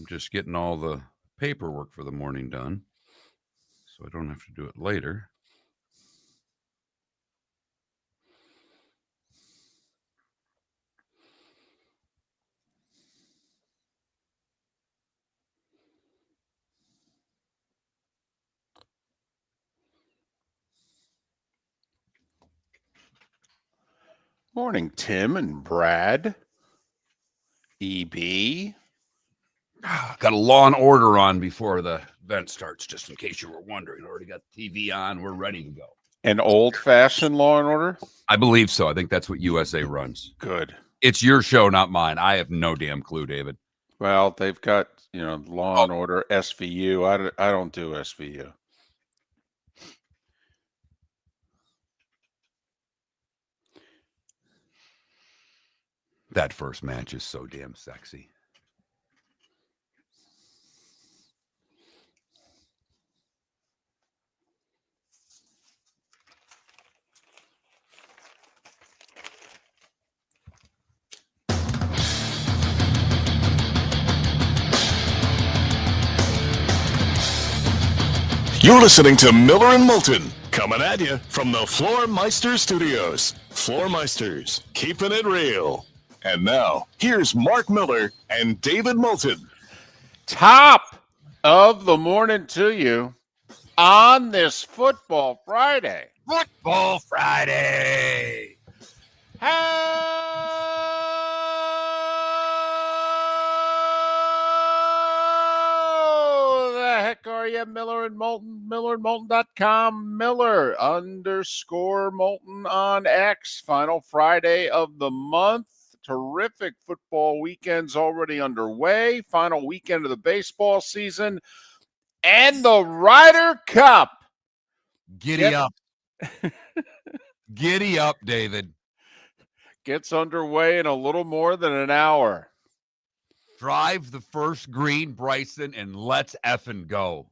I'm just getting all the paperwork for the morning done, so I don't have to do it later. Morning, Tim and Brad. EB. Got a Law and Order on before the event starts, just in case you were wondering. Already got the TV on. We're ready to go. An old-fashioned Law and Order? I believe so. I think that's what USA runs. Good. It's your show, not mine. I have no damn clue, David. Well, they've got, Law and Order, SVU. I don't do SVU. That first match is so damn sexy. You're listening to Miller and Moulton, coming at you from the Floormeister Studios. Floormeisters, keeping it real. And now, here's Mark Miller and David Moulton. Top of the morning to you on this Football Friday. Football Friday. How the heck are you, Miller and Moulton? MillerandMoulton.com. Miller_Moulton on X. Final Friday of the month. Terrific football weekend's already underway. Final weekend of the baseball season. And the Ryder Cup. Giddy up. Giddy up, David. Gets underway in a little more than an hour. Drive the first green, Bryson, and let's effing go.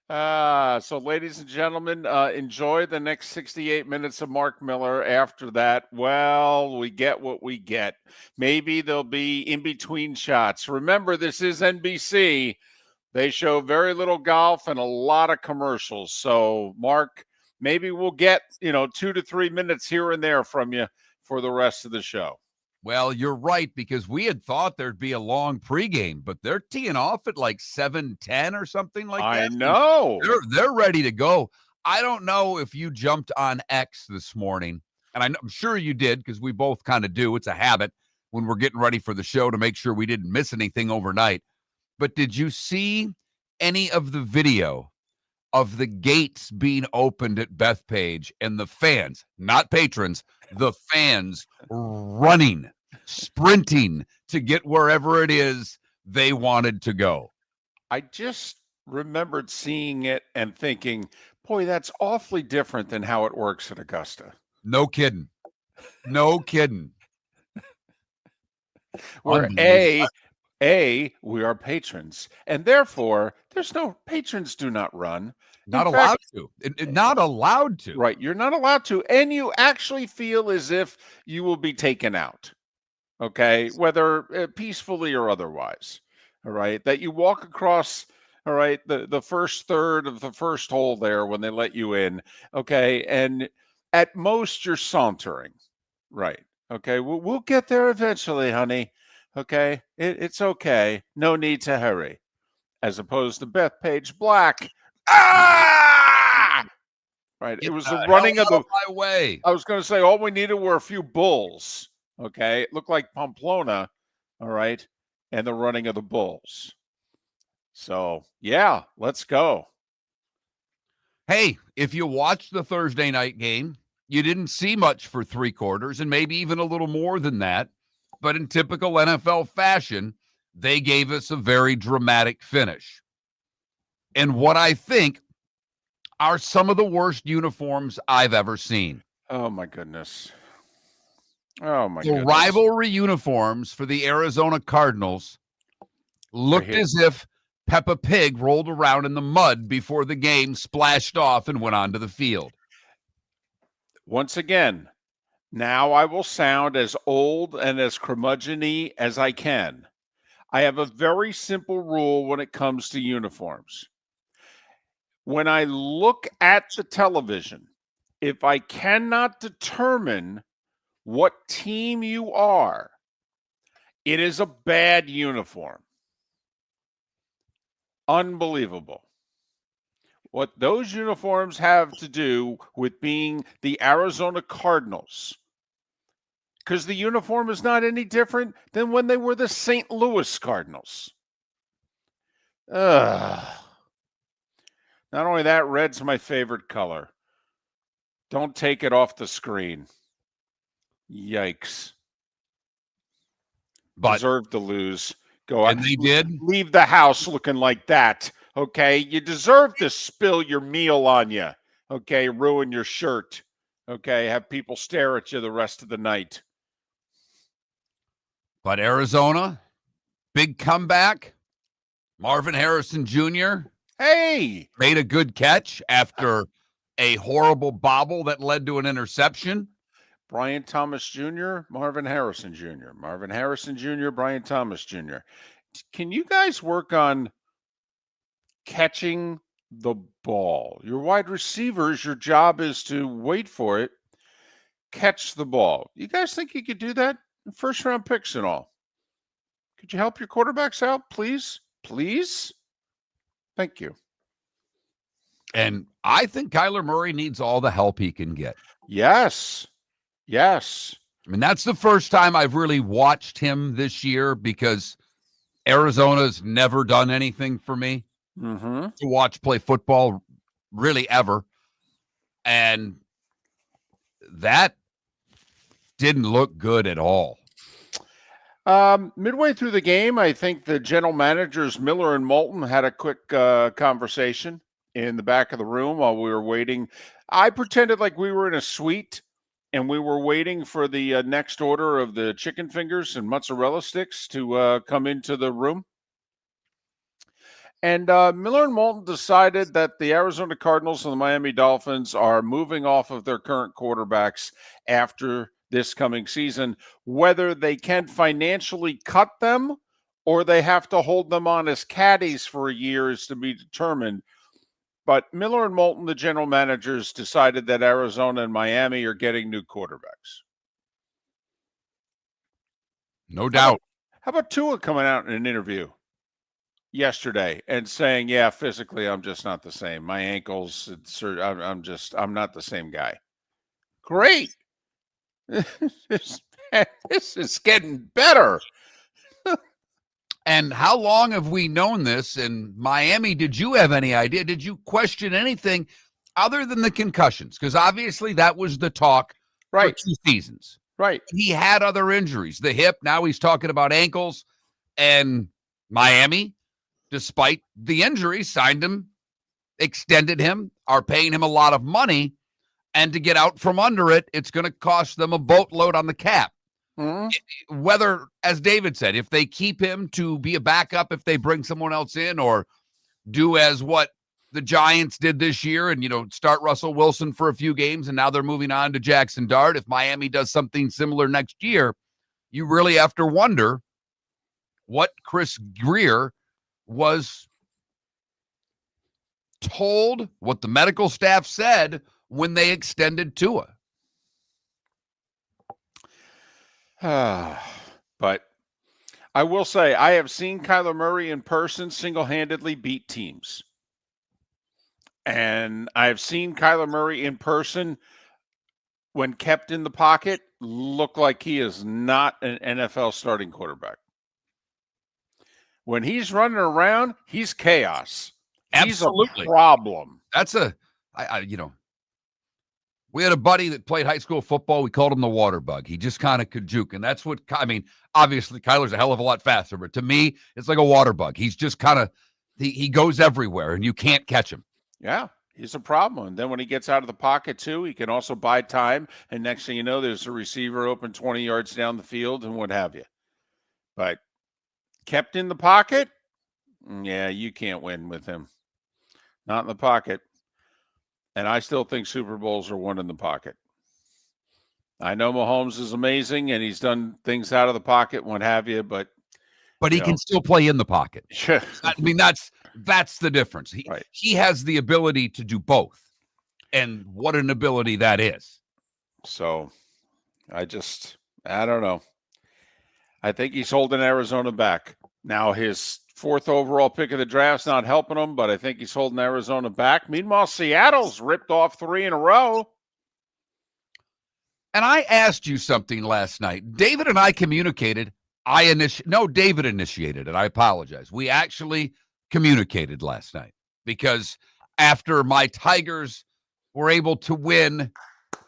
So, ladies and gentlemen, enjoy the next 68 minutes of Mark Miller. After that, well, we get what we get. Maybe there'll be in-between shots. Remember, this is NBC. They show very little golf and a lot of commercials. So, Mark, maybe we'll get, 2 to 3 minutes here and there from you for the rest of the show. Well, you're right, because we had thought there'd be a long pregame, but they're teeing off at like 7:10 or something like that. I know. They're ready to go. I don't know if you jumped on X this morning, and I'm sure you did, because we both kind of do. It's a habit when we're getting ready for the show to make sure we didn't miss anything overnight. But did you see any of the video of the gates being opened at Bethpage and the fans, not patrons, the fans running, sprinting to get wherever it is they wanted to go? I just remembered seeing it and thinking, boy, that's awfully different than how it works at Augusta. No kidding. No kidding. Where we are patrons, and therefore there's no patrons do not run. Not allowed to. Not allowed to. Right. You're not allowed to. And you actually feel as if you will be taken out. Okay. Whether peacefully or otherwise. All right. That you walk across, all right, the first third of the first hole there when they let you in. Okay. And at most you're sauntering. Right. Okay. We'll get there eventually, honey. Okay. It's okay. No need to hurry. As opposed to Bethpage Black. Ah! Right. It was the running of the my way. I was going to say all we needed were a few bulls. Okay. It looked like Pamplona. All right. And the running of the bulls. So, yeah, let's go. Hey, if you watched the Thursday night game, you didn't see much for 3 quarters and maybe even a little more than that. But in typical NFL fashion, they gave us a very dramatic finish. And what I think are some of the worst uniforms I've ever seen. Oh, my goodness. Oh, my goodness. The rivalry uniforms for the Arizona Cardinals looked as if Peppa Pig rolled around in the mud before the game splashed off and went onto the field. Once again, Now I will sound as old and as curmudgeon-y as I can. I have a very simple rule when it comes to uniforms. When I look at the television, if I cannot determine what team you are, it is a bad uniform. Unbelievable. What those uniforms have to do with being the Arizona Cardinals, because the uniform is not any different than when they were the St. Louis Cardinals. Ugh. Not only that, red's my favorite color. Don't take it off the screen. Yikes. But Deserved to lose. Go out. and they did. Leave the house looking like that. Okay. You deserve to spill your meal on you. Okay. Ruin your shirt. Okay. Have people stare at you the rest of the night. But Arizona, big comeback. Marvin Harrison Jr. Hey, made a good catch after a horrible bobble that led to an interception. Brian Thomas Jr., Marvin Harrison Jr., Marvin Harrison Jr., Brian Thomas Jr. Can you guys work on catching the ball? Your wide receivers, your job is to wait for it, catch the ball. You guys think you could do that? First round picks and all. Could you help your quarterbacks out, please? Please? Thank you. And I think Kyler Murray needs all the help he can get. Yes. Yes. I mean, that's the first time I've really watched him this year because Arizona's never done anything for me to watch play football, really ever. And that didn't look good at all. Midway through the game, I think the general managers, Miller and Moulton, had a quick conversation in the back of the room while we were waiting. I pretended like we were in a suite and we were waiting for the next order of the chicken fingers and mozzarella sticks to come into the room. And Miller and Moulton decided that the Arizona Cardinals and the Miami Dolphins are moving off of their current quarterbacks after this coming season, whether they can financially cut them or they have to hold them on as caddies for a year is to be determined. But Miller and Moulton, the general managers, decided that Arizona and Miami are getting new quarterbacks. No doubt. How about Tua coming out in an interview yesterday and saying, yeah, physically, I'm just not the same. My ankles, I'm not the same guy. Great. This is getting better. And how long have we known this? In Miami, did you have any idea? Did you question anything other than the concussions? Because obviously that was the talk for 2 seasons. Right. He had other injuries, the hip. Now he's talking about ankles. And Miami, despite the injuries, signed him, extended him, are paying him a lot of money. And to get out from under it, it's going to cost them a boatload on the cap. Whether, as David said, if they keep him to be a backup, if they bring someone else in, or do as what the Giants did this year and, start Russell Wilson for a few games and now they're moving on to Jackson Dart. If Miami does something similar next year, you really have to wonder what Chris Grier was told, what the medical staff said when they extended Tua. But I will say, I have seen Kyler Murray in person single-handedly beat teams. And I've seen Kyler Murray in person, when kept in the pocket, look like he is not an NFL starting quarterback. When he's running around, he's chaos. Absolutely. He's a problem. That's we had a buddy that played high school football. We called him the water bug. He just kind of could juke. And that's what, obviously Kyler's a hell of a lot faster, but to me, it's like a water bug. He's just kind of, he goes everywhere and you can't catch him. Yeah, he's a problem. And then when he gets out of the pocket too, he can also buy time. And next thing you know, there's a receiver open 20 yards down the field and what have you. But kept in the pocket, yeah, you can't win with him. Not in the pocket. And I still think Super Bowls are won in the pocket. I know Mahomes is amazing, and he's done things out of the pocket, what have you, but he can still play in the pocket. I mean, that's the difference. He has the ability to do both, and what an ability that is. So, I don't know. I think he's holding Arizona back. Now, his 4th overall pick of the draft's not helping him, but I think he's holding Arizona back. Meanwhile, Seattle's ripped off 3 in a row. And I asked you something last night. David and I communicated. David initiated it. I apologize. We actually communicated last night because after my Tigers were able to win,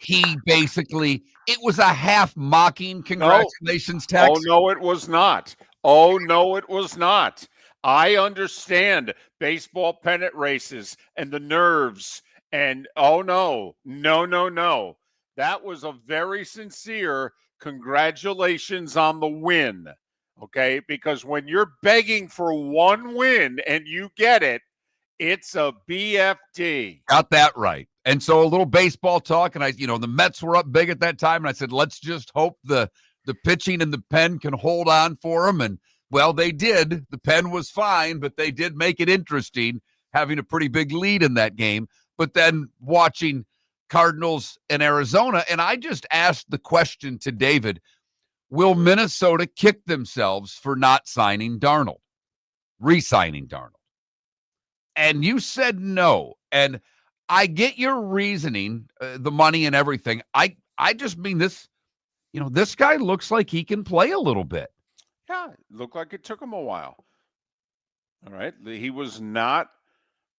it was a half mocking congratulations text. Oh, no, it was not. Oh, no, it was not. I understand baseball pennant races and the nerves. And no. That was a very sincere congratulations on the win. Okay? Because when you're begging for one win and you get it, it's a BFD. Got that right. And so a little baseball talk, and the Mets were up big at that time, and I said, let's just hope the pitching and the pen can hold on for them. And, well, they did. The pen was fine, but they did make it interesting, having a pretty big lead in that game. But then watching Cardinals and Arizona, and I just asked the question to David, will Minnesota kick themselves for not re-signing Darnold? And you said no. And I get your reasoning, the money and everything. I just mean this, this guy looks like he can play a little bit. Yeah, it looked like it took him a while. All right. He was not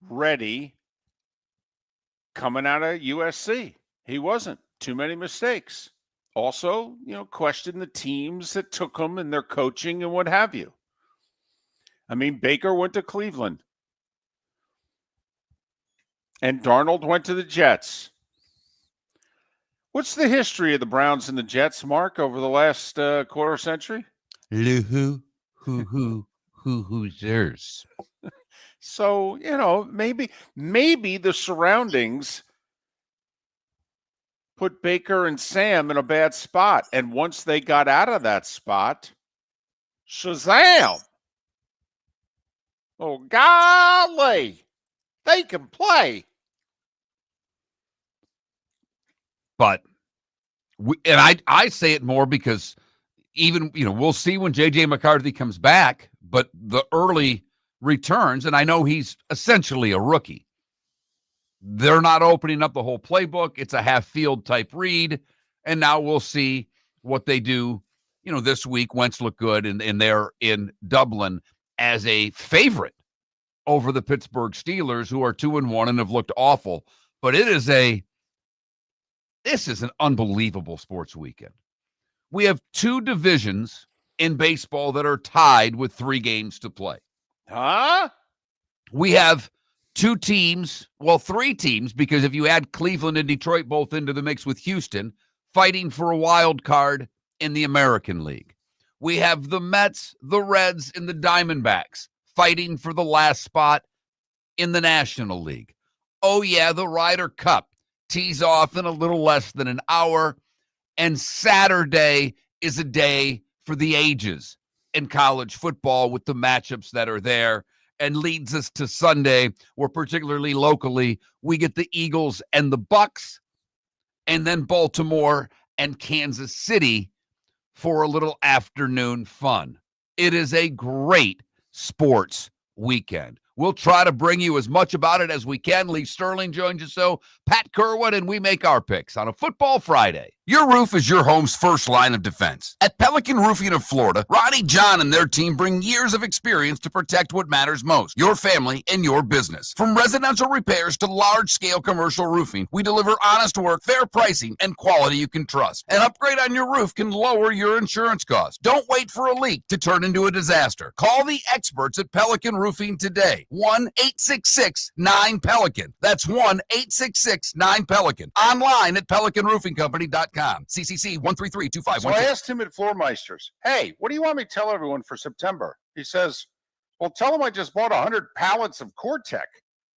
ready coming out of USC. He wasn't. Too many mistakes. Also, question the teams that took him and their coaching and what have you. I mean, Baker went to Cleveland. And Darnold went to the Jets. What's the history of the Browns and the Jets, Mark, over the last quarter century? Who's theirs? So, maybe the surroundings put Baker and Sam in a bad spot. And once they got out of that spot, Shazam! Oh, golly! They can play. But, I say it more because even, we'll see when J.J. McCarthy comes back, but the early returns, and I know he's essentially a rookie. They're not opening up the whole playbook. It's a half-field type read, and now we'll see what they do, this week. Wentz looked good, and they're in Dublin as a favorite over the Pittsburgh Steelers, who are 2-1 and have looked awful. But this is an unbelievable sports weekend. We have 2 divisions in baseball that are tied with 3 games to play. Huh? We have 3 teams, because if you add Cleveland and Detroit both into the mix with Houston, fighting for a wild card in the American League. We have the Mets, the Reds, and the Diamondbacks fighting for the last spot in the National League. Oh, yeah, the Ryder Cup tees off in a little less than an hour, and Saturday is a day for the ages in college football with the matchups that are there, and leads us to Sunday, where particularly locally, we get the Eagles and the Bucks, and then Baltimore and Kansas City for a little afternoon fun. It is a great sports weekend. We'll try to bring you as much about it as we can. Lee Sterling joins us, so Pat Kirwan, and we make our picks on a Football Friday. Your roof is your home's first line of defense. At Pelican Roofing of Florida, Ronnie John and their team bring years of experience to protect what matters most, your family and your business. From residential repairs to large-scale commercial roofing, we deliver honest work, fair pricing, and quality you can trust. An upgrade on your roof can lower your insurance costs. Don't wait for a leak to turn into a disaster. Call the experts at Pelican Roofing today. 1-866-9-PELICAN. That's 1-866-9-PELICAN. Online at PelicanRoofingCompany.com. CCC 1332512. So I asked him at Floormeisters, hey, what do you want me to tell everyone for September? He says, well, tell them I just bought 100 pallets of Core-Tech.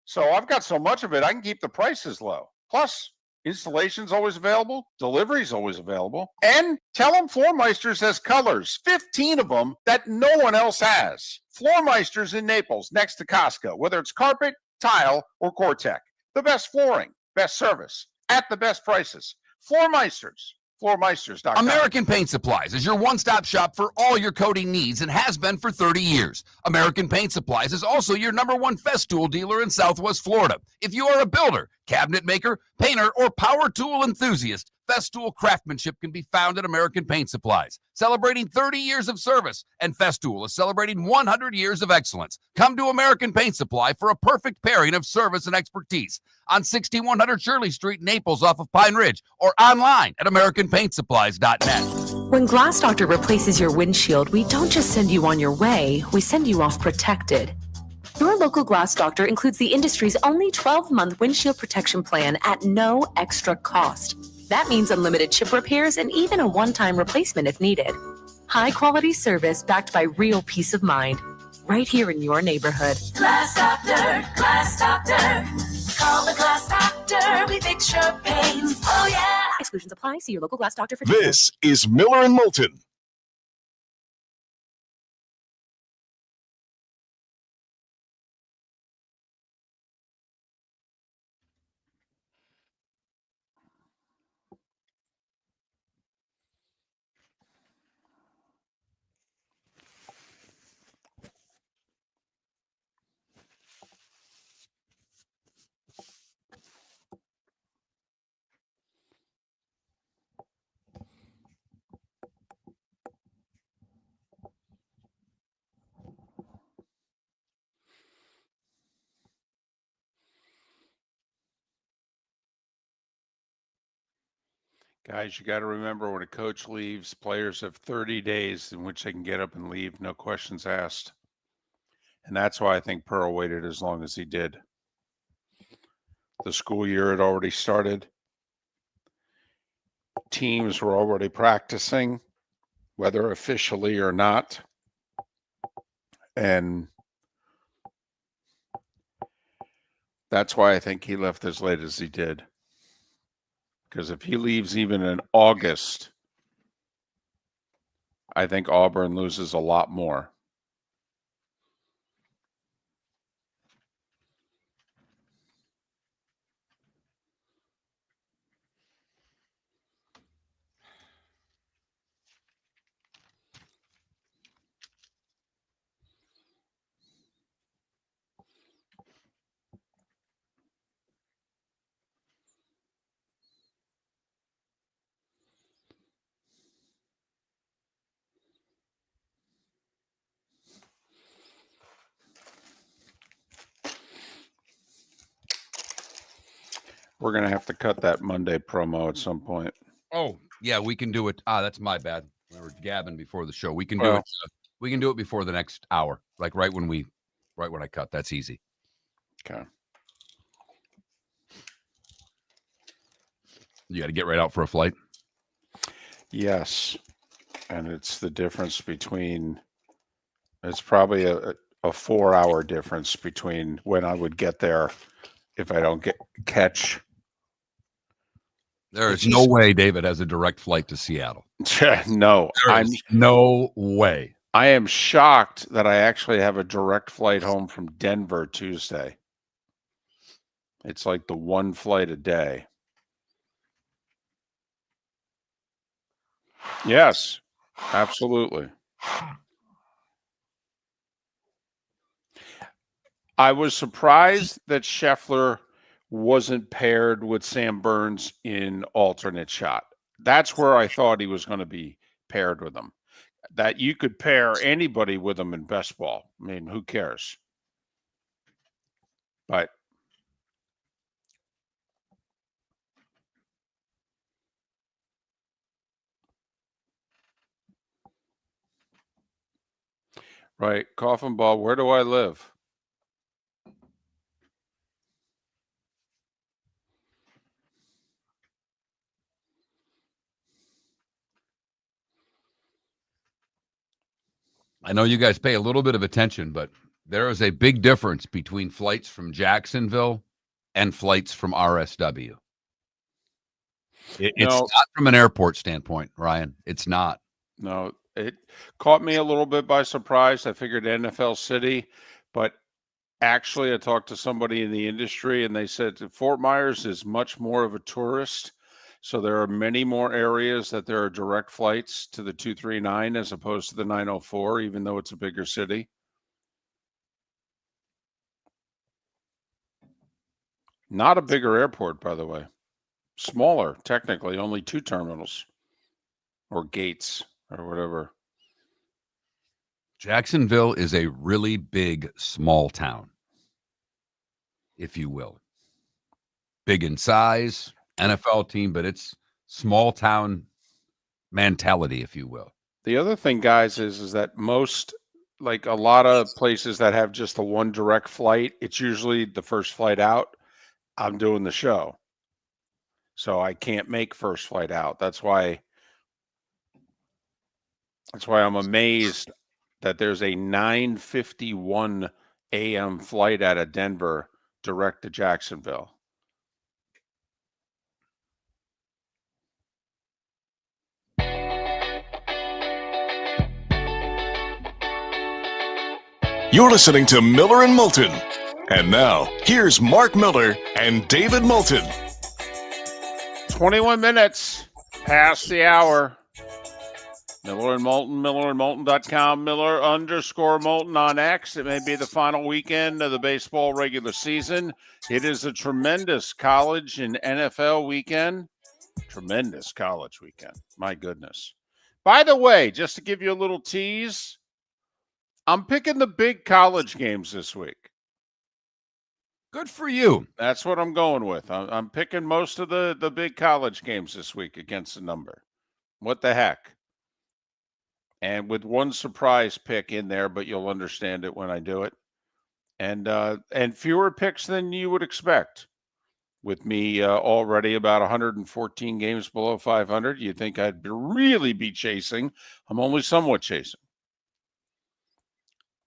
So I've got so much of it, I can keep the prices low. Plus, Installation's always available. Delivery's always available. And tell them Floormeisters has colors, 15 of them that no one else has. Floormeisters in Naples, next to Costco, whether it's carpet, tile, or Cortec. The best flooring, best service, at the best prices. Floormeisters. Floormeisters.com. American Paint Supplies is your one-stop shop for all your coating needs and has been for 30 years. American Paint Supplies is also your #1 Festool dealer in Southwest Florida. If you are a builder, cabinet maker, painter, or power tool enthusiast, Festool craftsmanship can be found at American Paint Supplies. Celebrating 30 years of service, and Festool is celebrating 100 years of excellence. Come to American Paint Supply for a perfect pairing of service and expertise on 6100 Shirley Street, Naples, off of Pine Ridge, or online at AmericanPaintSupplies.net. When Glass Doctor replaces your windshield, we don't just send you on your way, we send you off protected. Your local Glass Doctor includes the industry's only 12-month windshield protection plan at no extra cost. That means unlimited chip repairs and even a one-time replacement if needed. High-quality service backed by real peace of mind, right here in your neighborhood. Glass Doctor, Glass Doctor. Call the Glass Doctor, we fix your pains. Oh yeah. Exclusions apply. See your local Glass Doctor for details. This is Miller and Moulton. Guys, you got to remember when a coach leaves, players have 30 days in which they can get up and leave, no questions asked. And that's why I think Pearl waited as long as he did. The school year had already started. Teams were already practicing, whether officially or not. And that's why I think he left as late as he did. Because if he leaves even in August, I think Auburn loses a lot more. We're going to have to cut that Monday promo at some point. Oh, yeah, we can do it. That's my bad. We were gabbing before the show. We can do it. We can do it before the next hour, like right when I cut. That's easy. Okay. You got to get right out for a flight. Yes. And it's the difference between, it's probably a 4-hour difference between when I would get there if I don't catch. There is no way David has a direct flight to Seattle. No, no way. I am shocked that I actually have a direct flight home from Denver Tuesday. It's like the one flight a day. Yes, absolutely. I was surprised that Scheffler wasn't paired with Sam Burns in alternate shot. That's where I thought he was going to be paired with him. That you could pair anybody with him in best ball. I mean, who cares? But right, coffin ball, where do I live? I know you guys pay a little bit of attention, but there is a big difference between flights from Jacksonville and flights from RSW. It's No, not from an airport standpoint, Ryan. It's not. no, it caught me a little bit by surprise. I figured NFL City, but actually, I talked to somebody in the industry, and they said that Fort Myers is much more of a tourist. So there are many more areas that there are direct flights to the 239 as opposed to the 904, even though it's a bigger city. Not a bigger airport, by the way. Smaller, technically, only 2 terminals or gates or whatever. Jacksonville is a really big, small town, if you will. Big in size, NFL team, but it's small town mentality, if you will. The other thing, guys, is that most, like a lot of places that have just the one direct flight, it's usually the first flight out. I'm doing the show, so I can't make first flight out. That's why I'm amazed that there's a 9:51 a.m. flight out of Denver direct to Jacksonville. You're listening to Miller and Moulton. And now, here's Mark Miller and David Moulton. 21 minutes past the hour. Miller and Moulton, millerandmoulton.com, Miller_Moulton on X. It may be the final weekend of the baseball regular season. It is a tremendous college and NFL weekend. Tremendous college weekend. My goodness. By the way, just to give you a little tease, I'm picking the big college games this week. Good for you. That's what I'm going with. I'm picking most of the big college games this week against the number. What the heck? And with one surprise pick in there, but you'll understand it when I do it. And fewer picks than you would expect. With me already about 114 games below 500, you'd think I'd really be chasing. I'm only somewhat chasing.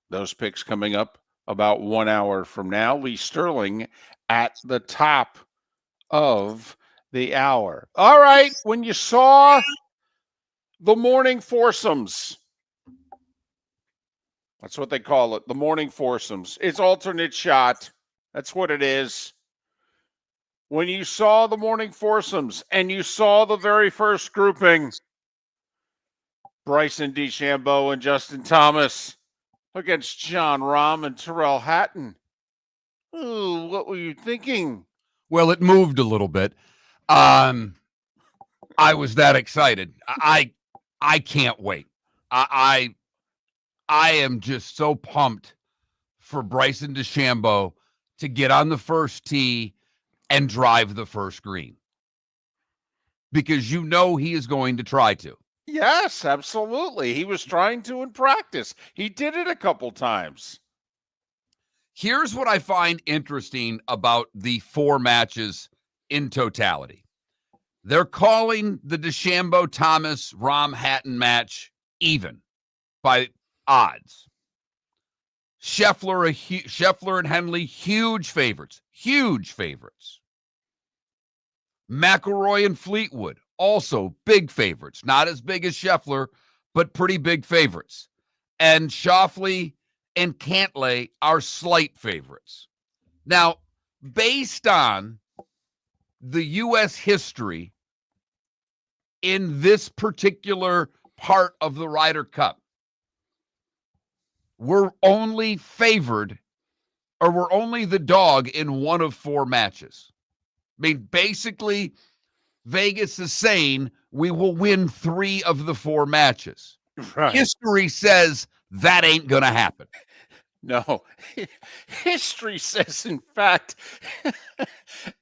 Those picks coming up about 1 hour from now. Lee Sterling at the top of the hour. All right, when you saw the morning foursomes, that's what they call it, the morning foursomes. It's alternate shot. That's what it is. When you saw the morning foursomes and you saw the very first grouping, Bryson DeChambeau and Justin Thomas against John Rahm and Terrell Hatton. Ooh, what were you thinking? Well, it moved a little bit. I was that excited. I can't wait. I am just so pumped for Bryson DeChambeau to get on the first tee and drive the first green, because you know he is going to try to. Yes, absolutely. He was trying to in practice. He did it a couple times. Here's what I find interesting about the 4 matches in totality. They're calling the DeChambeau, Thomas, Rahm, Hatton match even by odds. Scheffler and Henley, huge favorites. Huge favorites. McIlroy and Fleetwood, also big favorites. Not as big as Scheffler, but pretty big favorites. And Schauffele and Cantlay are slight favorites. Now, based on the U.S. history in this particular part of the Ryder Cup, we're only favored, or we're only the dog in 1 of 4 matches. I mean, basically, Vegas is saying we will win 3 of the 4 matches. Right. History says that ain't going to happen. No. History says, in fact,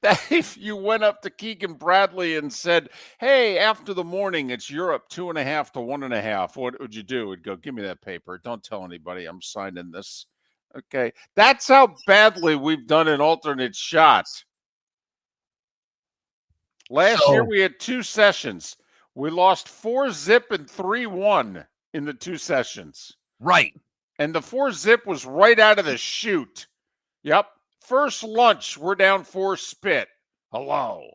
that if you went up to Keegan Bradley and said, hey, after the morning, it's Europe 2.5 to 1.5, what would you do? Would go, give me that paper. Don't tell anybody I'm signing this. Okay. That's how badly we've done an alternate shot. Last year, we had 2 sessions. We lost 4-0 and 3-1 in the 2 sessions. Right. And the 4-0 was right out of the chute. Yep. First lunch, we're down 4 spit. Hello.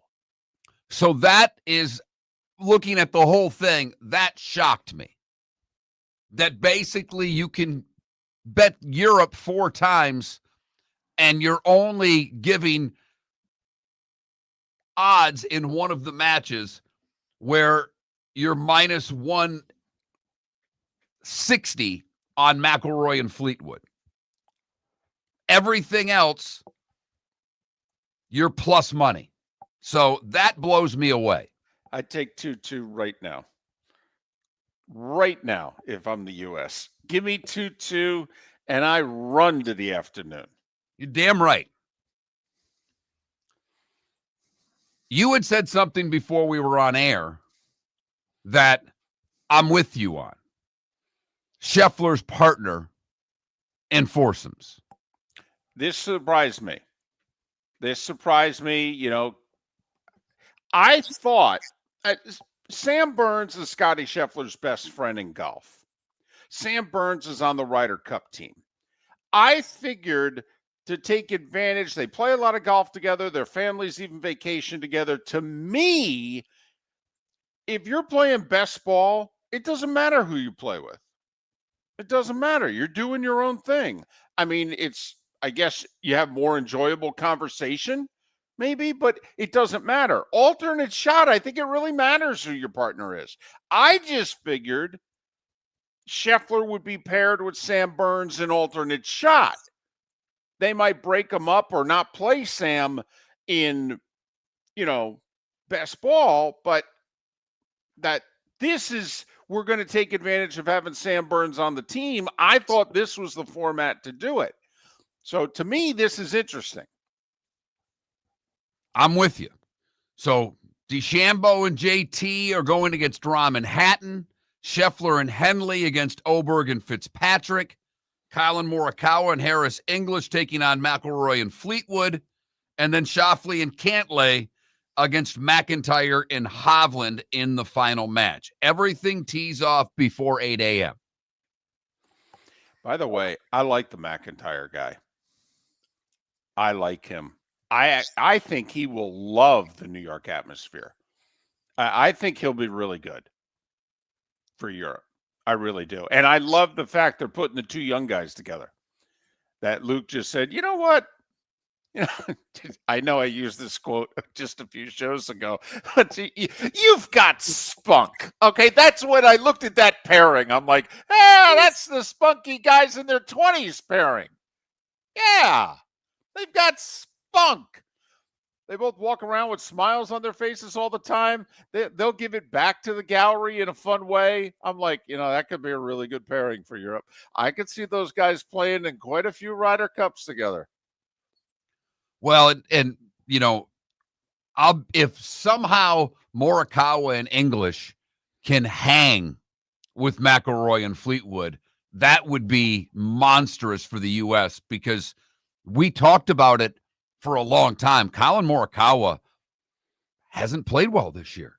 So that is, looking at the whole thing, that shocked me. That basically you can bet Europe 4 times and you're only giving odds in one of the matches where you're minus 160 on McIlroy and Fleetwood. Everything else, you're plus money. So that blows me away. I'd take 2-2 right now. Right now, if I'm the U.S. Give me 2-2, and I run to the afternoon. You're damn right. You had said something before we were on air that I'm with you on. Scheffler's partner in foursomes. This surprised me. You know, I thought Sam Burns is Scottie Scheffler's best friend in golf. Sam Burns is on the Ryder Cup team. I figured to take advantage, they play a lot of golf together, their families even vacation together. To me, if you're playing best ball, it doesn't matter who you play with. It doesn't matter. You're doing your own thing. I mean, I guess you have more enjoyable conversation, maybe, but it doesn't matter. Alternate shot, I think it really matters who your partner is. I just figured Scheffler would be paired with Sam Burns in alternate shot. They might break him up or not play Sam in, best ball, but we're going to take advantage of having Sam Burns on the team. I thought this was the format to do it. So to me, this is interesting. I'm with you. So DeChambeau and JT are going against Rahm and Hatton. Scheffler and Henley against Oberg and Fitzpatrick. Colin Morikawa and Harris English taking on McIlroy and Fleetwood. And then Schauffele and Cantlay against McIntyre and Hovland in the final match. Everything tees off before 8 a.m. By the way, I like the McIntyre guy. I like him. I think he will love the New York atmosphere. I think he'll be really good for Europe. I really do. And I love the fact they're putting the two young guys together. That Luke just said, you know what? I know I used this quote just a few shows ago, but you've got spunk. Okay, that's when I looked at that pairing. I'm like, that's the spunky guys in their 20s pairing. Yeah, they've got spunk. They both walk around with smiles on their faces all the time. They'll give it back to the gallery in a fun way. I'm like, that could be a really good pairing for Europe. I could see those guys playing in quite a few Ryder Cups together. Well, and if somehow Morikawa and English can hang with McIlroy and Fleetwood, that would be monstrous for the U.S. because we talked about it for a long time. Colin Morikawa hasn't played well this year.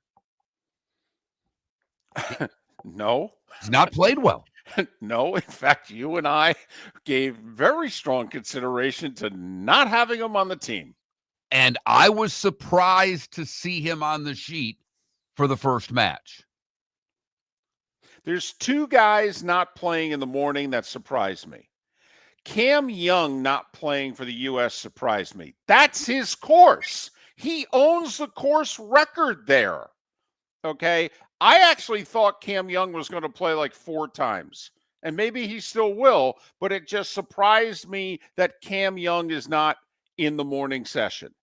No. He's not played well. No, in fact, you and I gave very strong consideration to not having him on the team. And I was surprised to see him on the sheet for the first match. There's two guys not playing in the morning that surprised me. Cam Young not playing for the U.S. surprised me. That's his course. He owns the course record there. Okay? I actually thought Cam Young was going to play like 4 times, and maybe he still will, but it just surprised me that Cam Young is not in the morning session.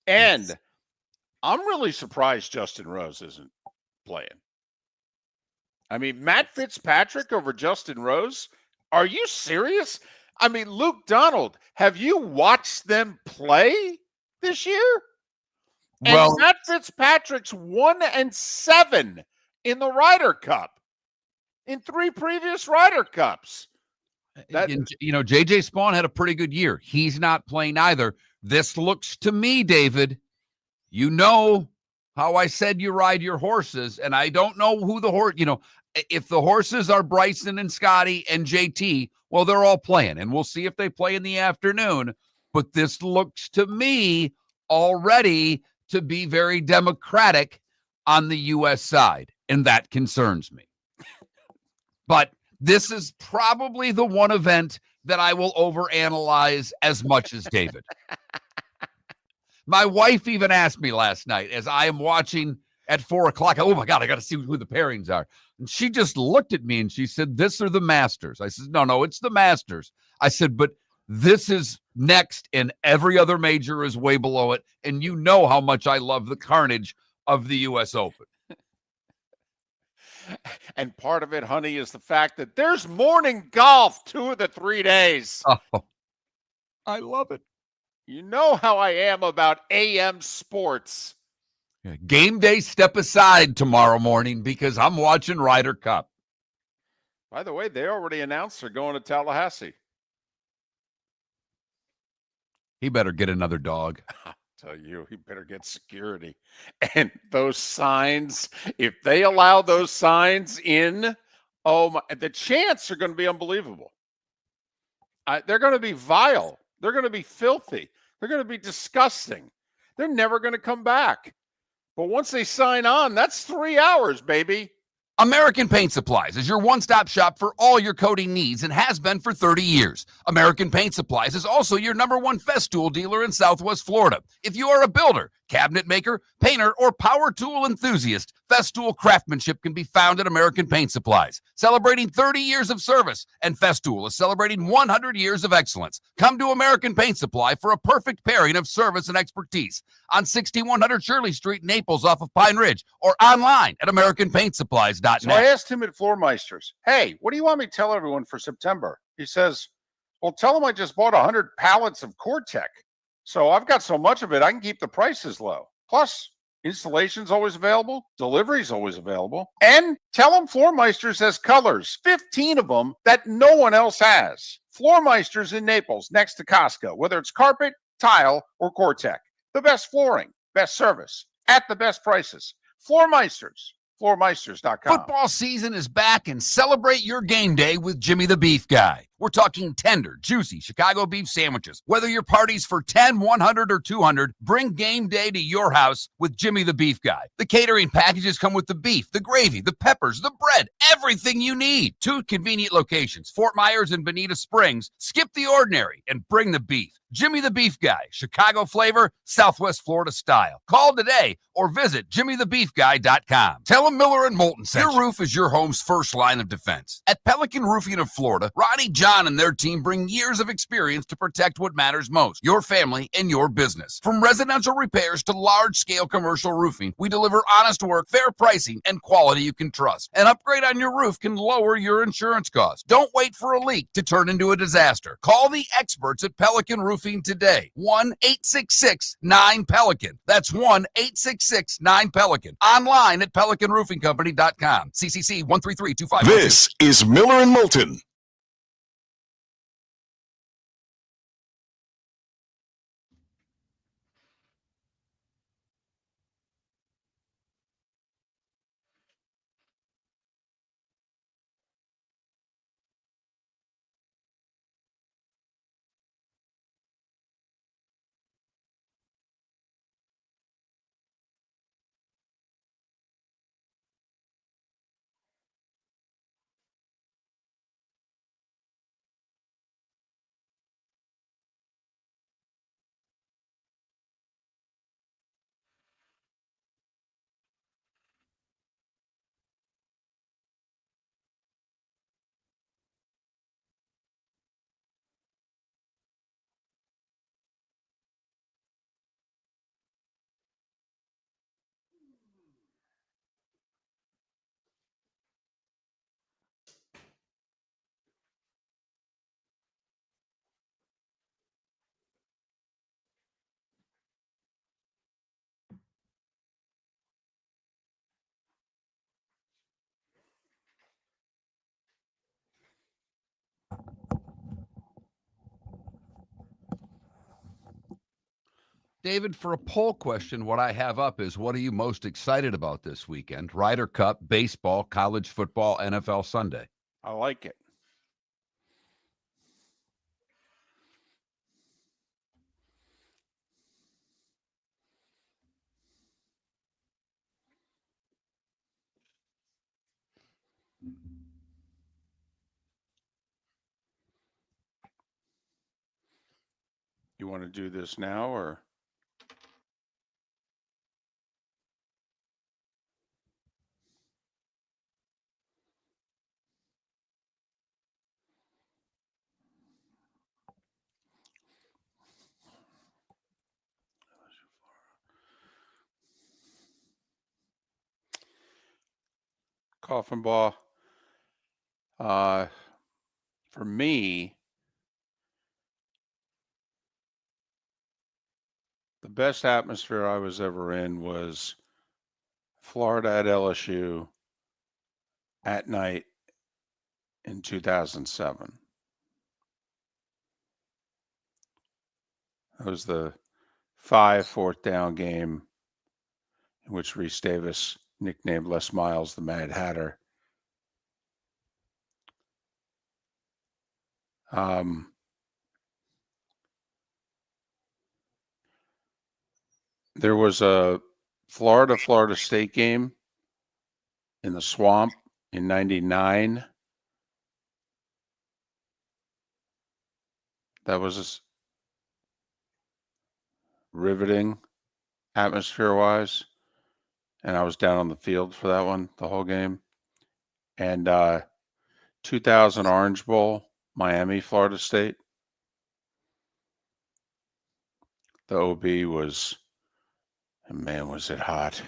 And I'm really surprised Justin Rose isn't playing. I mean, Matt Fitzpatrick over Justin Rose? Are you serious? I mean, Luke Donald, have you watched them play this year? And Matt Fitzpatrick's 1-7 in the Ryder Cup, in 3 previous Ryder Cups. JJ Spawn had a pretty good year. He's not playing either. This looks to me, David, how I said you ride your horses, and I don't know who the horse, if the horses are Bryson and Scotty and JT, well, they're all playing, and we'll see if they play in the afternoon. But this looks to me already to be very democratic on the U.S. side, and that concerns me. But this is probably the one event that I will overanalyze as much as David. My wife even asked me last night as I am watching at 4 o'clock. Oh my God, I got to see who the pairings are. And she just looked at me and she said, "This or the Masters?" I said, no, it's the Masters. I said, but this is next and every other major is way below it. And you know how much I love the carnage of the U.S. Open. And part of it, honey, is the fact that there's morning golf 2 of the 3 days. Oh, I love it. You know how I am about AM sports. Yeah, game day step aside tomorrow morning because I'm watching Ryder Cup. By the way, they already announced they're going to Tallahassee. He better get another dog. I'll tell you, he better get security. And those signs, if they allow those signs in, oh my, the chants are going to be unbelievable. They're going to be vile. They're going to be filthy. They're going to be disgusting. They're never going to come back. But once they sign on, that's 3 hours, baby. American Paint Supplies is your one-stop shop for all your coating needs and has been for 30 years. American Paint Supplies is also your #1 Festool dealer in Southwest Florida. If you are a builder, cabinet maker, painter, or power tool enthusiast, Festool craftsmanship can be found at American Paint Supplies. Celebrating 30 years of service, and Festool is celebrating 100 years of excellence. Come to American Paint Supply for a perfect pairing of service and expertise on 6100 Shirley Street, Naples, off of Pine Ridge, or online at AmericanPaintSupplies.net. So I asked him at Floor Meisters, "Hey, what do you want me to tell everyone for September?" He says, "Well, tell them I just bought 100 pallets of Core-Tech. So I've got so much of it, I can keep the prices low. Plus, installation's always available, delivery's always available. And tell them Floor Meisters has colors, 15 of them that no one else has. Floor Meisters in Naples, next to Costco, whether it's carpet, tile, or Core-Tech. The best flooring, best service, at the best prices. Floor Meisters. FloorMeisters.com. Football season is back, and celebrate your game day with Jimmy the Beef Guy. We're talking tender, juicy Chicago beef sandwiches. Whether your party's for 10, 100, or 200, bring game day to your house with Jimmy the Beef Guy. The catering packages come with the beef, the gravy, the peppers, the bread, everything you need. 2 convenient locations, Fort Myers and Bonita Springs. Skip the ordinary and bring the beef. Jimmy the Beef Guy, Chicago flavor, Southwest Florida style. Call today or visit jimmythebeefguy.com. Tell them Miller and Moulton sent you. Your roof is your home's first line of defense. At Pelican Roofing of Florida, Ronnie John and their team bring years of experience to protect what matters most, your family and your business. From residential repairs to large-scale commercial roofing, we deliver honest work, fair pricing, and quality you can trust. An upgrade on your roof can lower your insurance costs. Don't wait for a leak to turn into a disaster. Call the experts at Pelican Roofing today. 1-866-9-PELICAN. That's 1-866-9-PELICAN. Online at PelicanRoofingCompany.com. CCC 13325. This is Miller and Moulton. David, for a poll question, what I have up is, what are you most excited about this weekend? Ryder Cup, baseball, college football, NFL Sunday. I like it. You want to do this now or? Coffin ball. For me, the best atmosphere I was ever in was Florida at LSU at night in 2007. That was the 5 fourth down game in which Reese Davis nicknamed Les Miles the Mad Hatter. There was a Florida State game in the Swamp in 99. That was riveting atmosphere-wise. And I was down on the field for that one, the whole game. And 2000 Orange Bowl, Miami, Florida State. The OB was, man, was it hot.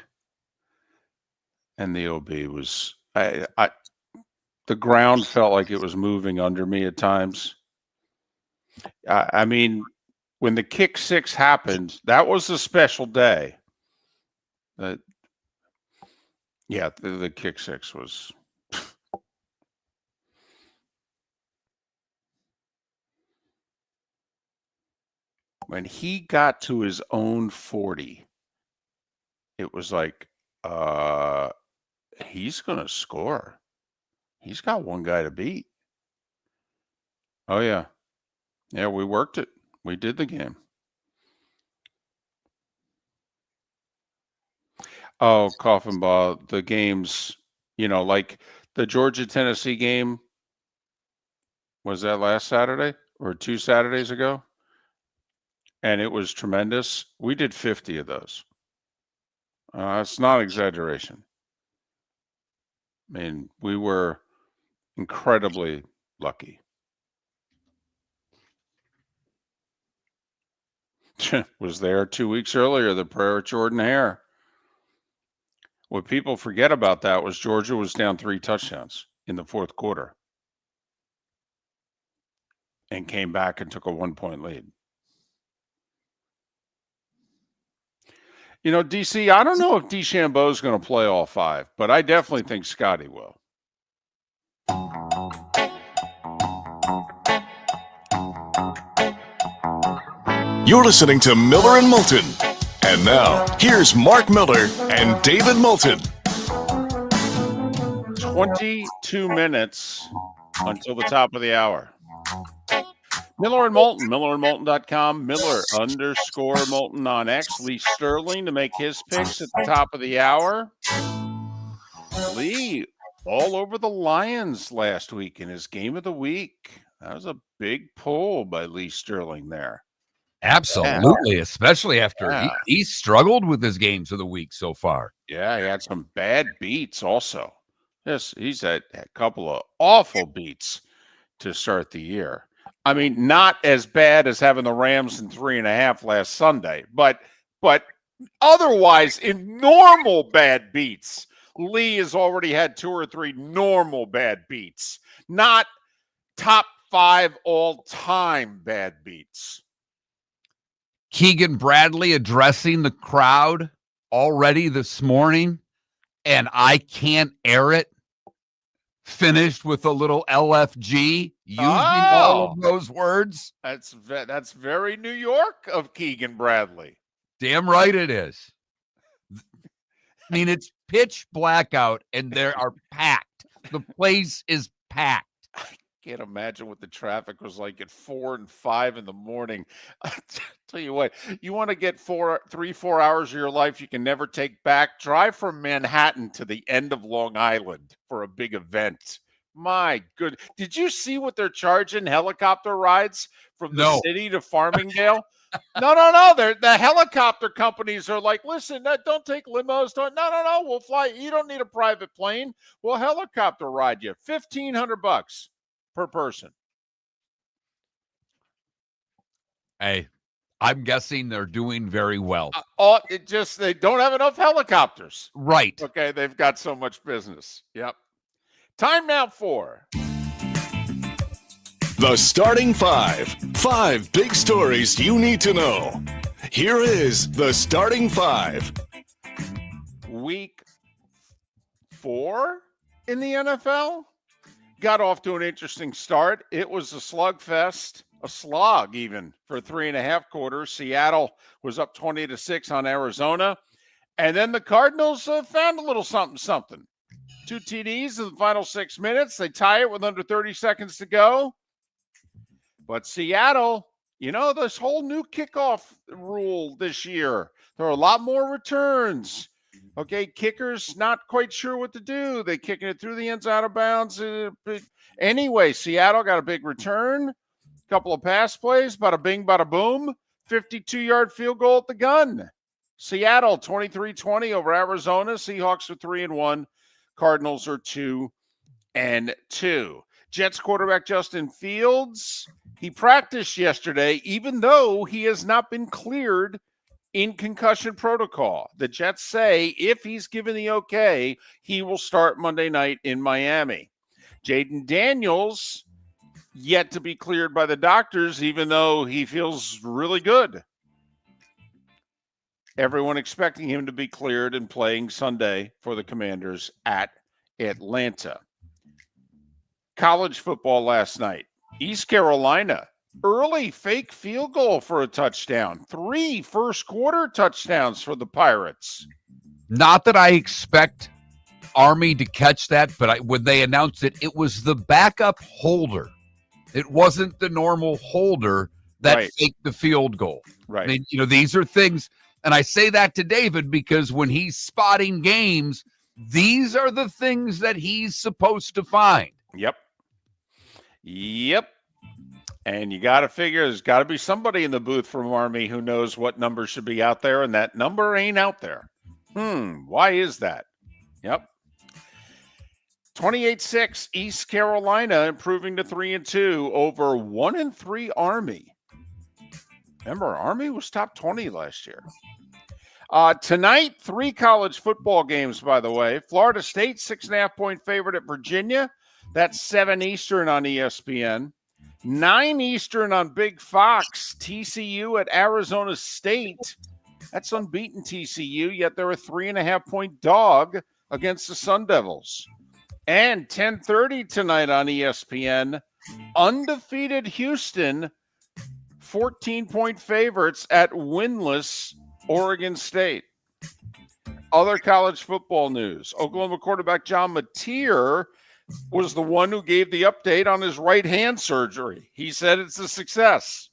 And the OB was, the ground felt like it was moving under me at times. I mean, when the kick six happened, that was a special day. Yeah, the kick six was. When he got to his own 40, it was like, he's going to score. He's got one guy to beat. Oh, yeah. Yeah, we worked it. We did the game. Oh, Coffin Ball, the games, like the Georgia-Tennessee game, was that last Saturday or 2 Saturdays ago? And it was tremendous. We did 50 of those. It's not exaggeration. I mean, we were incredibly lucky. Was there 2 weeks earlier, the prayer of Jordan Hare. What people forget about that was Georgia was down 3 touchdowns in the fourth quarter and came back and took a 1-point lead. DC, I don't know if DeChambeau is going to play all 5, but I definitely think Scotty will. You're listening to Miller and Moulton. And now, here's Mark Miller and David Moulton. 22 minutes until the top of the hour. Miller and Moulton, millerandmoulton.com, Miller_Moulton on X. Lee Sterling to make his picks at the top of the hour. Lee all over the Lions last week in his game of the week. That was a big pull by Lee Sterling there. Absolutely, especially after he struggled with his games of the week so far. Yeah, he had some bad beats also. Yes, he's had a couple of awful beats to start the year. I mean, not as bad as having the Rams in 3.5 last Sunday, but otherwise in normal bad beats. Lee has already had 2 or 3 normal bad beats, not top 5 all-time bad beats. Keegan Bradley addressing the crowd already this morning, and I can't air it. Finished with a little LFG, using all of those words. That's very New York of Keegan Bradley. Damn right it is. I mean, it's pitch blackout, and they are packed. The place is packed. Can't imagine what the traffic was like at 4 and 5 in the morning. I tell you what, you want to get 4 hours of your life you can never take back. Drive from Manhattan to the end of Long Island for a big event. My good. Did you see what they're charging helicopter rides from the No. city to Farmingdale? No. The helicopter companies are like, listen, don't take limos. No. We'll fly. You don't need a private plane. We'll helicopter ride you. $1,500 per person. Hey, I'm guessing they're doing very well. They don't have enough helicopters. Right. Okay, they've got so much business. Yep. Time now for The starting five. 5 big stories you need to know. Here is the starting five. week 4 in the NFL. Got off to an interesting start. It was a slugfest, a slog even for 3.5 quarters. Seattle was up 20-6 on Arizona. And then the Cardinals found a little something. 2 TDs in the final 6 minutes. They tie it with under 30 seconds to go. But Seattle, this whole new kickoff rule this year, there are a lot more returns. Okay, kickers not quite sure what to do. They kicking it through the ends, out of bounds. Anyway, Seattle got a big return, a couple of pass plays, bada bing, bada boom, 52-yard field goal at the gun. Seattle 23-20 over Arizona. Seahawks are 3-1. Cardinals are 2-2. Jets quarterback Justin Fields, he practiced yesterday, even though he has not been cleared in concussion protocol. The Jets say if he's given the okay, he will start Monday night in Miami. Jaden Daniels, yet to be cleared by the doctors, even though he feels really good. Everyone expecting him to be cleared and playing Sunday for the Commanders at Atlanta. College football last night. East Carolina, early fake field goal for a touchdown. 3 first-quarter touchdowns for the Pirates. Not that I expect Army to catch that, but when they announced it, it was the backup holder. It wasn't the normal holder that faked the field goal. Right. I mean, these are things, and I say that to David because when he's spotting games, these are the things that he's supposed to find. Yep. And you got to figure there's got to be somebody in the booth from Army who knows what number should be out there, and that number ain't out there. Why is that? Yep. 28-6, East Carolina improving to 3-2 over 1-3 Army. Remember, Army was top 20 last year. Tonight, 3 college football games, by the way. Florida State, 6.5-point favorite at Virginia. That's 7 Eastern on ESPN. 9 Eastern on Big Fox. TCU at Arizona State. That's unbeaten TCU, yet they're a 3.5-point dog against the Sun Devils. And 10:30 tonight on ESPN, undefeated Houston, 14-point favorites at winless Oregon State. Other college football news. Oklahoma quarterback John Mateer was the one who gave the update on his right hand surgery. He said it's a success.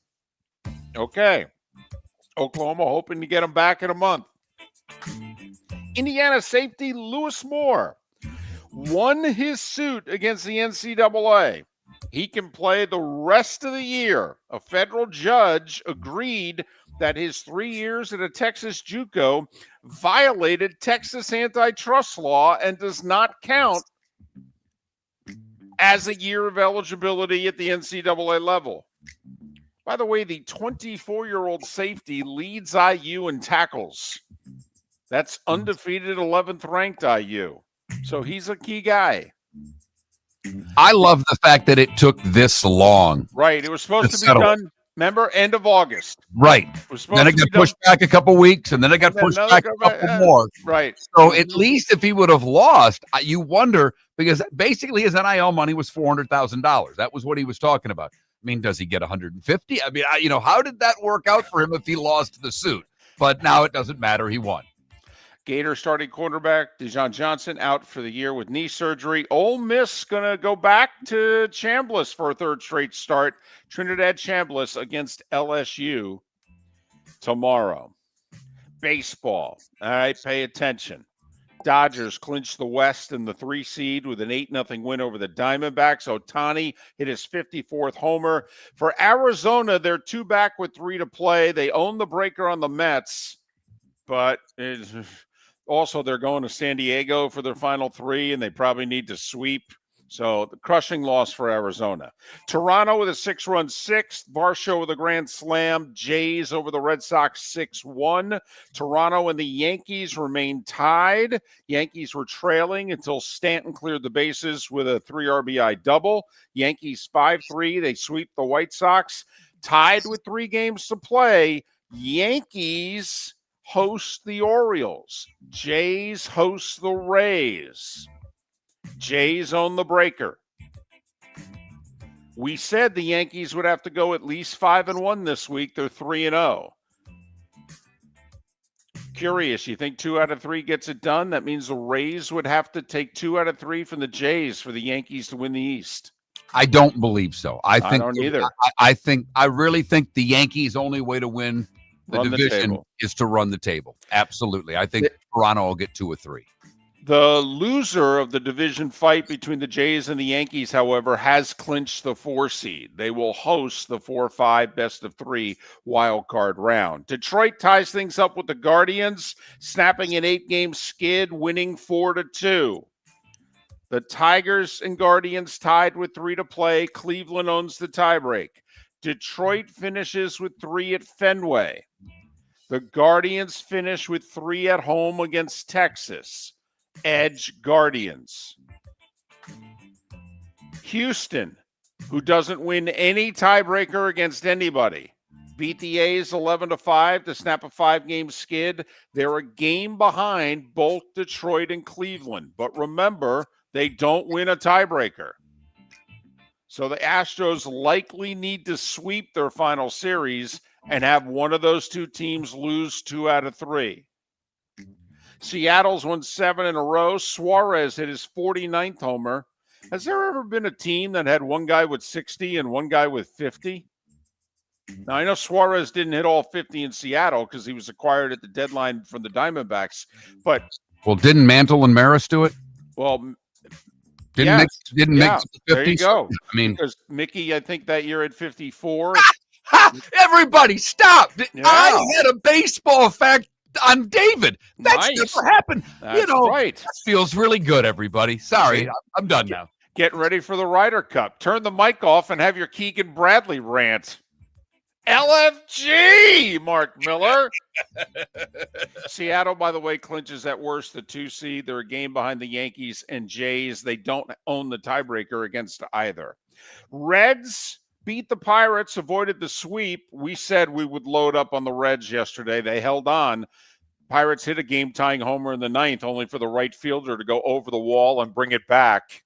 Okay. Oklahoma hoping to get him back in a month. Indiana safety Lewis Moore won his suit against the NCAA. He can play the rest of the year. A federal judge agreed that his 3 years at a Texas JUCO violated Texas antitrust law and does not count as a year of eligibility at the NCAA level. By the way, the 24-year-old safety leads IU in tackles. That's undefeated 11th ranked IU. So he's a key guy. I love the fact that it took this long. Right. It was supposed to be done, remember, end of August. Right. Then it got pushed back a couple weeks, and then it got pushed back a couple more. Right. So at least if he would have lost, you wonder, because basically his NIL money was $400,000. That was what he was talking about. I mean, does he get 150? I mean, how did that work out for him if he lost the suit? But now it doesn't matter. He won. Gator starting quarterback Dejon Johnson out for the year with knee surgery. Ole Miss going to go back to Chambliss for a third straight start. Trinidad Chambliss against LSU tomorrow. Baseball. All right, pay attention. Dodgers clinched the West in the 3 seed with an 8-0 win over the Diamondbacks. Ohtani hit his 54th homer. For Arizona, they're 2 back with 3 to play. They own the breaker on the Mets, but also they're going to San Diego for their final 3, and they probably need to sweep. So the crushing loss for Arizona. Toronto with a 6-run sixth. Varsho with a grand slam. Jays over the Red Sox 6-1. Toronto and the Yankees remain tied. Yankees were trailing until Stanton cleared the bases with a 3 RBI double. Yankees 5-3. They sweep the White Sox. Tied with 3 games to play. Yankees host the Orioles. Jays host the Rays. Jays own the breaker. We said the Yankees would have to go at least 5-1 this week. They're 3-0. Curious, you think 2 out of 3 gets it done? That means the Rays would have to take 2 out of 3 from the Jays for the Yankees to win the East. I don't believe so. I don't either. I really think the Yankees' only way to win the division is to run the table. Absolutely. I think Toronto will get 2 or 3. The loser of the division fight between the Jays and the Yankees, however, has clinched the 4 seed. They will host the 4-5 best-of-3 wild card round. Detroit ties things up with the Guardians, snapping an 8-game skid, winning 4-2. The Tigers and Guardians tied with 3 to play. Cleveland owns the tiebreak. Detroit finishes with 3 at Fenway. The Guardians finish with 3 at home against Texas. Edge Guardians. Houston, who doesn't win any tiebreaker against anybody, beat the A's 11-5 to snap a 5-game skid. They're a game behind both Detroit and Cleveland. But remember, they don't win a tiebreaker. So the Astros likely need to sweep their final series and have one of those 2 teams lose 2 out of 3. Seattle's won 7 in a row. Suarez hit his 49th homer. Has there ever been a team that had one guy with 60 and one guy with 50? Now, I know Suarez didn't hit all 50 in Seattle because he was acquired at the deadline from the Diamondbacks. But didn't Mantle and Maris do it? Well, didn't mix the 50s? There you go. I mean, because Mickey, I think that year had 54. Everybody, stop! Yeah. I had a baseball fact on David. That's Nice. never happened. That's right. That feels really good, everybody. Sorry, I'm done now. Get ready for the Ryder Cup. Turn the mic off and have your Keegan Bradley rant. LFG, Mark Miller. Seattle, by the way, clinches at worst the 2 seed. They're a game behind the Yankees and Jays. They don't own the tiebreaker against either. Reds beat the Pirates, avoided the sweep. We said we would load up on the Reds yesterday. They held on. Pirates hit a game-tying homer in the 9th, only for the right fielder to go over the wall and bring it back.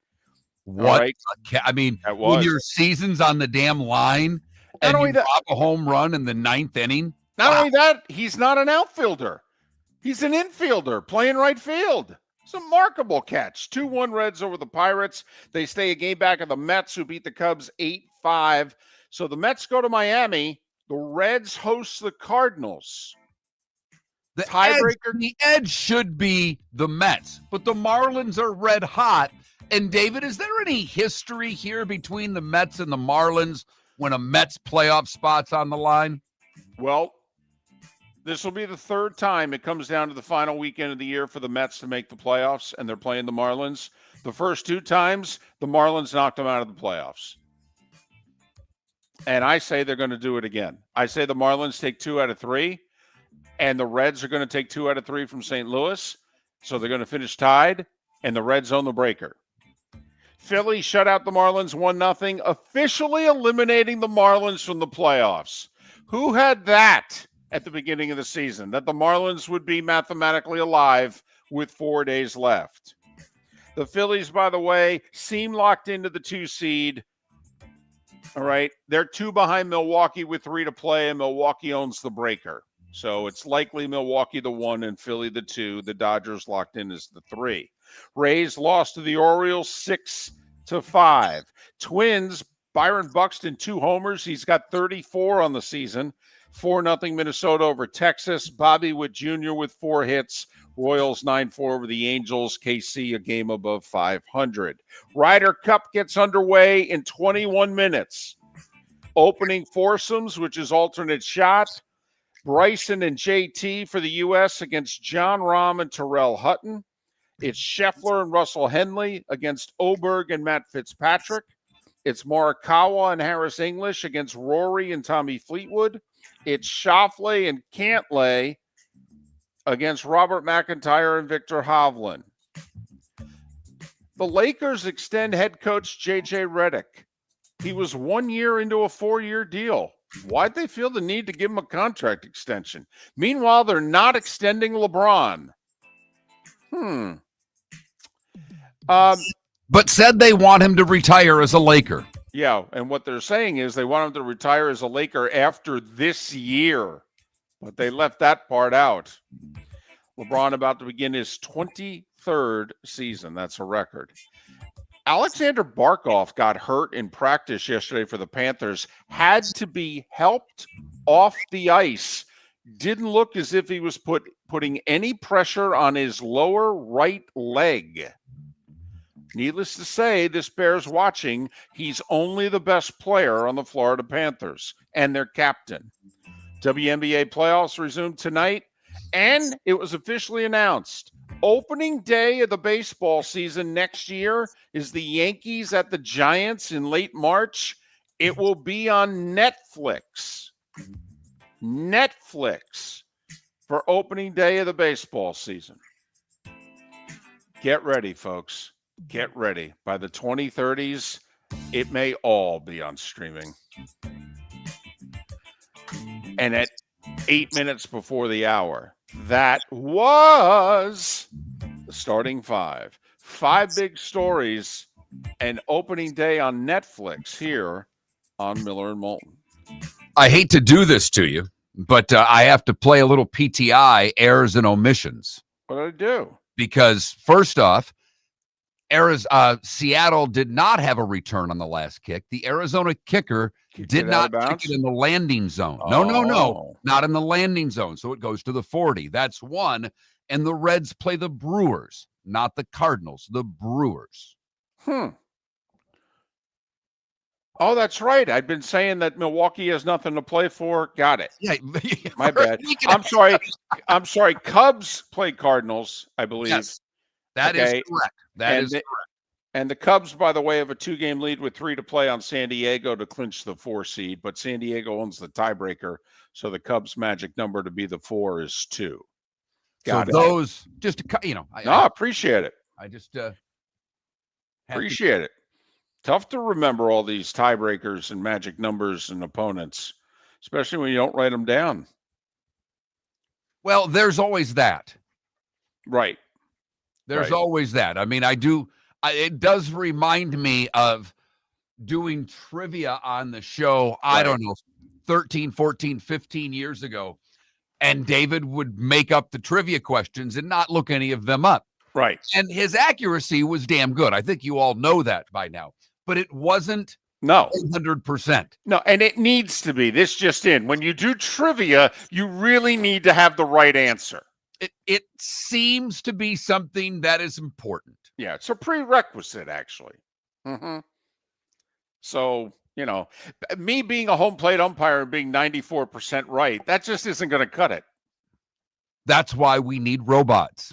What? Right? I mean, when your season's on the damn line and you drop a home run in the 9th inning. Not only that, he's not an outfielder. He's an infielder playing right field. It's a remarkable catch. 2-1 Reds over the Pirates. They stay a game back of the Mets, who beat the Cubs 8-5. So the Mets go to Miami. The Reds host the Cardinals. The edge should be the Mets, but the Marlins are red hot. And David, is there any history here between the Mets and the Marlins when a Mets playoff spot's on the line? Well, this will be the 3rd time it comes down to the final weekend of the year for the Mets to make the playoffs, and they're playing the Marlins. The first 2 times, the Marlins knocked them out of the playoffs. And I say they're going to do it again. I say the Marlins take 2 out of 3, and the Reds are going to take 2 out of 3 from St. Louis. So they're going to finish tied, and the Reds own the breaker. Philly shut out the Marlins 1-0, officially eliminating the Marlins from the playoffs. Who had that at the beginning of the season, that the Marlins would be mathematically alive with 4 days left? The Phillies, by the way, seem locked into the 2 seed. All right. They're 2 behind Milwaukee with 3 to play, and Milwaukee owns the breaker. So it's likely Milwaukee the 1 and Philly the 2. The Dodgers locked in as the 3. Rays lost to the Orioles 6-5. Twins Byron Buxton, 2 homers. He's got 34 on the season. 4-0 Minnesota over Texas. Bobby Witt Jr. with 4 hits. Royals 9-4 over the Angels. KC a game above 500. Ryder Cup gets underway in 21 minutes. Opening foursomes, which is alternate shot. Bryson and JT for the U.S. against John Rahm and Terrell Hutton. It's Scheffler and Russell Henley against Oberg and Matt Fitzpatrick. It's Morikawa and Harris English against Rory and Tommy Fleetwood. It's Schauffele and Cantlay against Robert McIntyre and Victor Hovland. The Lakers extend head coach J.J. Redick. He was 1 year into a 4-year deal. Why'd they feel the need to give him a contract extension? Meanwhile, they're not extending LeBron. But said they want him to retire as a Laker. Yeah, and what they're saying is they want him to retire as a Laker after this year. But they left that part out. LeBron about to begin his 23rd season. That's a record. Alexander Barkov got hurt in practice yesterday for the Panthers. Had to be helped off the ice. Didn't look as if he was putting any pressure on his lower right leg. Needless to say, this bears watching. He's only the best player on the Florida Panthers and their captain. WNBA playoffs resume tonight, and it was officially announced. Opening day of the baseball season next year is the Yankees at the Giants in late March. It will be on Netflix. Netflix for opening day of the baseball season. Get ready, folks. Get ready. By the 2030s, it may all be on streaming. And at 8 minutes before the hour, that was the starting 5. 5 big stories and opening day on Netflix here on Miller and Moulton. I hate to do this to you, but I have to play a little PTI, errors and omissions. What did I do? Because first off, Seattle did not have a return on the last kick. The Arizona kicker did not kick it in the landing zone. No, not in the landing zone. So it goes to the 40. That's one. And the Reds play the Brewers, not the Cardinals, the Brewers. Oh, that's right. I've been saying that Milwaukee has nothing to play for. Got it. Yeah, my bad. I'm sorry. Cubs play Cardinals, I believe. Yes, that is correct. That is correct. And the Cubs, by the way, have a 2-game lead with 3 to play on San Diego to clinch the 4 seed. But San Diego owns the tiebreaker, so the Cubs' magic number to be the 4 is 2. Got it. Those just I appreciate it. I just appreciate it. Tough to remember all these tiebreakers and magic numbers and opponents, especially when you don't write them down. Well, there's always that. Right. There's always that. I mean, it does remind me of doing trivia on the show, I don't know, 13, 14, 15 years ago. And David would make up the trivia questions and not look any of them up. Right. And his accuracy was damn good. I think you all know that by now. But it wasn't 100%. No, and it needs to be. This just in. When you do trivia, you really need to have the right answer. It seems to be something that is important. Yeah, it's a prerequisite, actually. So, me being a home plate umpire and being 94% right, that just isn't going to cut it. That's why we need robots.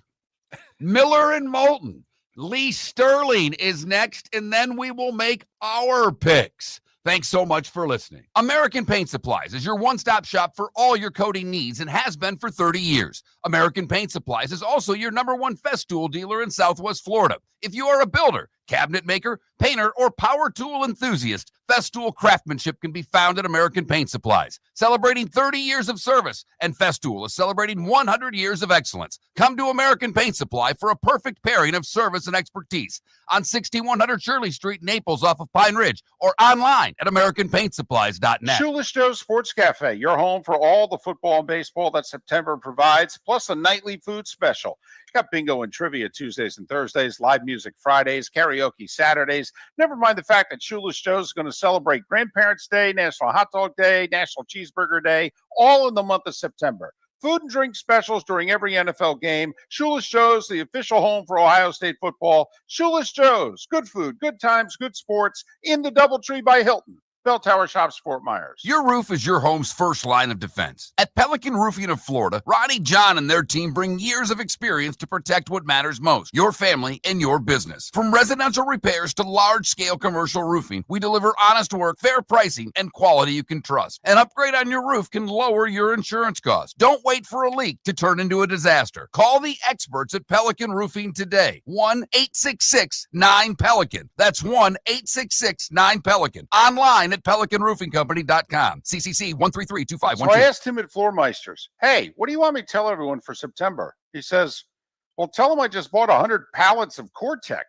Miller and Moulton. Lee Sterling is next, and then we will make our picks. Thanks so much for listening. American Paint Supplies is your one-stop shop for all your coating needs and has been for 30 years. American Paint Supplies is also your #1 Festool dealer in Southwest Florida. If you are a builder, cabinet maker, painter, or power tool enthusiast, Festool craftsmanship can be found at American Paint Supplies. Celebrating 30 years of service, and Festool is celebrating 100 years of excellence. Come to American Paint Supply for a perfect pairing of service and expertise on 6100 Shirley Street, Naples, off of Pine Ridge, or online at AmericanPaintSupplies.net. Shoeless Joe's Sports Cafe, your home for all the football and baseball that September provides, plus a nightly food special. Got bingo and trivia Tuesdays and Thursdays, live music Fridays, karaoke Saturdays. Never mind the fact that Shoeless Joe's is going to celebrate Grandparents' Day, National Hot Dog Day, National Cheeseburger Day, all in the month of September. Food and drink specials during every NFL game. Shoeless Joe's, the official home for Ohio State football. Shoeless Joe's, good food, good times, good sports in the DoubleTree by Hilton. Bell Tower Shops, Fort Myers. Your roof is your home's first line of defense. At Pelican Roofing of Florida, Ronnie John and their team bring years of experience to protect what matters most, your family and your business. From residential repairs to large-scale commercial roofing, we deliver honest work, fair pricing, and quality you can trust. An upgrade on your roof can lower your insurance costs. Don't wait for a leak to turn into a disaster. Call the experts at Pelican Roofing today. 1-866-9-PELICAN. That's 1-866-9-PELICAN. Online at PelicanRoofingCompany.com. CCC 1332512. So I asked him at Floormeisters, hey, what do you want me to tell everyone for September? He says, well, tell them I just bought 100 pallets of Core-Tech.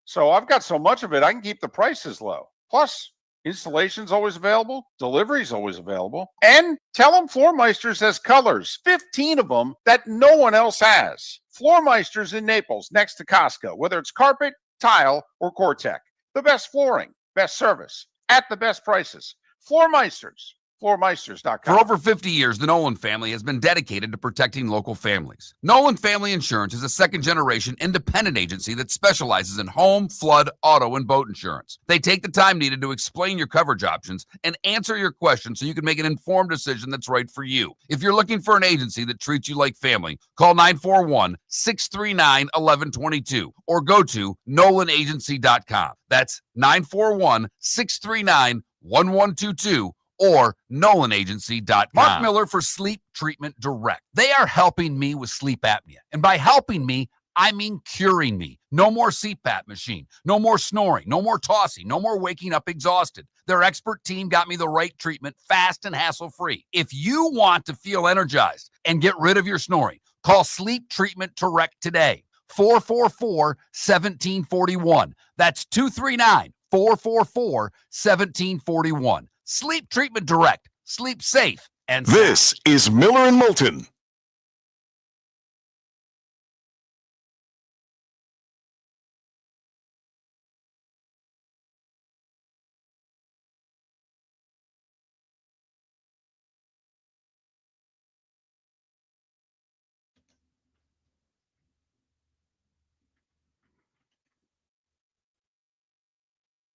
So I've got so much of it, I can keep the prices low. Plus, installation's always available. Delivery's always available. And tell them Floormeisters has colors, 15 of them that no one else has. Floormeisters in Naples, next to Costco, whether it's carpet, tile, or Core-Tech. The best flooring, best service, at the best prices. Floormeisters. Floormeisters.com. For over 50 years, the Nolan family has been dedicated to protecting local families. Nolan Family Insurance is a second-generation independent agency that specializes in home, flood, auto, and boat insurance. They take the time needed to explain your coverage options and answer your questions so you can make an informed decision that's right for you. If you're looking for an agency that treats you like family, call 941-639-1122 or go to NolanAgency.com. That's 941-639-1122 or NolanAgency.com. Mark Miller for Sleep Treatment Direct. They are helping me with sleep apnea. And by helping me, I mean curing me. No more CPAP machine. No more snoring. No more tossing. No more waking up exhausted. Their expert team got me the right treatment, fast and hassle-free. If you want to feel energized and get rid of your snoring, call Sleep Treatment Direct today. 444-1741. That's 239-444-1741. Sleep Treatment Direct. Sleep safe and sound. This is Miller and Moulton.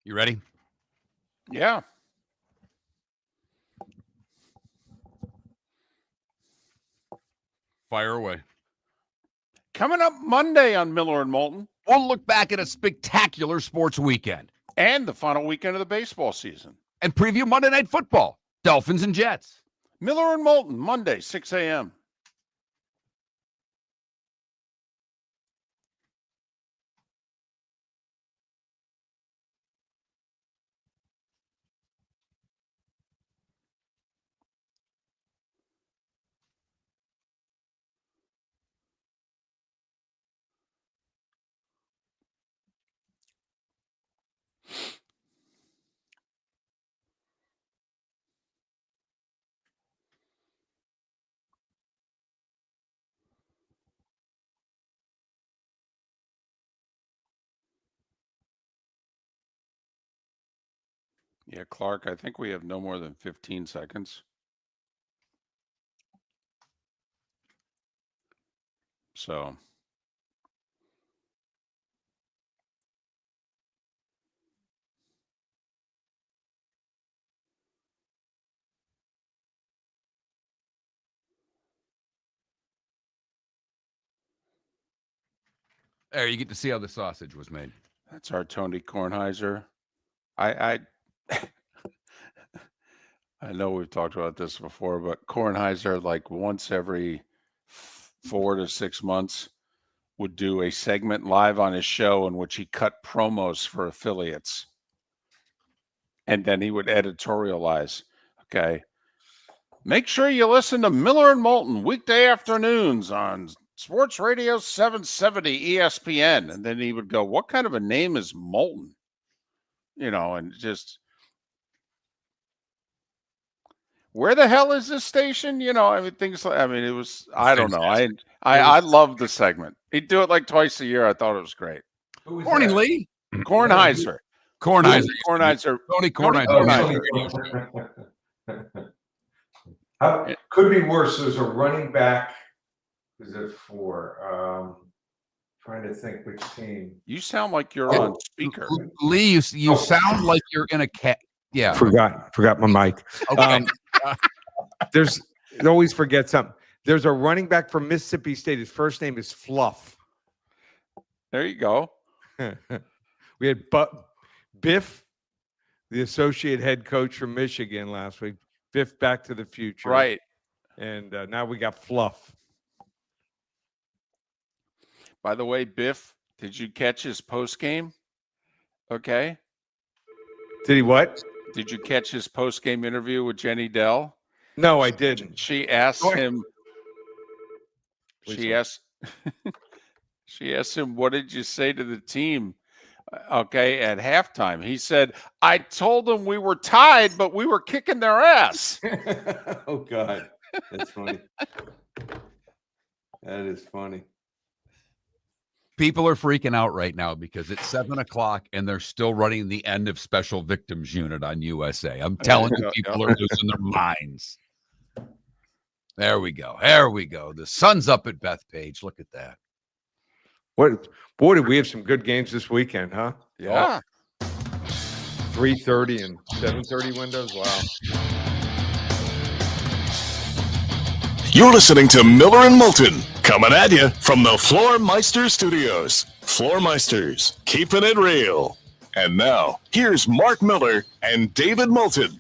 You ready? Yeah. Fire away. Coming up Monday on Miller and Moulton. We'll look back at a spectacular sports weekend And the final weekend of the baseball season. and preview Monday Night Football, Dolphins and Jets. Miller and Moulton, Monday, 6 a.m. Yeah, Clark, I think we have no more than 15 seconds. So, There, you get to see how the sausage was made. that's our Tony Kornheiser. I I know we've talked about this before, but Kornheiser, like once every 4 to 6 months, would do a segment live on his show in which he cut promos for affiliates. And then he would editorialize. Okay. Make sure you listen to Miller and Moulton weekday afternoons on Sports Radio 770 ESPN. And then he would go, what kind of a name is Moulton? You know, and just, where the hell is this station? You know, I mean, things like, I mean, it was, I don't know. I love the segment. He'd do it like twice a year. I thought it was great. Morning, Lee. Kornheiser. Kornheiser. Kornheiser. Tony Tony Kornheiser. Could be worse. There's a running back. Who's it for? Trying to think which team. You sound like you're on speaker. Lee, you sound like you're in a cat. Yeah. Forgot my mic. Okay. It always forget something. There's a running back from Mississippi State. His first name is Fluff. There you go. We had Biff, the associate head coach from Michigan last week. Biff Back to the Future. Right. And now we got Fluff. By the way, Biff, did you catch his post game? Okay. Did he what? Did you catch his post game interview with Jenny Dell? No, I didn't. She asked him. She asked him, "What did you say to the team?" Okay, at halftime, he said, "I told them we were tied, but we were kicking their ass." Oh God, that's funny. That is funny. People are freaking out right now because it's 7:00 and they're still running the end of Special Victims Unit on USA. I'm telling you, people are losing their minds. There we go. There we go. The sun's up at Bethpage. Look at that. Boy, did we have some good games this weekend, huh? Yeah. 3:30 and 7:30 windows. Wow. You're listening to Miller and Moulton, coming at you from the Floor Meister Studios. Floor Meisters, keeping it real. And now, here's Mark Miller and David Moulton.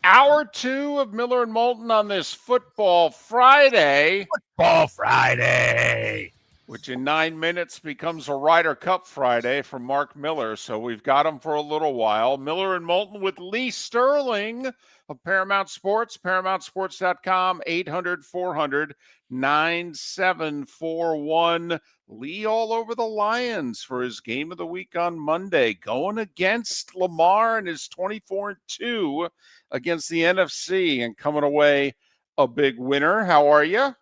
Hour 2 of Miller and Moulton on this Football Friday. Football Friday. Which in 9 minutes becomes a Ryder Cup Friday for Mark Miller. So we've got him for a little while. Miller and Moulton with Lee Sterling of Paramount Sports, ParamountSports.com, 800-400-9741. Lee all over the Lions for his game of the week on Monday, going against Lamar and his 24-2 against the NFC and coming away a big winner. How are you?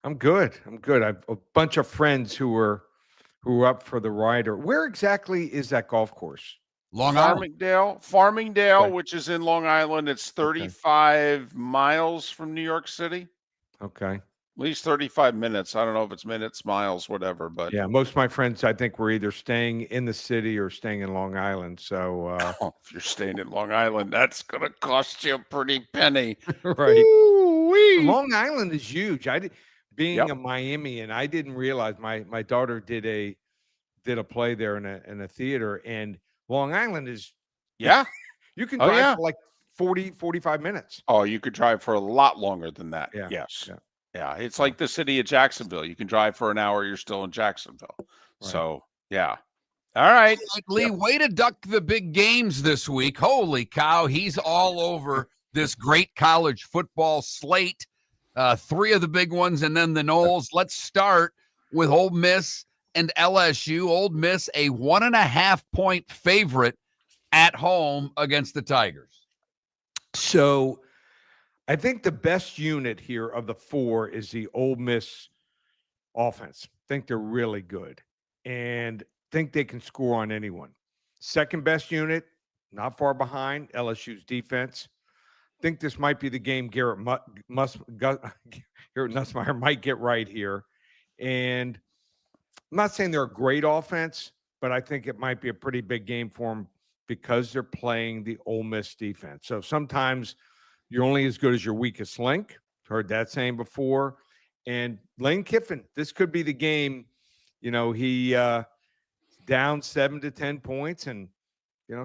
I'm good. I've a bunch of friends who were up for the Ryder. Where exactly is that golf course? Long Island. Farmingdale, Okay. which is in Long Island. It's 35 miles from New York City. Okay. At least 35 minutes. I don't know if it's minutes, miles, whatever. But Yeah, most of my friends, I think, were either staying in the city or staying in Long Island. So, if you're staying in Long Island, that's going to cost you a pretty penny. right. Ooh-wee. Long Island is huge. Being Yep. a Miamian, I didn't realize my daughter did a play there in a theater, and Long Island is Yeah. you can Oh, drive yeah. for like 45 minutes. Oh, you could drive for a lot longer than that. Yeah, Yes. yeah. Yeah. It's like the city of Jacksonville. You can drive for an hour. You're still in Jacksonville. Right. So, yeah. All right. Lee, way to duck the big games this week. Holy cow. He's all over this great college football slate. 3 of the big ones and then the Knowles. Let's start with Ole Miss and LSU. Ole Miss, a 1.5-point favorite at home against the Tigers. So I think the best unit here of the 4 is the Ole Miss offense. I think they're really good and think they can score on anyone. Second best unit, not far behind, LSU's defense. Think this might be the game Garrett Nussmeier might get right here. And I'm not saying they're a great offense, but I think it might be a pretty big game for them because they're playing the Ole Miss defense. So sometimes you're only as good as your weakest link. Heard that saying before. And Lane Kiffin, this could be the game. You know, he down 7 to 10 points and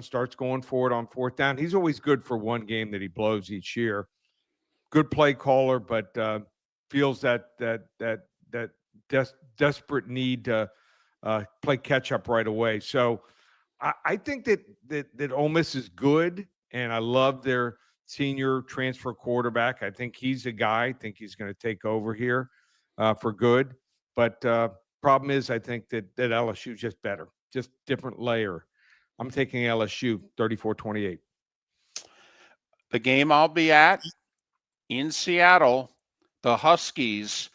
starts going for it on 4th down. He's always good for one game that he blows each year. Good play caller, but feels that desperate need to play catch up right away. So I think that Ole Miss is good, and I love their senior transfer quarterback. I think he's a guy. I think he's going to take over here for good. But problem is, I think that LSU is just better, just different layer. I'm taking LSU 34-28. The game I'll be at in Seattle, the Huskies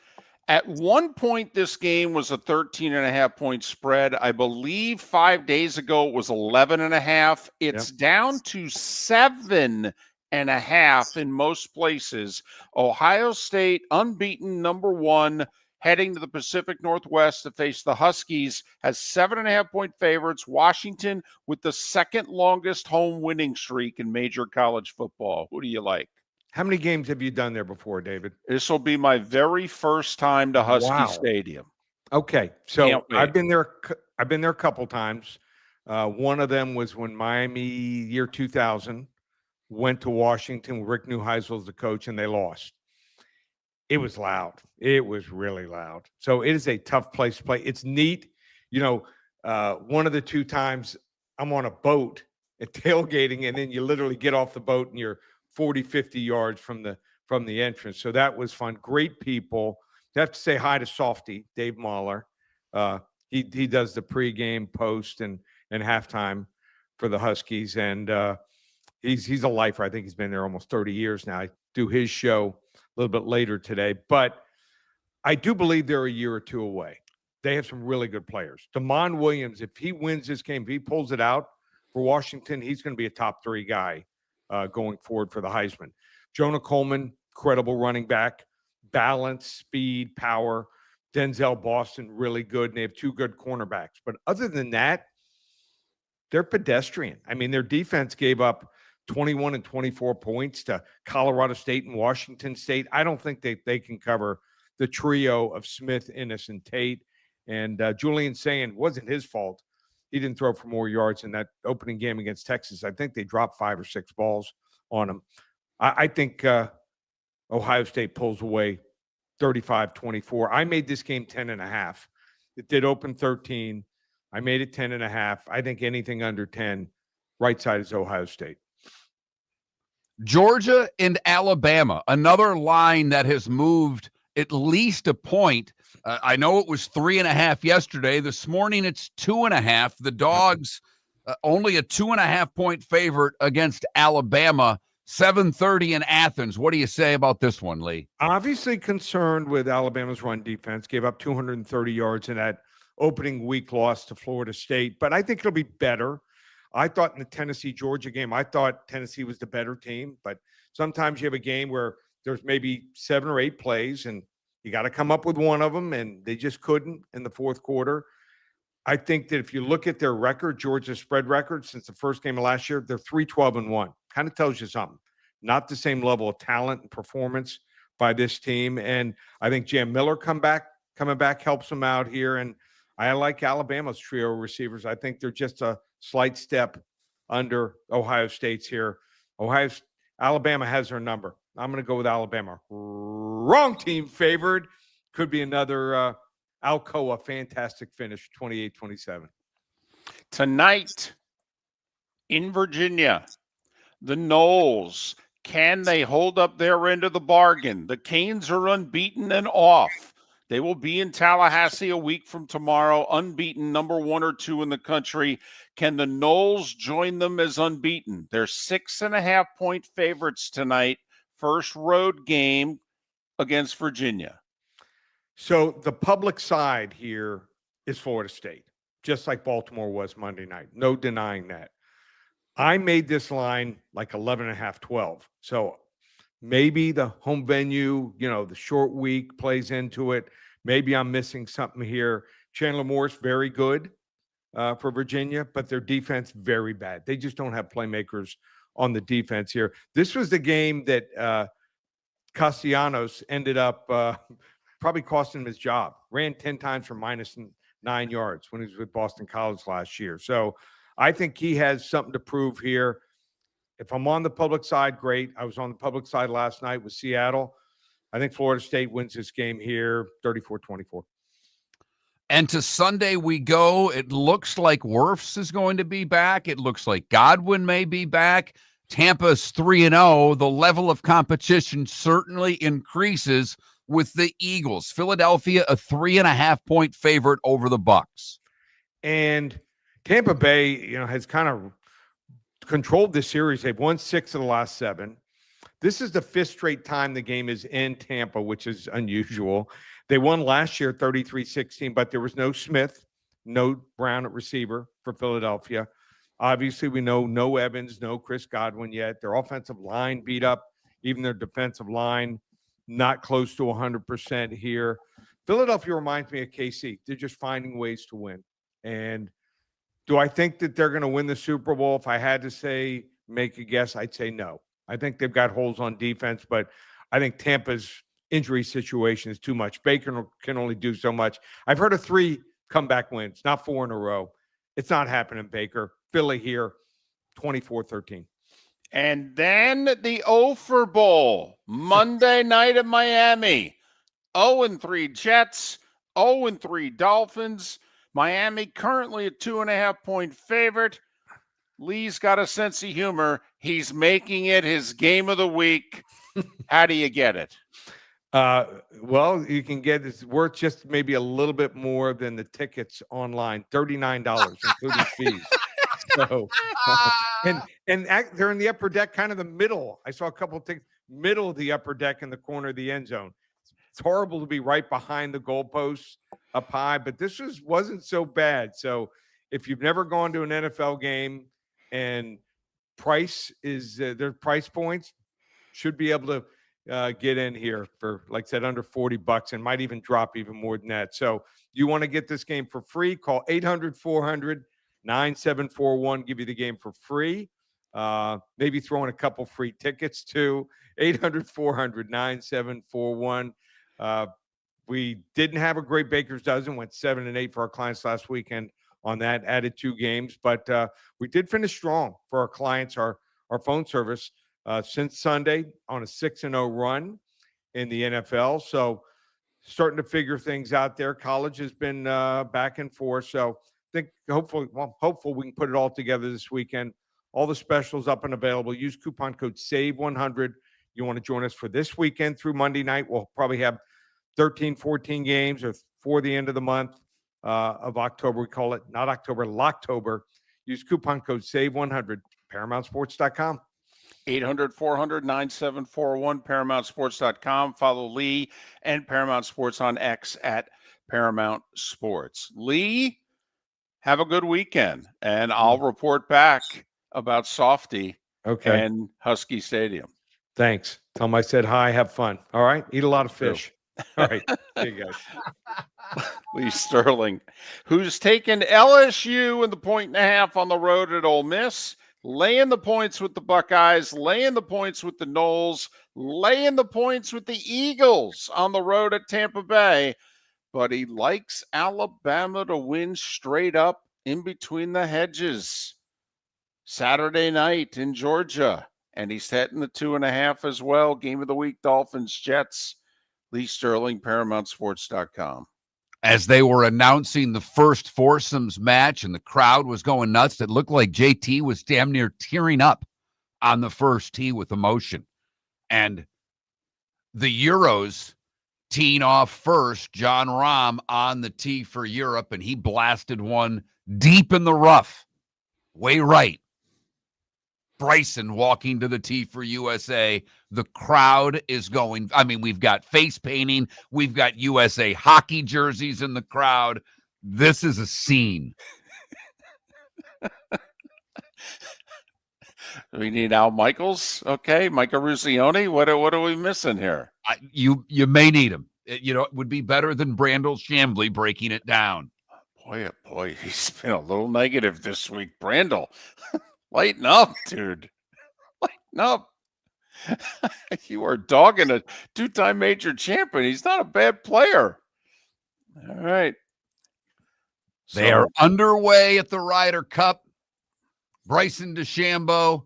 At one point, this game was a 13.5-point spread. I believe 5 days ago it was 11.5. It's down to 7.5 in most places. Ohio State, unbeaten, number one, heading to the Pacific Northwest to face the Huskies, has 7.5-point favorites. Washington with the second longest home winning streak in major college football. Who do you like? How many games have you done there before, David? This will be my very first time to Husky Stadium. Okay, so I've been there. I've been there a couple times. One of them was when Miami, year 2000, went to Washington with Rick Neuheisel as the coach, and they lost. It was loud. It was really loud. So it is a tough place to play. It's neat. You know, one of the two times I'm on a boat at tailgating, and then you literally get off the boat and you're 40, 50 yards from the entrance. So that was fun. Great people. You have to say hi to Softy, Dave Mahler. He does the pregame, post, and halftime for the Huskies. And he's a lifer. I think he's been there almost 30 years now. I do his show a little bit later today. But I do believe they're a year or two away. They have some really good players. Damon Williams, if he wins this game, if he pulls it out for Washington, he's going to be a top 3 guy going forward for the Heisman. Jonah Coleman, credible running back, balance, speed, power. Denzel Boston, really good. And they have 2 good cornerbacks. But other than that, they're pedestrian. I mean, their defense gave up 21 and 24 points to Colorado State and Washington State. I don't think they can cover the trio of Smith, Ennis, and Tate. And Julian saying wasn't his fault. He didn't throw for more yards in that opening game against Texas. I think they dropped 5 or 6 balls on him. I think Ohio State pulls away 35-24. I made this game 10.5. It did open 13. I made it 10.5. I think anything under 10, right side is Ohio State. Georgia and Alabama, another line that has moved at least a point. I know it was 3.5 yesterday. This morning it's 2.5. The Dogs only a 2.5-point favorite against Alabama. 7:30 in Athens. What do you say about this one, Lee? Obviously concerned with Alabama's run defense. Gave up 230 yards in that opening week loss to Florida State, but I think it'll be better. I thought in the Tennessee-Georgia game, I thought Tennessee was the better team, but sometimes you have a game where there's maybe 7 or 8 plays and you got to come up with one of them, and they just couldn't in the fourth quarter. I think that if you look at their record, Georgia's spread record since the first game of last year, they're 3-12-1. Kind of tells you something. Not the same level of talent and performance by this team. And I think Jam Miller coming back helps them out here. And I like Alabama's trio of receivers. I think they're just a slight step under Ohio State's here. Alabama has their number. I'm going to go with Alabama. Wrong team favored. Could be another Alcoa fantastic finish, 28-27. Tonight in Virginia, the Noles, can they hold up their end of the bargain? The Canes are unbeaten and off. They will be in Tallahassee a week from tomorrow, unbeaten, number 1 or 2 in the country. Can the Noles join them as unbeaten? They're 6.5-point favorites tonight. First road game against Virginia. So the public side here is Florida State, just like Baltimore was Monday night. No denying that. I made this line like 11.5, 12. So maybe the home venue, the short week plays into it. Maybe I'm missing something here. Chandler Morris, very good for Virginia, but their defense, very bad. They just don't have playmakers on the defense here. This was the game that Castellanos ended up probably costing him his job. Ran 10 times for -9 yards when he was with Boston College last year. So I think he has something to prove here. If I'm on the public side, great. I was on the public side last night with Seattle. I think Florida State wins this game here, 34-24. And to Sunday we go. It looks like Wirfs is going to be back. It looks like Godwin may be back. Tampa's 3-0. The level of competition certainly increases with the Eagles. Philadelphia, a 3.5-point favorite over the Bucs. And Tampa Bay, has kind of controlled this series. They've won 6 of the last 7. This is the 5th straight time the game is in Tampa, which is unusual. They won last year 33-16, but there was no Smith, no Brown at receiver for Philadelphia. Obviously, we know no Evans, no Chris Godwin yet. Their offensive line beat up, even their defensive line not close to 100% here. Philadelphia reminds me of KC. They're just finding ways to win. And do I think that they're going to win the Super Bowl? If I had to say, make a guess, I'd say no. I think they've got holes on defense, but I think Tampa's injury situation is too much. Baker can only do so much. I've heard of 3 comeback wins, not 4 in a row. It's not happening, Baker. Philly here, 24-13. And then the Ophir Bowl, Monday night at Miami. 0-3 Jets, 0-3 Dolphins. Miami currently a 2.5-point favorite. Lee's got a sense of humor. He's making it his game of the week. How do you get it? Well, you can get it's worth just maybe a little bit more than the tickets online, $39, including fees. So, they're in the upper deck, kind of the middle. I saw a couple of tickets, middle of the upper deck in the corner of the end zone. It's horrible to be right behind the goalposts up high, but this wasn't so bad. So if you've never gone to an NFL game and price is their price points, should be able to get in here for, like I said, under $40 and might even drop even more than that. So you want to get this game for free, call 800-400-9741, give you the game for free. Maybe throw in a couple free tickets too. 800-400-9741. We didn't have a great Baker's Dozen, went 7-8 for our clients last weekend on that, added 2 games, but we did finish strong for our clients, our phone service since Sunday on a 6-0 run in the NFL. So starting to figure things out there. College has been back and forth. So I think hopefully we can put it all together this weekend. All the specials up and available. Use coupon code SAVE100. You want to join us for this weekend through Monday night. We'll probably have 13, 14 games or for the end of the month of October. We call it not October, Locktober. Use coupon code SAVE100, ParamountSports.com. 800-400-9741, ParamountSports.com. Follow Lee and Paramount Sports on X at Paramount Sports. Lee, have a good weekend, and I'll report back about Softy and Husky Stadium. Thanks. Tell them I said hi. Have fun. All right. Eat a lot of fish. All right. See you guys. Lee Sterling, who's taken LSU in the 1.5 on the road at Ole Miss, laying the points with the Buckeyes, laying the points with the Noles, laying the points with the Eagles on the road at Tampa Bay. But he likes Alabama to win straight up in between the hedges Saturday night in Georgia. And he's setting the 2.5 as well. Game of the week, Dolphins, Jets. Lee Sterling, ParamountSports.com. As they were announcing the first foursomes match and the crowd was going nuts, it looked like JT was damn near tearing up on the first tee with emotion. And the Euros teeing off first, John Rahm on the tee for Europe, and he blasted one deep in the rough, way right. Bryson walking to the tee for USA. The crowd is going. I mean, we've got face painting. We've got USA hockey jerseys in the crowd. This is a scene. We need Al Michaels. Okay. Micah Rusioni. What are we missing here? You may need him. It would be better than Brandel Chambly breaking it down. Boy, he's been a little negative this week. Brandel. Lighten up, dude. Lighten up. You are dogging a 2-time major champion. He's not a bad player. All right. They are underway at the Ryder Cup. Bryson DeChambeau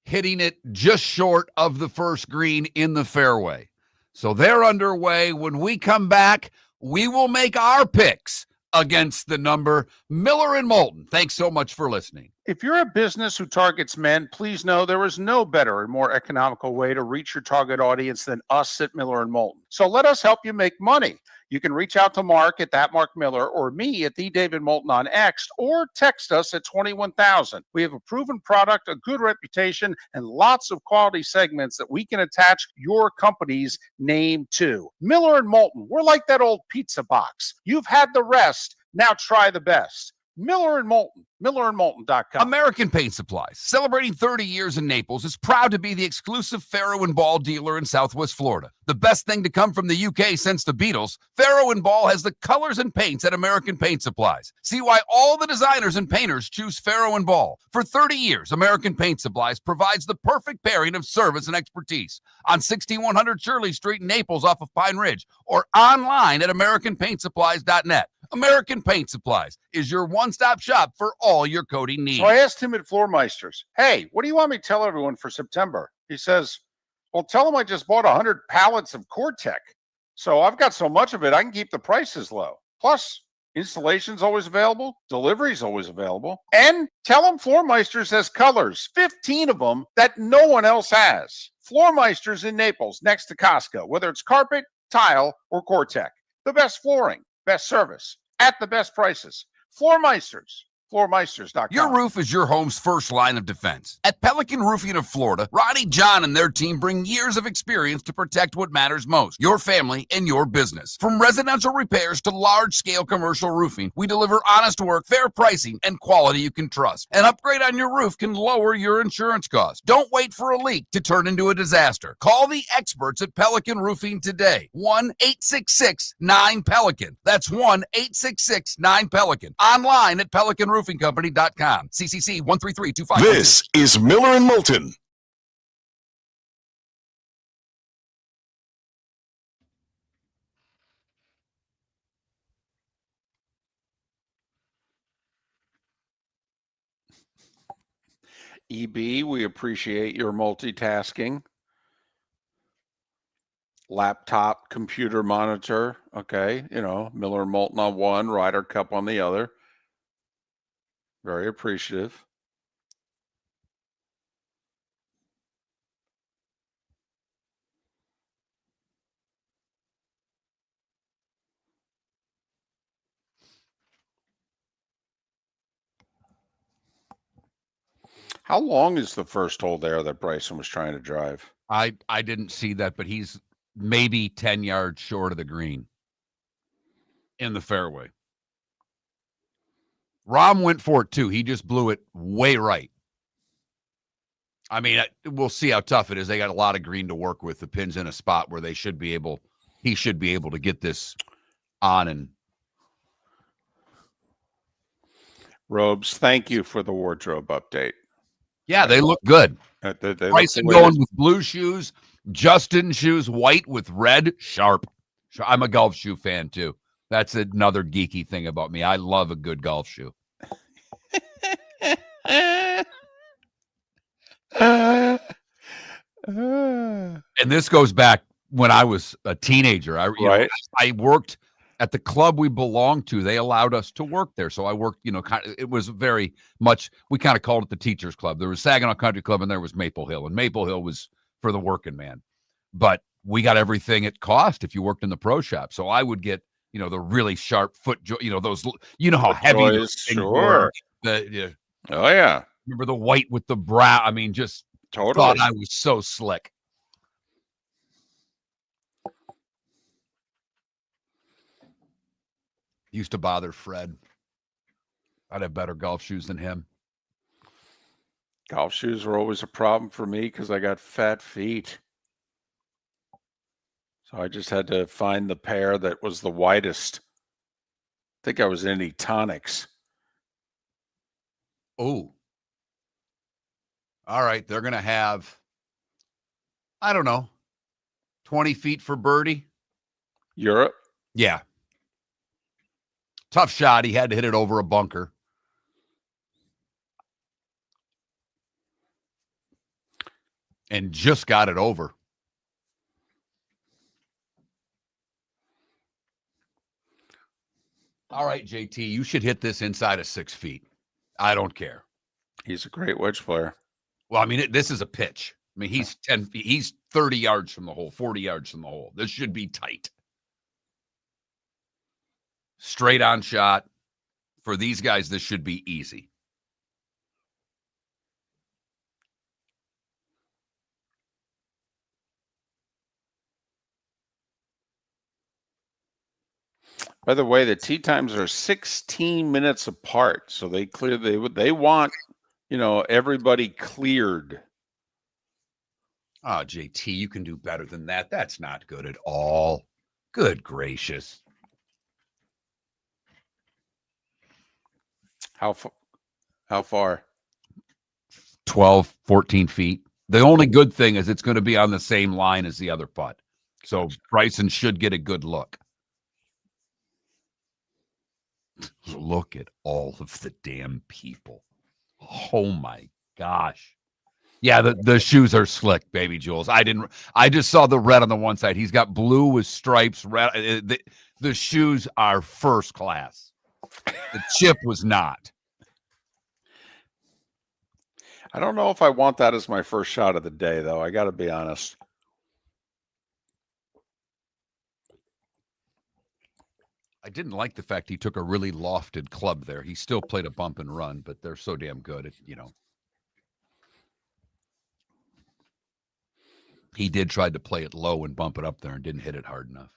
hitting it just short of the first green in the fairway. So they're underway. When we come back, we will make our picks against the number. Miller and Moulton, thanks so much for listening. If you're a business who targets men, please know there is no better and more economical way to reach your target audience than us at Miller and Moulton. So let us help you make money. You can reach out to Mark at that Mark Miller or me at the David Moulton on X, or text us at 21,000. We have a proven product, a good reputation, and lots of quality segments that we can attach your company's name to. Miller and Moulton, we're like that old pizza box. You've had the rest, now try the best. Miller and Moulton, millerandmoulton.com. American Paint Supplies, celebrating 30 years in Naples, is proud to be the exclusive Farrow and Ball dealer in Southwest Florida. The best thing to come from the UK since the Beatles, Farrow and Ball has the colors and paints at American Paint Supplies. See why all the designers and painters choose Farrow and Ball. For 30 years, American Paint Supplies provides the perfect pairing of service and expertise on 6100 Shirley Street in Naples off of Pine Ridge, or online at AmericanPaintSupplies.net. American Paint Supplies is your one-stop shop for all your coating needs. So I asked him at Floormeisters, hey, what do you want me to tell everyone for September? He says, well, tell them I just bought 100 pallets of Core-Tech. So I've got so much of it, I can keep the prices low. Plus, installation's always available. Delivery's always available. And tell them Floormeisters has colors, 15 of them that no one else has. Floormeisters in Naples, next to Costco, whether it's carpet, tile, or Core-Tech. The best flooring, best service, at the best prices. Floormeisters. Floormeisters.com. Your roof is your home's first line of defense. At Pelican Roofing of Florida, Ronnie, John, and their team bring years of experience to protect what matters most, your family and your business. From residential repairs to large-scale commercial roofing, we deliver honest work, fair pricing, and quality you can trust. An upgrade on your roof can lower your insurance costs. Don't wait for a leak to turn into a disaster. Call the experts at Pelican Roofing today. 1-866-9-PELICAN. That's 1-866-9-PELICAN. Online at pelicanroofingcompany.com. CCC 13325. This is Miller and Moulton. EB, we appreciate your multitasking. Laptop, computer monitor. Okay. Miller and Moulton on one, Ryder Cup on the other. Very appreciative. How long is the first hole there that Bryson was trying to drive? I didn't see that, but he's maybe 10 yards short of the green in the fairway. Rahm went for it too. He just blew it way right. I mean, we'll see how tough it is. They got a lot of green to work with. The pin's in a spot where he should be able to get this on. And Robes, thank you for the wardrobe update. yeah, they look good. They Bryson look going with blue shoes, Justin shoes, white with red, sharp. I'm a golf shoe fan too. That's another geeky thing about me. I love a good golf shoe. And this goes back when I was a teenager. I worked at the club we belonged to. They allowed us to work there. So I worked, it was very much, we kind of called it the teacher's club. There was Saginaw Country Club and there was Maple Hill. And Maple Hill was for the working man. But we got everything at cost if you worked in the pro shop. So I would get, the really sharp foot, those, how heavy those things were. Oh, yeah. Remember the white with the brow? I mean, just totally thought I was so slick. Used to bother Fred. I'd have better golf shoes than him. Golf shoes were always a problem for me because I got fat feet. So I just had to find the pair that was the widest. I think I was in Etonics. Oh. All right. They're going to have, I don't know, 20 feet for birdie. Europe? Yeah. Tough shot. He had to hit it over a bunker. And just got it over. All right, JT, you should hit this inside of 6 feet. I don't care. He's a great wedge player. Well, I mean, this is a pitch. I mean, he's 10 feet. He's 30 yards from the hole, 40 yards from the hole. This should be tight. Straight on shot. For these guys, this should be easy. By the way, the tee times are 16 minutes apart, so they want, everybody cleared. Oh, JT, you can do better than that. That's not good at all. Good gracious. How far? 12, 14 feet. The only good thing is it's going to be on the same line as the other putt. So Bryson should get a good look. Look at all of the damn people. Oh my gosh. Yeah, the shoes are slick, baby Jules. I just saw the red on the one side. He's got blue with stripes. Red. The shoes are first class. The chip was not. I don't know if I want that as my first shot of the day, though. I got to be honest. I didn't like the fact he took a really lofted club there. He still played a bump and run, but they're so damn good. He did try to play it low and bump it up there and didn't hit it hard enough.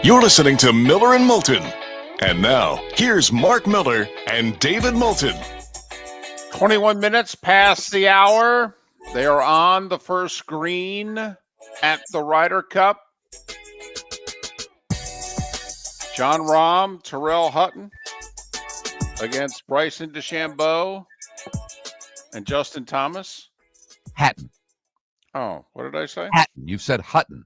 You're listening to Miller and Moulton. And now, here's Mark Miller and David Moulton. 21 minutes past the hour. They are on the first green at the Ryder Cup. Jon Rahm, Terrell Hutton against Bryson DeChambeau and Justin Thomas. Hatton. Oh, what did I say? Hatton. You've said Hutton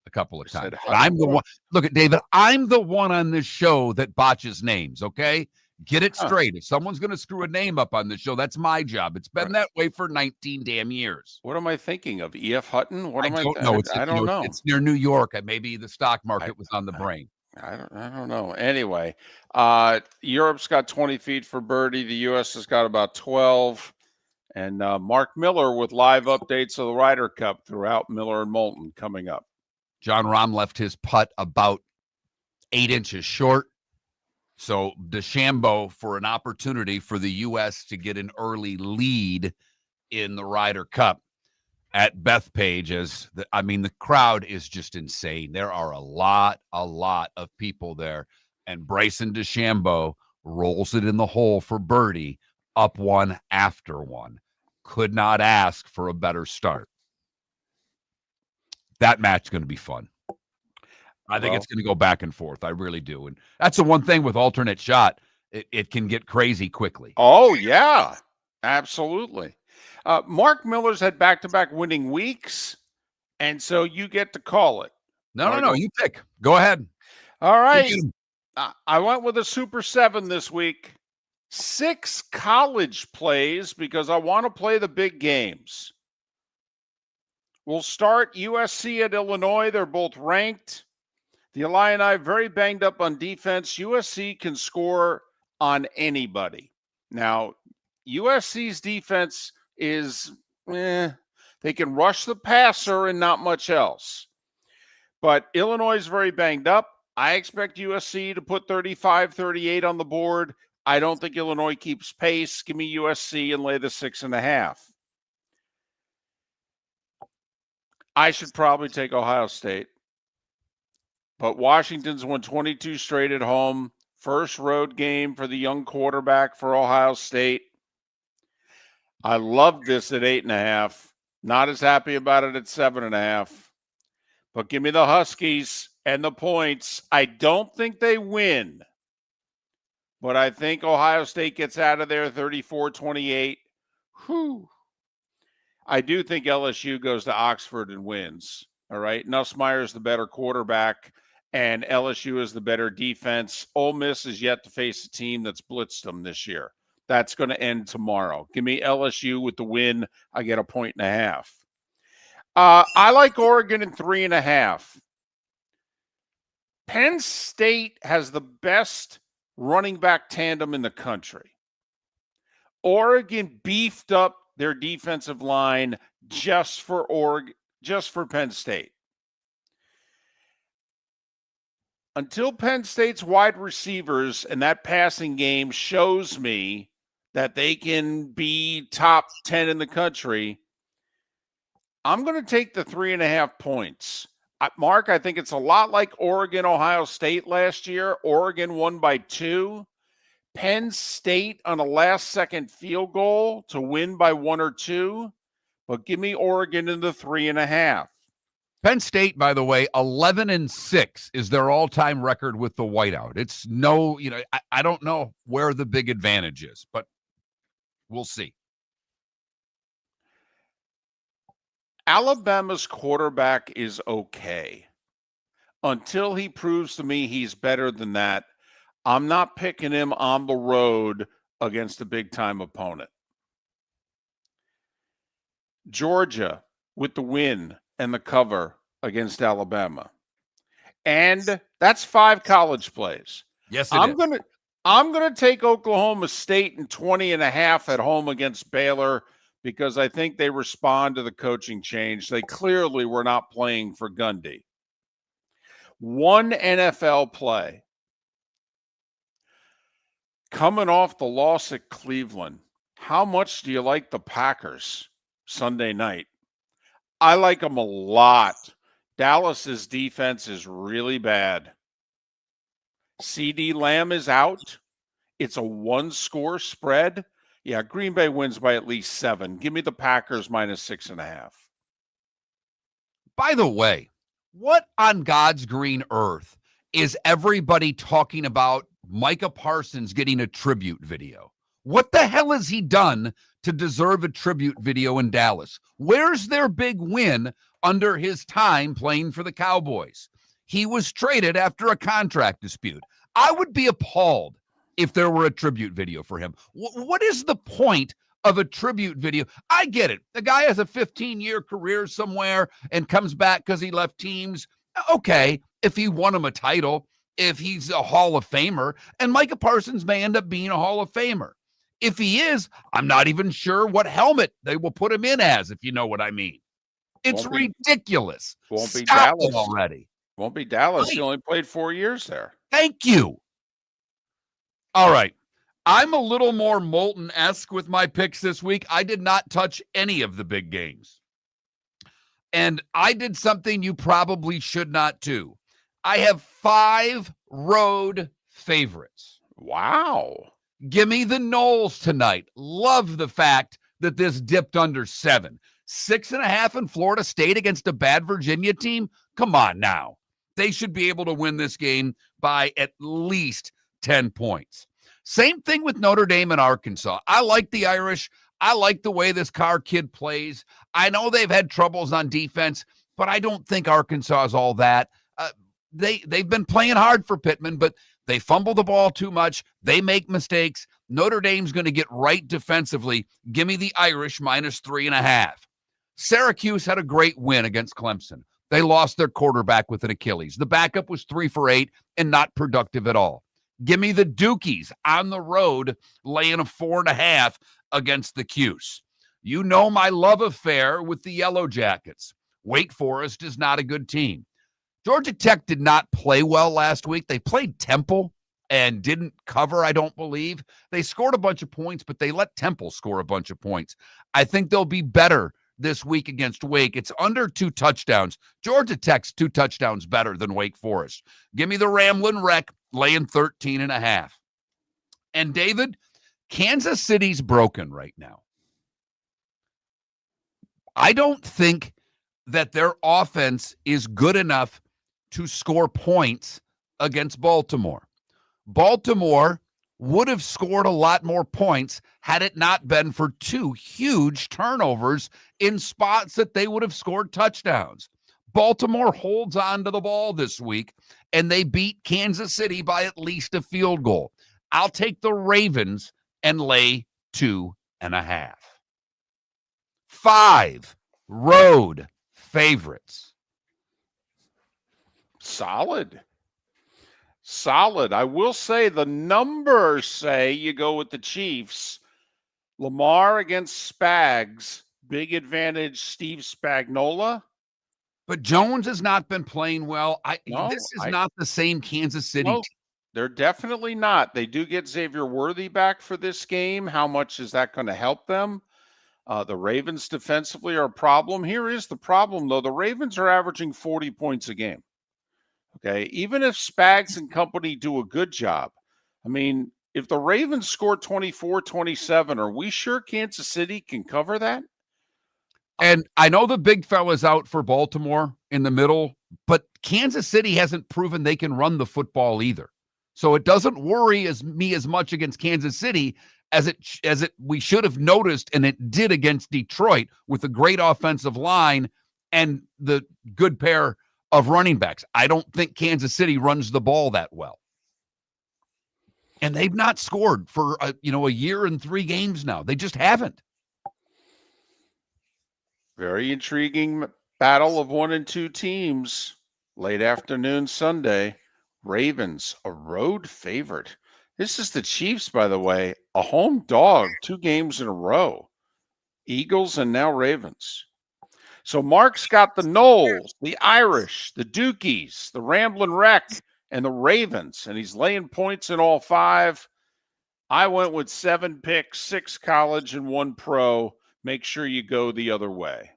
a couple of You said times. Hutton. I'm the one. Look at David. I'm the one on this show that botches names. Okay, get it straight. If someone's going to screw a name up on this show, that's my job. It's been that way for 19 damn years. What am I thinking of? E.F. Hutton? What am I? don't know. I don't know. It's near New York. Maybe the stock market was on the brain. I don't know. Anyway, Europe's got 20 feet for birdie. The U.S. has got about 12. And Mark Miller with live updates of the Ryder Cup throughout Miller and Moulton coming up. Jon Rahm left his putt about 8 inches short. So DeChambeau for an opportunity for the U.S. to get an early lead in the Ryder Cup at Bethpage. The crowd is just insane. There are a lot of people there. And Bryson DeChambeau rolls it in the hole for birdie, up one after one. Could not ask for a better start. That match is going to be fun. I think it's going to go back and forth. I really do. And that's the one thing with alternate shot. It can get crazy quickly. Oh, yeah, absolutely. Mark Miller's had back-to-back winning weeks, and so you get to call it. No. You pick. Go ahead. All right. I went with a Super 7 this week. 6 college plays because I want to play the big games. We'll start USC at Illinois. They're both ranked. The Illini very banged up on defense. USC can score on anybody. Now, USC's defense is, they can rush the passer and not much else. But Illinois is very banged up. I expect USC to put 35, 38 on the board. I don't think Illinois keeps pace. Give me USC and lay the 6.5. I should probably take Ohio State. But Washington's won 22 straight at home. First road game for the young quarterback for Ohio State. I love this at 8.5. Not as happy about it at 7.5. But give me the Huskies and the points. I don't think they win. But I think Ohio State gets out of there 34-28. Whew. I do think LSU goes to Oxford and wins. All right. Nussmeier's the better quarterback, and LSU is the better defense. Ole Miss is yet to face a team that's blitzed them this year. That's going to end tomorrow. Give me LSU with the win. I get 1.5 points. I like Oregon in 3.5. Penn State has the best running back tandem in the country. Oregon beefed up their defensive line just for Penn State. Until Penn State's wide receivers and that passing game shows me that they can be top 10 in the country, I'm going to take the 3.5 points. Mark, I think it's a lot like Oregon, Ohio State last year. Oregon won by 2. Penn State on a last-second field goal to win by 1 or 2. But give me Oregon in the 3.5. Penn State, by the way, 11-6 is their all-time record with the whiteout. It's no, I don't know where the big advantage is, but we'll see. Alabama's quarterback is okay. Until he proves to me he's better than that, I'm not picking him on the road against a big-time opponent. Georgia with the win and the cover against Alabama. And that's 5 college plays. Yes, I'm gonna take Oklahoma State in 20.5 at home against Baylor because I think they respond to the coaching change. They clearly were not playing for Gundy. One NFL play. Coming off the loss at Cleveland, how much do you like the Packers Sunday night? I like them a lot. Dallas's defense is really bad. CD Lamb is out. It's a 1-score spread. Yeah, Green Bay wins by at least 7. Give me the Packers minus 6.5. By the way, what on God's green earth is everybody talking about Micah Parsons getting a tribute video? What the hell has he done to deserve a tribute video in Dallas? Where's their big win under his time playing for the Cowboys? He was traded after a contract dispute. I would be appalled if there were a tribute video for him. What is the point of a tribute video? I get it. The guy has a 15-year career somewhere and comes back because he left teams. Okay, if he won him a title, if he's a Hall of Famer, and Micah Parsons may end up being a Hall of Famer. If he is, I'm not even sure what helmet they will put him in as, if you know what I mean. It's ridiculous. Won't be Stop Dallas it already. Won't be Dallas. Right. He only played 4 years there. Thank you. All right. I'm a little more Moulton-esque with my picks this week. I did not touch any of the big games. And I did something you probably should not do. I have 5 road favorites. Wow. Give me the Noles tonight. Love the fact that this dipped under 7. 6.5 in Florida State against a bad Virginia team. Come on now. They should be able to win this game by at least 10 points. Same thing with Notre Dame and Arkansas. I like the Irish. I like the way this Carr kid plays. I know they've had troubles on defense, but I don't think Arkansas is all that. They've been playing hard for Pittman, but they fumble the ball too much. They make mistakes. Notre Dame's going to get right defensively. Give me the Irish minus 3.5. Syracuse had a great win against Clemson. They lost their quarterback with an Achilles. The backup was 3 for 8 and not productive at all. Give me the Dukies on the road, laying a 4.5 against the Cuse. You know my love affair with the Yellow Jackets. Wake Forest is not a good team. Georgia Tech did not play well last week. They played Temple and didn't cover, I don't believe. They scored a bunch of points, but they let Temple score a bunch of points. I think they'll be better this week against Wake. It's under 2 touchdowns. Georgia Tech's 2 touchdowns better than Wake Forest. Give me the Ramblin' Wreck laying 13.5. And David, Kansas City's broken right now. I don't think that their offense is good enough to score points against Baltimore. Baltimore would have scored a lot more points had it not been for two huge turnovers in spots that they would have scored touchdowns. Baltimore holds on to the ball this week, and they beat Kansas City by at least a field goal. I'll take the Ravens and lay 2.5. 5 road favorites. Solid. I will say the numbers say you go with the Chiefs. Lamar against Spags, big advantage, Steve Spagnuolo. But Jones has not been playing well. No, this is not the same Kansas City No, team. they're definitely not. They do get Xavier Worthy back for this game. How much is that going to help them? The Ravens defensively are a problem. Here is the problem, though. The Ravens are averaging 40 points a game. Okay, even if Spags and company do a good job, I mean, if the Ravens score 24, 27, are we sure Kansas City can cover that? And I know the big fella's out for Baltimore in the middle, but Kansas City hasn't proven they can run the football either. So it doesn't worry me as much against Kansas City as we should have noticed, and it did against Detroit with a great offensive line and the good pair of running backs. I don't think Kansas City runs the ball that well. And they've not scored for a year and 3 games now. They just haven't. Very intriguing battle of 1 and 2 teams. Late afternoon Sunday. Ravens, a road favorite. This is the Chiefs, by the way, a home dog 2 games in a row. Eagles and now Ravens. So Mark's got the Knowles, the Irish, the Dukies, the Ramblin' Wreck, and the Ravens, and he's laying points in all 5. I went with 7 picks, 6 college and 1 pro. Make sure you go the other way.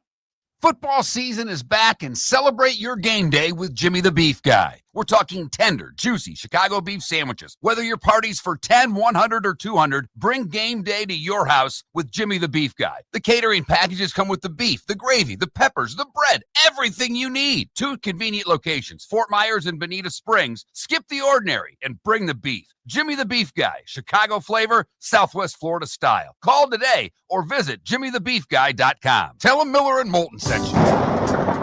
Football season is back, and celebrate your game day with Jimmy the Beef Guy. We're talking tender, juicy Chicago beef sandwiches. Whether your party's for 10, 100, or 200, bring game day to your house with Jimmy the Beef Guy. The catering packages come with the beef, the gravy, the peppers, the bread, everything you need. 2 convenient locations, Fort Myers and Bonita Springs. Skip the ordinary and bring the beef. Jimmy the Beef Guy, Chicago flavor, Southwest Florida style. Call today or visit jimmythebeefguy.com. Tell him Miller and Moulton sent you.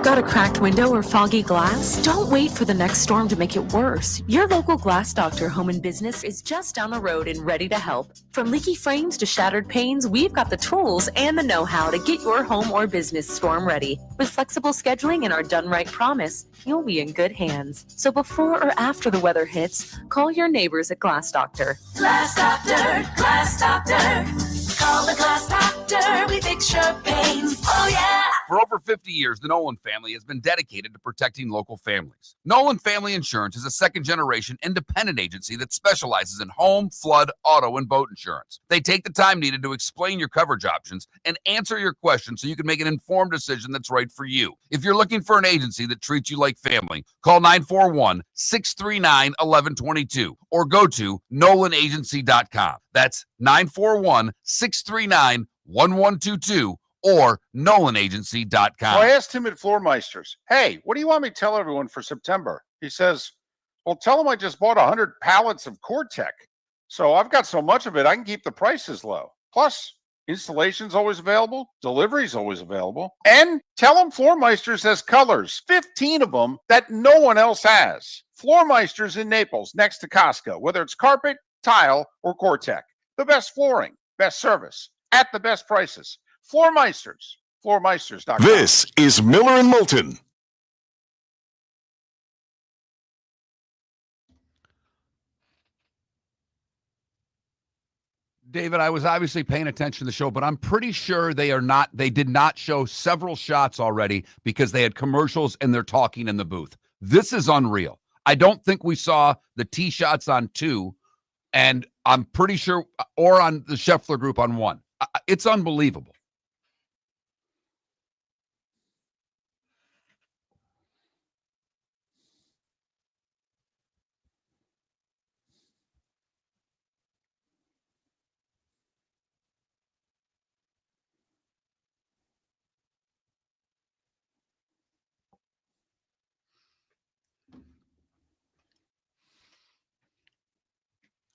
Got a cracked window or foggy glass? Don't wait for the next storm to make it worse. Your local Glass Doctor Home and Business is just down the road and ready to help. From leaky frames to shattered panes, we've got the tools and the know-how to get your home or business storm ready. With flexible scheduling and our done right promise, you'll be in good hands. So before or after the weather hits, call your neighbors at Glass Doctor. Glass Doctor, Glass Doctor. Call the Glass Doctor, we fix your pains. Oh yeah! For over 50 years, the Nolan family has been dedicated to protecting local families. Nolan Family Insurance is a second-generation independent agency that specializes in home, flood, auto, and boat insurance. They take the time needed to explain your coverage options and answer your questions so you can make an informed decision that's right for you. If you're looking for an agency that treats you like family, call 941-639-1122 or go to nolanagency.com. That's 941-639-1122 or nolanagency.com. So I asked him at Floormeisters, hey, what do you want me to tell everyone for September? He says, well, tell them I just bought 100 pallets of Core-Tech. So I've got so much of it, I can keep the prices low. Plus, installation's always available. Delivery's always available. And tell them Floormeisters has colors, 15 of them that no one else has. Floormeisters in Naples, next to Costco, whether it's carpet, tile, or Core-Tech. The best flooring, best service, at the best prices. Floormeisters, floormeisters.com. This is Miller and Moulton. David, I was obviously paying attention to the show, but I'm pretty sure they did not show several shots already because they had commercials and they're talking in the booth. This is unreal. I don't think we saw the tee shots on 2, and I'm pretty sure, or on the Scheffler group on 1. It's unbelievable.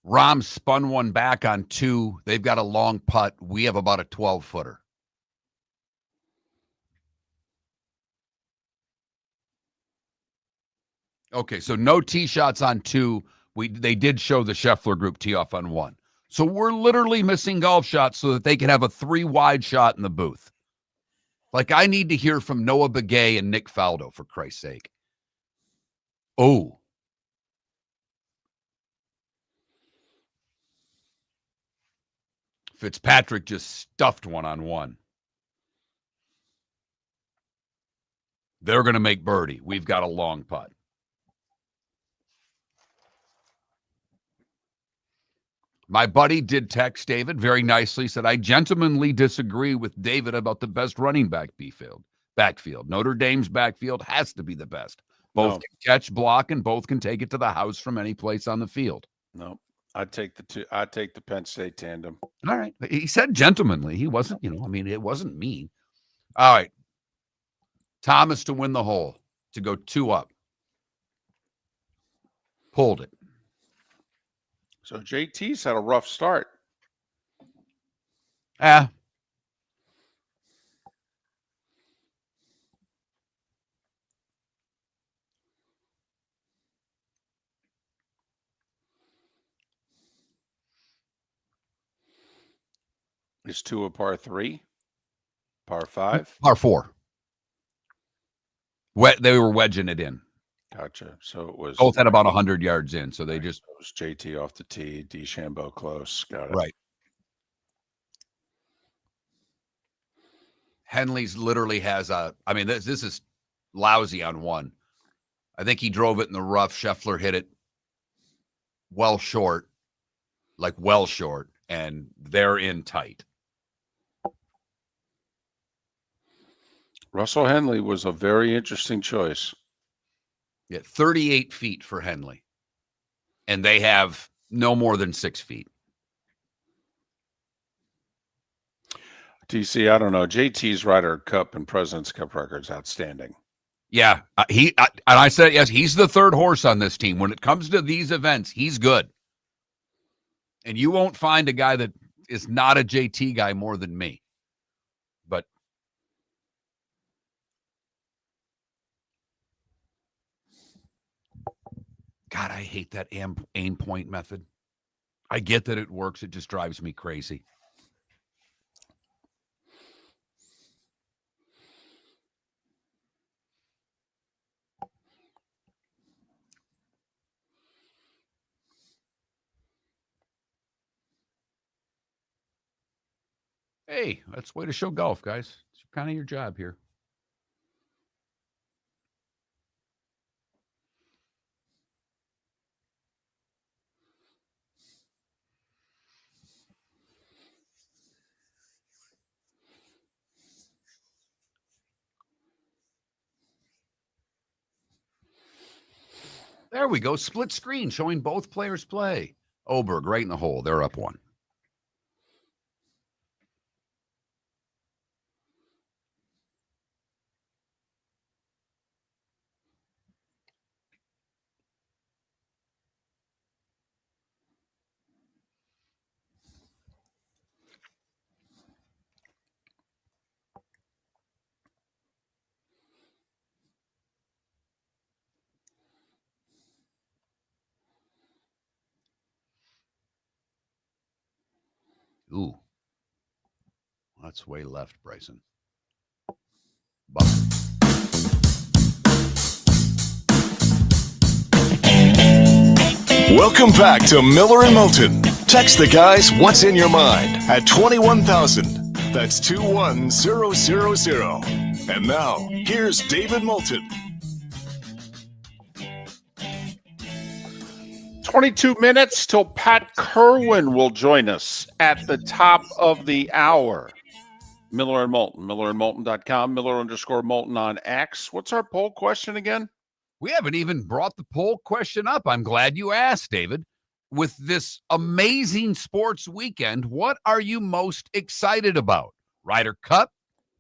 Rahm spun one back on 2. They've got a long putt. We have about a 12-footer. Okay, so no tee shots on 2. They did show the Scheffler group tee off on 1. So we're literally missing golf shots so that they can have a 3-wide shot in the booth. Like, I need to hear from Noah Begay and Nick Faldo, for Christ's sake. Oh. Fitzpatrick just stuffed one on 1. They're going to make birdie. We've got a long putt. My buddy did text David very nicely, said, I gentlemanly disagree with David about the best running backfield. Notre Dame's backfield has to be the best. Both can catch, block, and both can take it to the house from any place on the field. No, I'd take the Penn State tandem. All right. He said gentlemanly. He wasn't, it wasn't mean. All right. Thomas to win the hole, to go 2 up. Pulled it. So JT's had a rough start. Ah. Is 2 a par 3? Par 5? Par 4. They were wedging it in. Gotcha. So it was both had about 100 yards in. So they just it was JT off the tee, DeChambeau close. Got it. right. Henley's literally has this is lousy on 1. I think he drove it in the rough. Scheffler hit it well short, and they're in tight. Russell Henley was a very interesting choice. Yeah, 38 feet for Henley. And they have no more than 6 feet. TC, I don't know. JT's Ryder Cup and President's Cup record's outstanding. Yeah, and I said, yes, he's the third horse on this team. When it comes to these events, he's good. And you won't find a guy that is not a JT guy more than me. But God, I hate that aim point method. I get that it works. It just drives me crazy. Hey, that's the way to show golf, guys. It's kind of your job here. There we go. Split screen showing both players play. Oberg right in the hole. They're up 1. Ooh. That's way left, Bryson. Welcome back to Miller and Moulton. Text the guys what's in your mind at 21,000. That's 21000. And now, here's David Moulton. 22 minutes till Pat Kirwan will join us at the top of the hour. Miller and Moulton, millerandmoulton.com, Miller_Moulton on X. What's our poll question again? We haven't even brought the poll question up. I'm glad you asked, David. With this amazing sports weekend, what are you most excited about? Ryder Cup,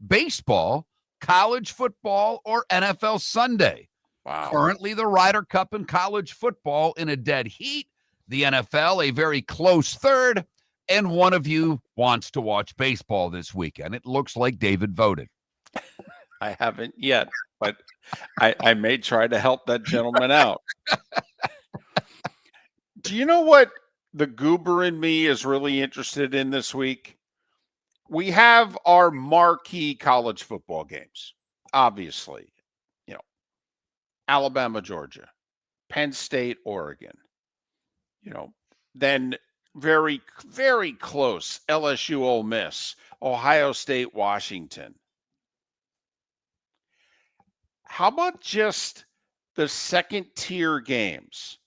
baseball, college football, or NFL Sunday? Wow. Currently, the Ryder Cup and college football in a dead heat. the NFL a very close third, and one of you wants to watch baseball this weekend. It looks like David voted. I haven't yet, but I may try to help that gentleman out. Do you know what the goober in me is really interested in this week? We have our marquee college football games, obviously. Alabama, Georgia, Penn State, Oregon. Then very, very close LSU, Ole Miss, Ohio State, Washington. How about just the second tier games?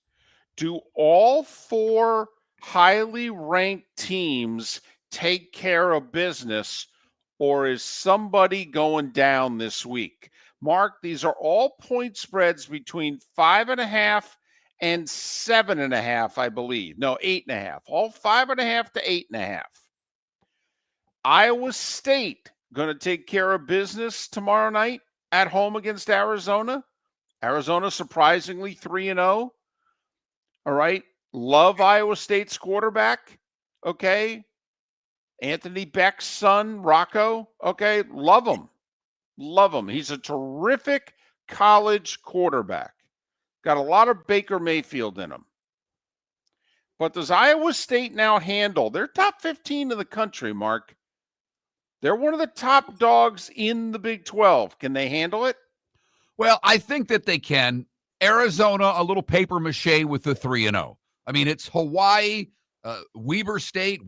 Do all 4 highly ranked teams take care of business, or is somebody going down this week? Mark, these are all point spreads between 5.5 and 7.5, I believe. No, 8.5. All 5.5 to 8.5. Iowa State going to take care of business tomorrow night at home against Arizona. Arizona surprisingly 3-0. All right. Love Iowa State's quarterback. Okay. Anthony Beck's son, Rocco. Okay. Love him. Love him. He's a terrific college quarterback. Got a lot of Baker Mayfield in him. But does Iowa State now handle? They're top 15 in the country, Mark. They're one of the top dogs in the Big 12. Can they handle it? Well, I think that they can. Arizona, a little paper mache with the 3-0. I mean, it's Hawaii, Weber State.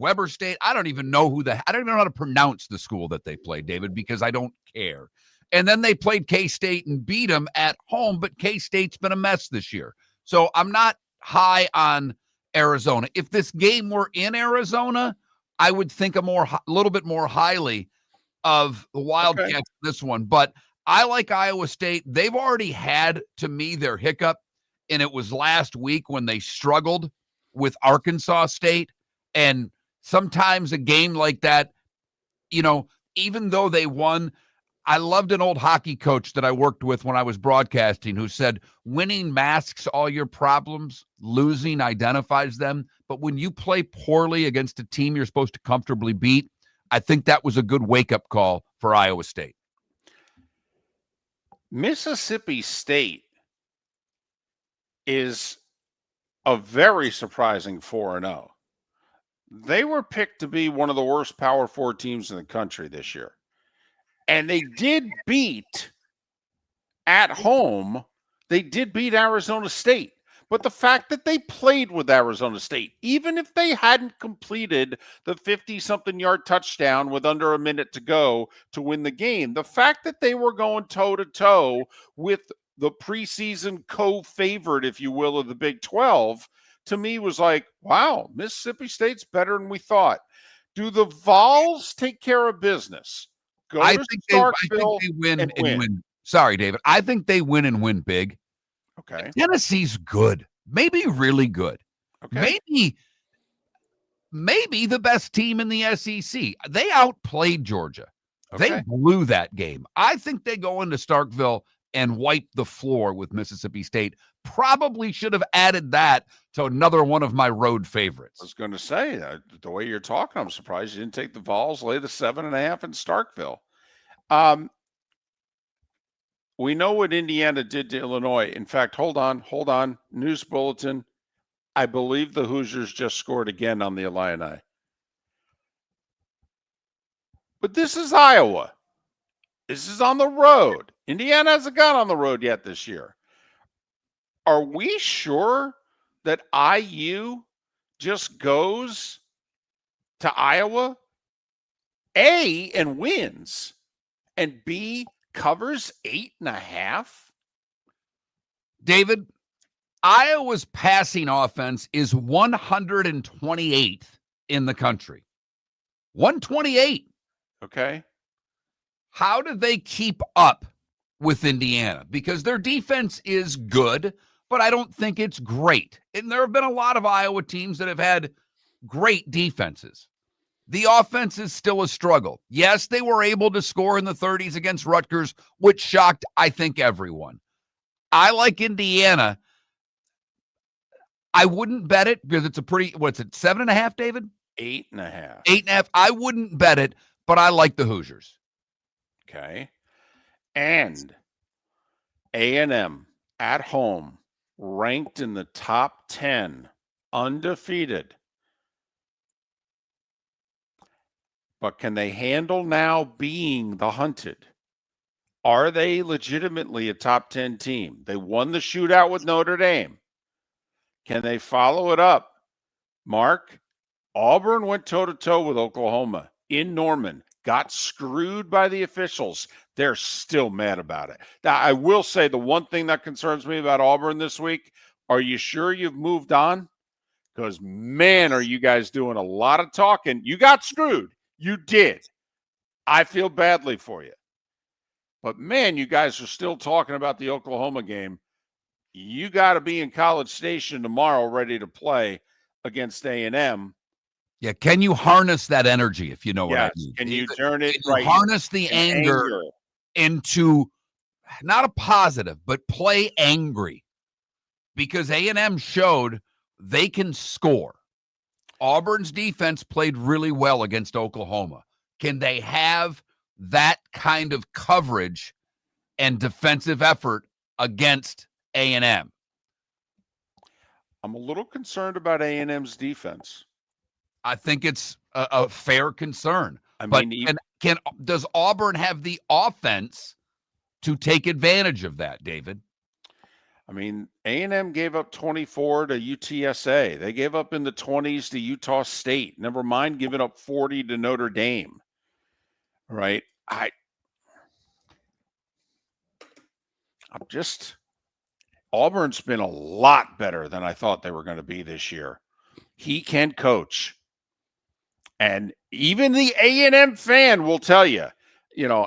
I don't even know I don't even know how to pronounce the school that they played, David, because I don't care. And then they played K-State and beat them at home, but K-State's been a mess this year. So I'm not high on Arizona. If this game were in Arizona, I would think a little bit more highly of the Wildcats in this one. But I like Iowa State. They've already had, to me, their hiccup, and it was last week when they struggled with Arkansas State. And sometimes a game like that, even though they won, I loved an old hockey coach that I worked with when I was broadcasting who said, winning masks all your problems, losing identifies them. But when you play poorly against a team you're supposed to comfortably beat, I think that was a good wake-up call for Iowa State. Mississippi State is a very surprising 4-0. They were picked to be one of the worst Power 4 teams in the country this year. And they did beat at home. They did beat Arizona State. But the fact that they played with Arizona State, even if they hadn't completed the 50-something yard touchdown with under a minute to go to win the game, the fact that they were going toe-to-toe with the preseason co-favorite, if you will, of the Big 12, to me was like, wow, Mississippi State's better than we thought. Do the Vols take care of business? I think they win and win. Sorry, David. I think they win and win big. Okay. Tennessee's good. Maybe really good. Okay. Maybe the best team in the SEC. They outplayed Georgia. Okay. They blew that game. I think they go into Starkville and wipe the floor with Mississippi State. Probably should have added that to another one of my road favorites. I was going to say, the way you're talking, I'm surprised you didn't take the Vols, lay the 7.5 in Starkville. We know what Indiana did to Illinois. In fact, hold on. News bulletin. I believe the Hoosiers just scored again on the Illini. But this is Iowa. This is on the road. Indiana hasn't gone on the road yet this year. Are we sure that IU just goes to Iowa, A, and wins, and B, covers 8.5? David, Iowa's passing offense is 128th in the country. 128. Okay. How do they keep up with Indiana? Because their defense is good, but I don't think it's great. And there have been a lot of Iowa teams that have had great defenses. The offense is still a struggle. Yes, they were able to score in the 30s against Rutgers, which shocked, I think, everyone. I like Indiana. I wouldn't bet it because it's a pretty, what's it, 7.5, David? 8.5. 8.5. I wouldn't bet it, but I like the Hoosiers. Okay. And A&M at home, ranked in the top 10, undefeated. But can they handle now being the hunted? Are they legitimately a top 10 team? They won the shootout with Notre Dame. Can they follow it up? Mark, Auburn went toe-to-toe with Oklahoma in Norman, got screwed by the officials. They're still mad about it. Now, I will say the one thing that concerns me about Auburn this week, are you sure you've moved on? Because, man, are you guys doing a lot of talking. You got screwed. You did. I feel badly for you. But, man, you guys are still talking about the Oklahoma game. You got to be in College Station tomorrow ready to play against A&M. Yeah, can you harness that energy, if you know what I Yes. mean? Can you turn it Can you right? harness the in anger into not a positive, but play angry? Because A&M showed they can score. Auburn's defense played really well against Oklahoma. Can they have that kind of coverage and defensive effort against A&M? I'm a little concerned about A&M's defense. I think it's a fair concern. I But mean, does Auburn have the offense to take advantage of that, David? A&M gave up 24 to UTSA. They gave up in the 20s to Utah State. Never mind giving up 40 to Notre Dame. Right? Auburn's been a lot better than I thought they were going to be this year. He can coach. And even the A&M fan will tell you,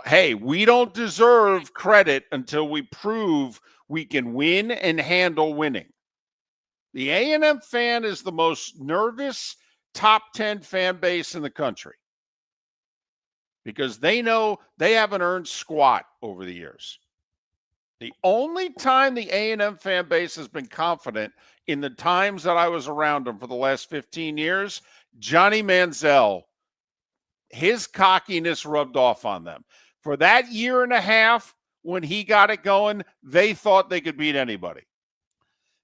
hey, we don't deserve credit until we prove we can win and handle winning. The A&M fan is the most nervous top 10 fan base in the country because they know they haven't earned squat over the years. The only time the A&M fan base has been confident in the times that I was around them for the last 15 years, Johnny Manziel, his cockiness rubbed off on them. For that year and a half when he got it going, they thought they could beat anybody.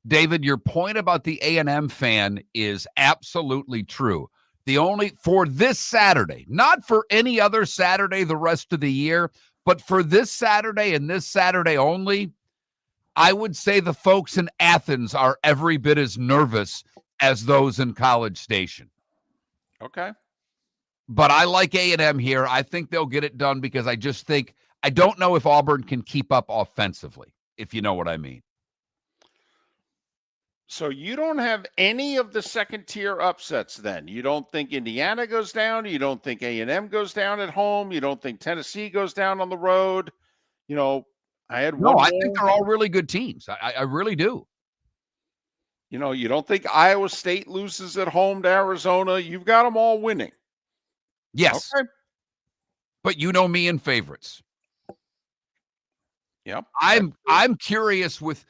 David, your point about the A&M fan is absolutely true. For this Saturday, not for any other Saturday the rest of the year, but for this Saturday and this Saturday only, I would say the folks in Athens are every bit as nervous as those in College Station. Okay. But I like A&M here. I think they'll get it done because I don't know if Auburn can keep up offensively, if you know what I mean. So you don't have any of the second tier upsets then? You don't think Indiana goes down? You don't think A&M goes down at home? You don't think Tennessee goes down on the road? I think they're all really good teams. I really do. You don't think Iowa State loses at home to Arizona? You've got them all winning. Yes. Okay. But you know me and favorites. Yep. I'm curious with,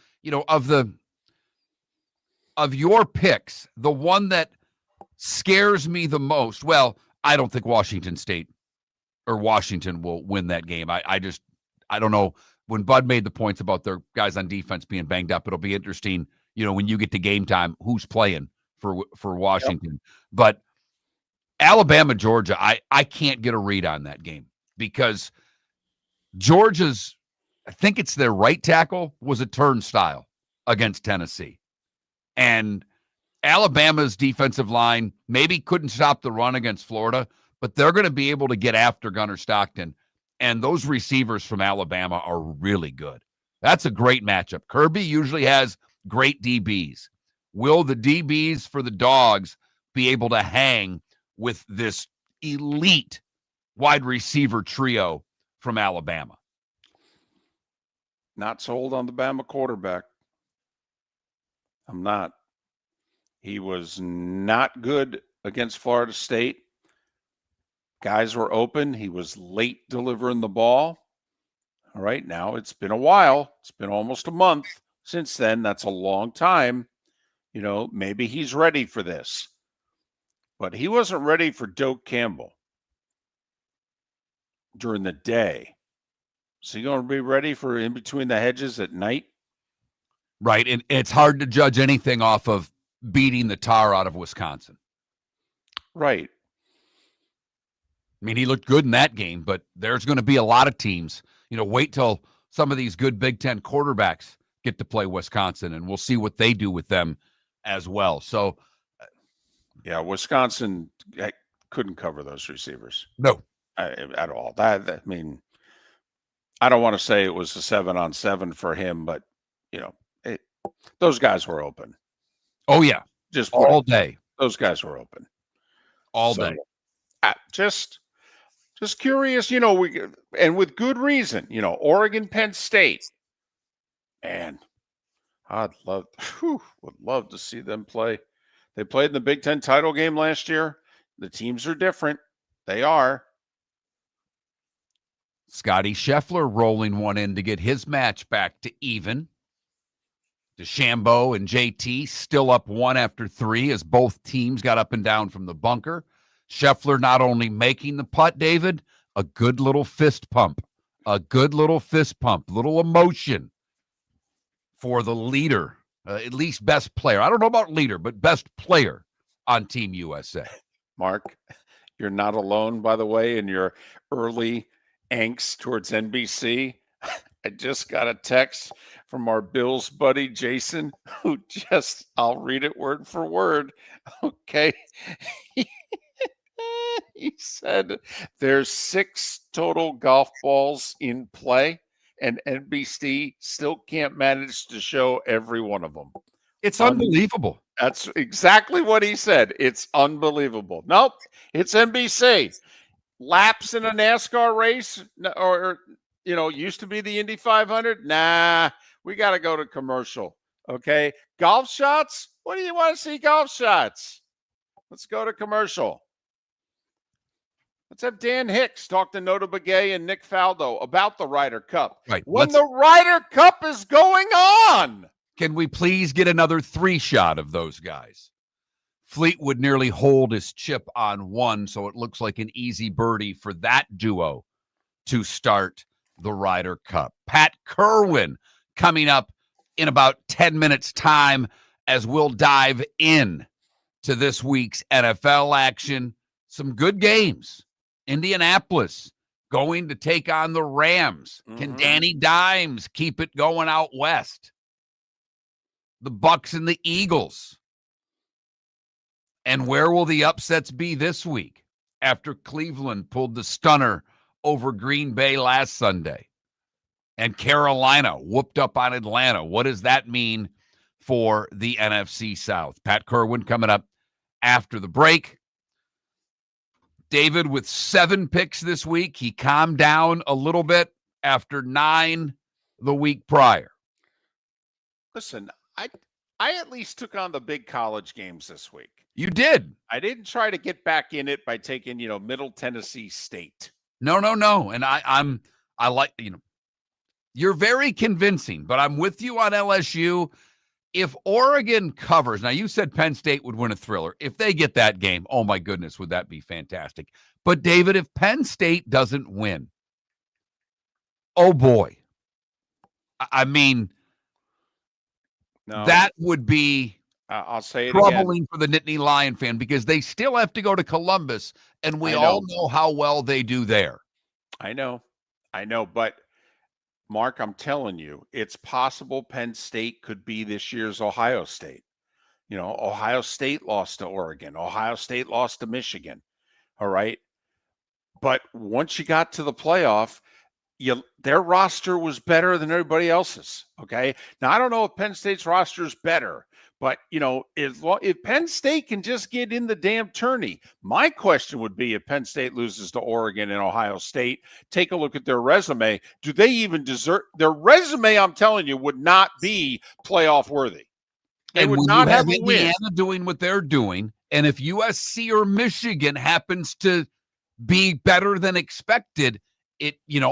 of your picks, the one that scares me the most. Well, I don't think Washington will win that game. I don't know. When Bud made the points about their guys on defense being banged up, it'll be interesting, when you get to game time, who's playing for Washington. Yep. But Alabama, Georgia, I can't get a read on that game because Georgia's, I think it's their right tackle, was a turnstile against Tennessee. And Alabama's defensive line maybe couldn't stop the run against Florida, but they're going to be able to get after Gunnar Stockton. And those receivers from Alabama are really good. That's a great matchup. Kirby usually has great DBs. Will the DBs for the Dogs be able to hang with this elite wide receiver trio from Alabama? Not sold on the Bama quarterback. I'm not. He was not good against Florida State. Guys were open. He was late delivering the ball. All right, now it's been a while. It's been almost a month since then. That's a long time. Maybe he's ready for this. But he wasn't ready for Doak Campbell during the day. Is he going to be ready for in between the hedges at night? Right. And it's hard to judge anything off of beating the tar out of Wisconsin. Right. I mean, he looked good in that game, but there's going to be a lot of teams. Wait till some of these good Big Ten quarterbacks get to play Wisconsin, and we'll see what they do with them as well. So, yeah, Wisconsin couldn't cover those receivers. No. At all. I mean, I don't want to say it was a 7-on-7 for him, but, those guys were open. Oh, yeah. Just all day. Those guys were open. All day. Just curious, and with good reason, Oregon, Penn State. Man, would love to see them play. They played in the Big Ten title game last year. The teams are different. They are. Scotty Scheffler rolling one in to get his match back to even. DeChambeau and JT still up 1 after 3 as both teams got up and down from the bunker. Scheffler not only making the putt, David, a good little fist pump, little emotion for the leader, at least best player. I don't know about leader, but best player on Team USA. Mark, you're not alone, by the way, in your early angst towards NBC. I just got a text from our Bills buddy, Jason, who I'll read it word for word. Okay. He said there's 6 total golf balls in play, and NBC still can't manage to show every one of them. It's unbelievable. That's exactly what he said. It's unbelievable. Nope, it's NBC. Laps in a NASCAR race, or used to be the Indy 500. Nah, we got to go to commercial. Okay, golf shots. What do you want to see? Golf shots. Let's go to commercial. Let's have Dan Hicks talk to Nota Begay and Nick Faldo about the Ryder Cup. Right. When the Ryder Cup is going on. Can we please get another 3 shot of those guys? Fleetwood nearly hold his chip on 1, so it looks like an easy birdie for that duo to start the Ryder Cup. Pat Kirwan coming up in about 10 minutes' time as we'll dive in to this week's NFL action. Some good games. Indianapolis going to take on the Rams. Can Danny Dimes keep it going out west? The Bucks and the Eagles. And where will the upsets be this week after Cleveland pulled the stunner over Green Bay last Sunday? And Carolina whooped up on Atlanta. What does that mean for the NFC South? Pat Kirwan coming up after the break. David with 7 picks this week. He calmed down a little bit after 9 the week prior. Listen, I at least took on the big college games this week. You did. I didn't try to get back in it by taking, Middle Tennessee State. No. And I like, you're very convincing, but I'm with you on LSU. If Oregon covers, now you said Penn State would win a thriller. If they get that game, oh my goodness, would that be fantastic. But David, if Penn State doesn't win, oh boy. I mean, no, that would be I'll say it troubling again. for the Nittany Lion fan because they still have to go to Columbus, and we all know how well they do there. I know, but Mark, I'm telling you, it's possible Penn State could be this year's Ohio State. Ohio State lost to Oregon. Ohio State lost to Michigan. All right. But once you got to the playoff, their roster was better than everybody else's. Okay. Now, I don't know if Penn State's roster is better, but, if Penn State can just get in the damn tourney, my question would be if Penn State loses to Oregon and Ohio State, take a look at their resume. Do they even deserve their resume? I'm telling you, would not be playoff worthy. They And would when not you have a Indiana win. doing what they're doing, and if USC or Michigan happens to be better than expected,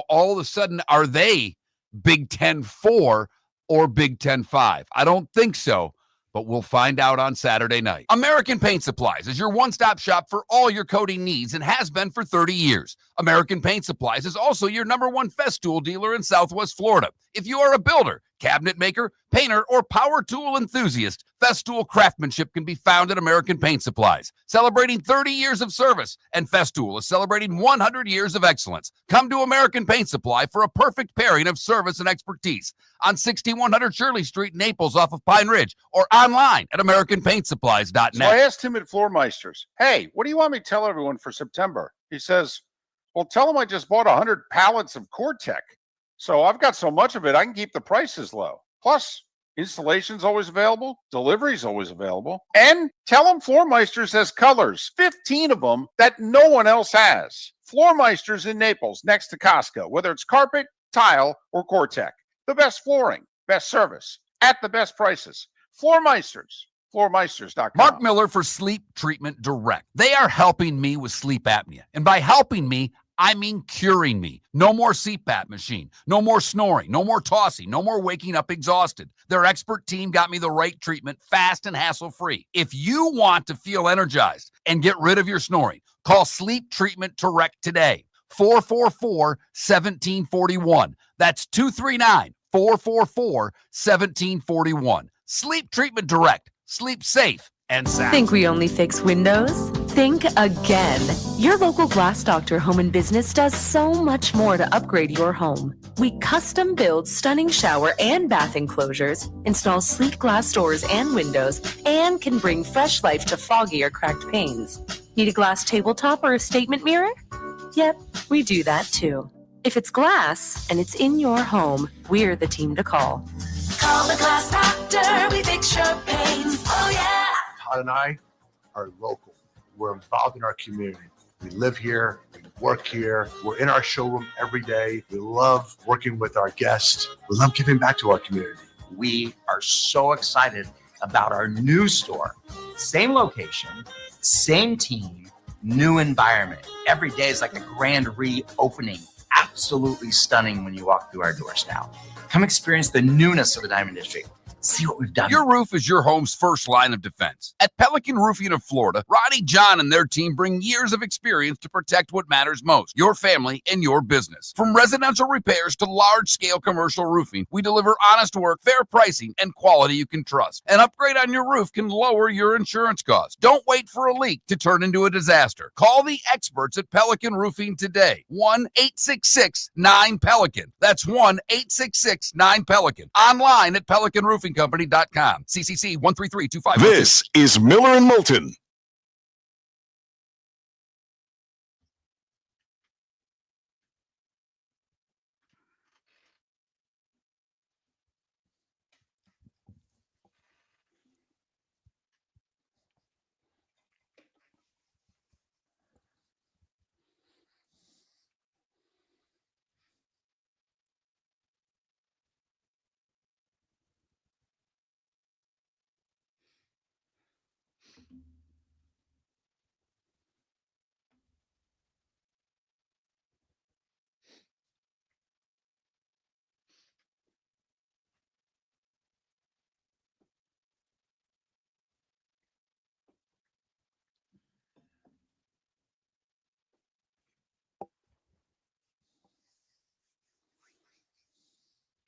all of a sudden, are they Big Ten 4 or Big Ten 5? I don't think so. but we'll find out on Saturday night. American Paint Supplies is your one-stop shop for all your coating needs and has been for 30 years. American Paint Supplies is also your #1 Festool dealer in Southwest Florida. If you are a builder, cabinet maker, painter, or power tool enthusiast, Festool craftsmanship can be found at American Paint Supplies. Celebrating 30 years of service, and Festool is celebrating 100 years of excellence. Come to American Paint Supply for a perfect pairing of service and expertise on 6100 Shirley Street, Naples, off of Pine Ridge, or online at AmericanPaintSupplies.net. So I asked him at Floor Meisters, hey, what do you want me to tell everyone for September? He says, well, tell them I just bought 100 pallets of Core-Tech. So I've got so much of it, I can keep the prices low. Plus, installation's always available, delivery's always available. And tell them Floor Meisters has colors, 15 of them that no one else has. Floor Meisters in Naples, next to Costco, whether it's carpet, tile, or Core-Tech. The best flooring, best service, at the best prices. Floor Meisters, floormeisters.com. Mark Miller for Sleep Treatment Direct. They are helping me with sleep apnea. And by helping me, I mean curing me. No more CPAP machine, no more snoring, no more tossing, no more waking up exhausted. Their expert team got me the right treatment, fast and hassle-free. If you want to feel energized and get rid of your snoring, call Sleep Treatment Direct today. 444-1741. That's 239-444-1741. Sleep Treatment Direct. Sleep safe and sound. Think we only fix windows? Think again. Your local Glass Doctor Home and Business does so much more to upgrade your home. We custom build stunning shower and bath enclosures, install sleek glass doors and windows, and can bring fresh life to foggy or cracked panes. Need a glass tabletop or a statement mirror? Yep, we do that too. If it's glass and it's in your home, we're the team to call. Call the Glass Doctor, we fix your pains. Oh yeah. Todd and I are local. We're involved in our community. We live here, we work here, we're in our showroom every day. We love working with our guests. We love giving back to our community. We are so excited about our new store. Same location, same team, new environment. Every day is like a grand reopening. Absolutely stunning when you walk through our doors now. Come experience the newness of the Diamond District. See what we've done. Your roof is your home's first line of defense. At Pelican Roofing of Florida, Ronnie, John, and their team bring years of experience to protect what matters most, your family and your business. From residential repairs to large-scale commercial roofing, we deliver honest work, fair pricing, and quality you can trust. An upgrade on your roof can lower your insurance costs. Don't wait for a leak to turn into a disaster. Call the experts at Pelican Roofing today. 1-866-9-PELICAN. That's 1-866-9-PELICAN. Online at pelicanroofingcompany.com. CCC 13325. This is Miller and Moulton.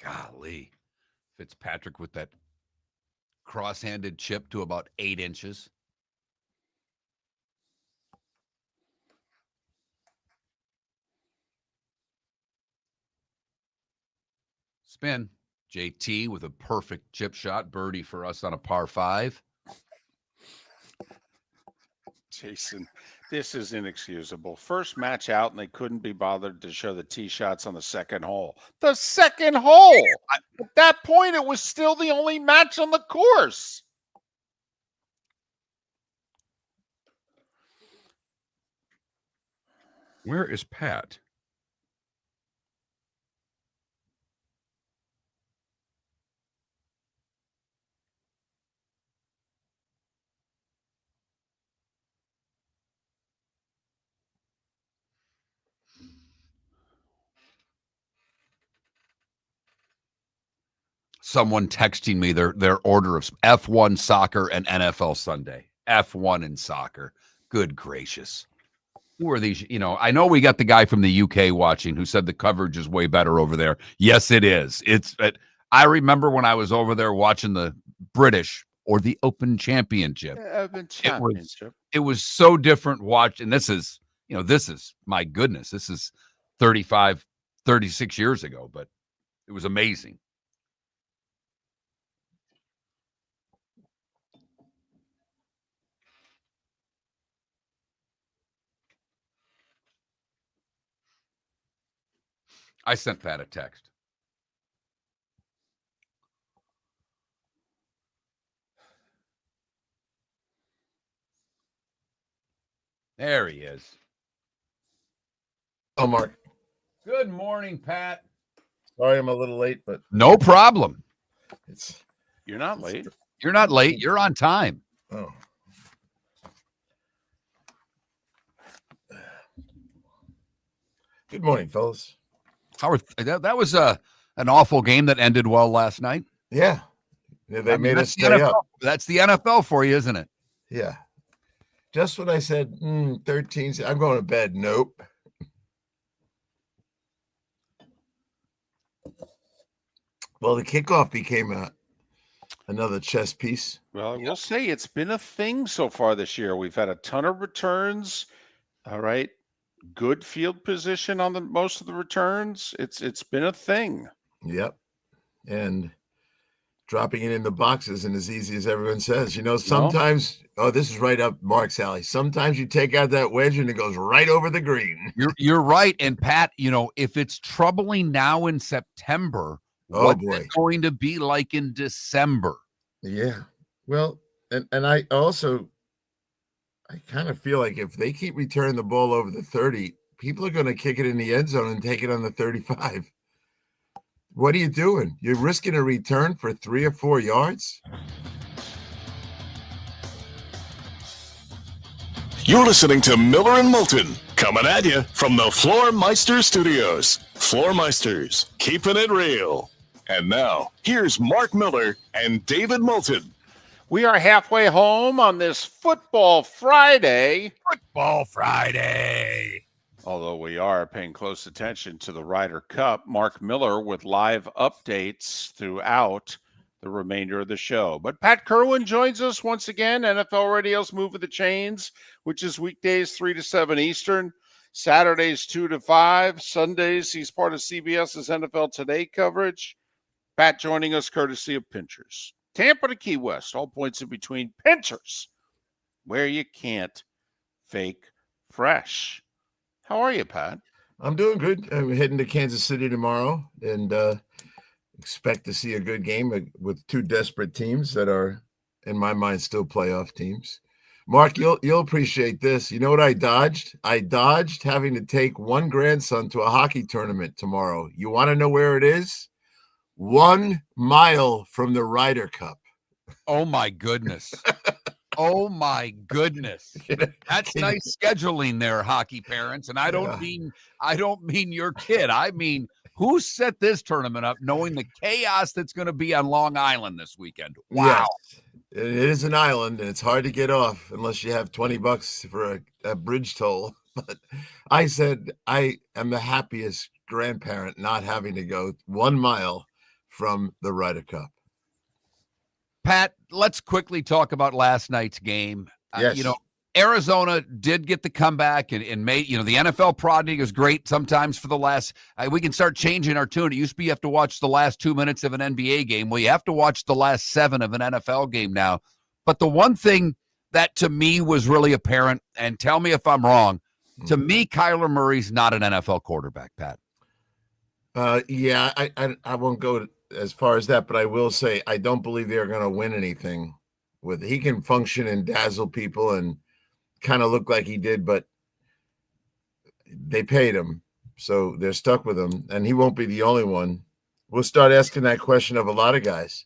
Golly. Fitzpatrick with that cross-handed chip to about 8 inches. Spin. JT with a perfect chip shot. Birdie for us on a par 5. Jason, this is inexcusable. First match out, and they couldn't be bothered to show the tee shots on the second hole. The second hole! At that point, it was still the only match on the course. Where is Pat? someone texting me their order of F1 soccer and NFL Sunday. F1 and soccer. Good gracious. Who are these? I know we got the guy from the UK watching who said the coverage is way better over there. Yes, it is. I remember when I was over there watching the British or the Open Championship. It was so different and this is my goodness. This is 35, 36 years ago, but it was amazing. I sent Pat a text. There he is. Oh, Mark. Good morning, Pat. Sorry I'm a little late, but no problem. You're not late. You're not late. You're on time. Oh. Good morning, fellas. That was an awful game that ended well last night. Yeah. They made us stay up. That's the NFL for you, isn't it? Yeah. Just when I said 13, I'm going to bed. Nope. Well, the kickoff became another chess piece. Well, we'll say it's been a thing so far this year. We've had a ton of returns. All right. Good field position on most of the returns. It's been a thing. Yep. And dropping it in the box isn't as easy as everyone says. Sometimes, this is right up Mark's alley. Sometimes you take out that wedge and it goes right over the green. You're right. And Pat, if it's troubling now in September, what's it going to be like in December? Yeah. Well, and I kind of feel like if they keep returning the ball over the 30, people are going to kick it in the end zone and take it on the 35. What are you doing? You're risking a return for 3 or 4 yards? You're listening to Miller and Moulton, coming at you from the Floor Meister Studios. Floor Meisters, keeping it real. And now, here's Mark Miller and David Moulton. We are halfway home on this Football Friday. Football Friday. Although we are paying close attention to the Ryder Cup, Mark Miller with live updates throughout the remainder of the show. But Pat Kirwan joins us once again, NFL Radio's Moving the Chains, which is weekdays 3 to 7 Eastern, Saturdays 2 to 5, Sundays he's part of CBS's NFL Today coverage. Pat joining us courtesy of Pinchers. Tampa to Key West, all points in between. Pinchers, where you can't fake fresh. How are you, Pat? I'm doing good. I'm heading to Kansas City tomorrow and expect to see a good game with 2 desperate teams that are, in my mind, still playoff teams. Mark, you'll appreciate this. You know what I dodged? I dodged having to take one grandson to a hockey tournament tomorrow. You want to know where it is? 1 mile from the Ryder Cup. Oh, my goodness. Oh, my goodness. That's nice scheduling there, hockey parents. And I don't mean your kid. I mean, who set this tournament up knowing the chaos that's going to be on Long Island this weekend? Wow. Yes. It is an island, and it's hard to get off unless you have $20 for a bridge toll. But I said I am the happiest grandparent not having to go 1 mile from the Ryder Cup. Pat, let's quickly talk about last night's game. Yes. Arizona did get the comeback and made, the NFL prodding is great sometimes for the last, we can start changing our tune. It used to be you have to watch the last 2 minutes of an NBA game. Well, you have to watch the last 7 of an NFL game now. But the one thing that to me was really apparent, and tell me if I'm wrong, to me, Kyler Murray's not an NFL quarterback, Pat. Yeah, I won't go as far as that, but I will say I don't believe they're going to win anything with it. He can function and dazzle people and kind of look like he did, but they paid him, so they're stuck with him, and he won't be the only one. We'll start asking that question of a lot of guys,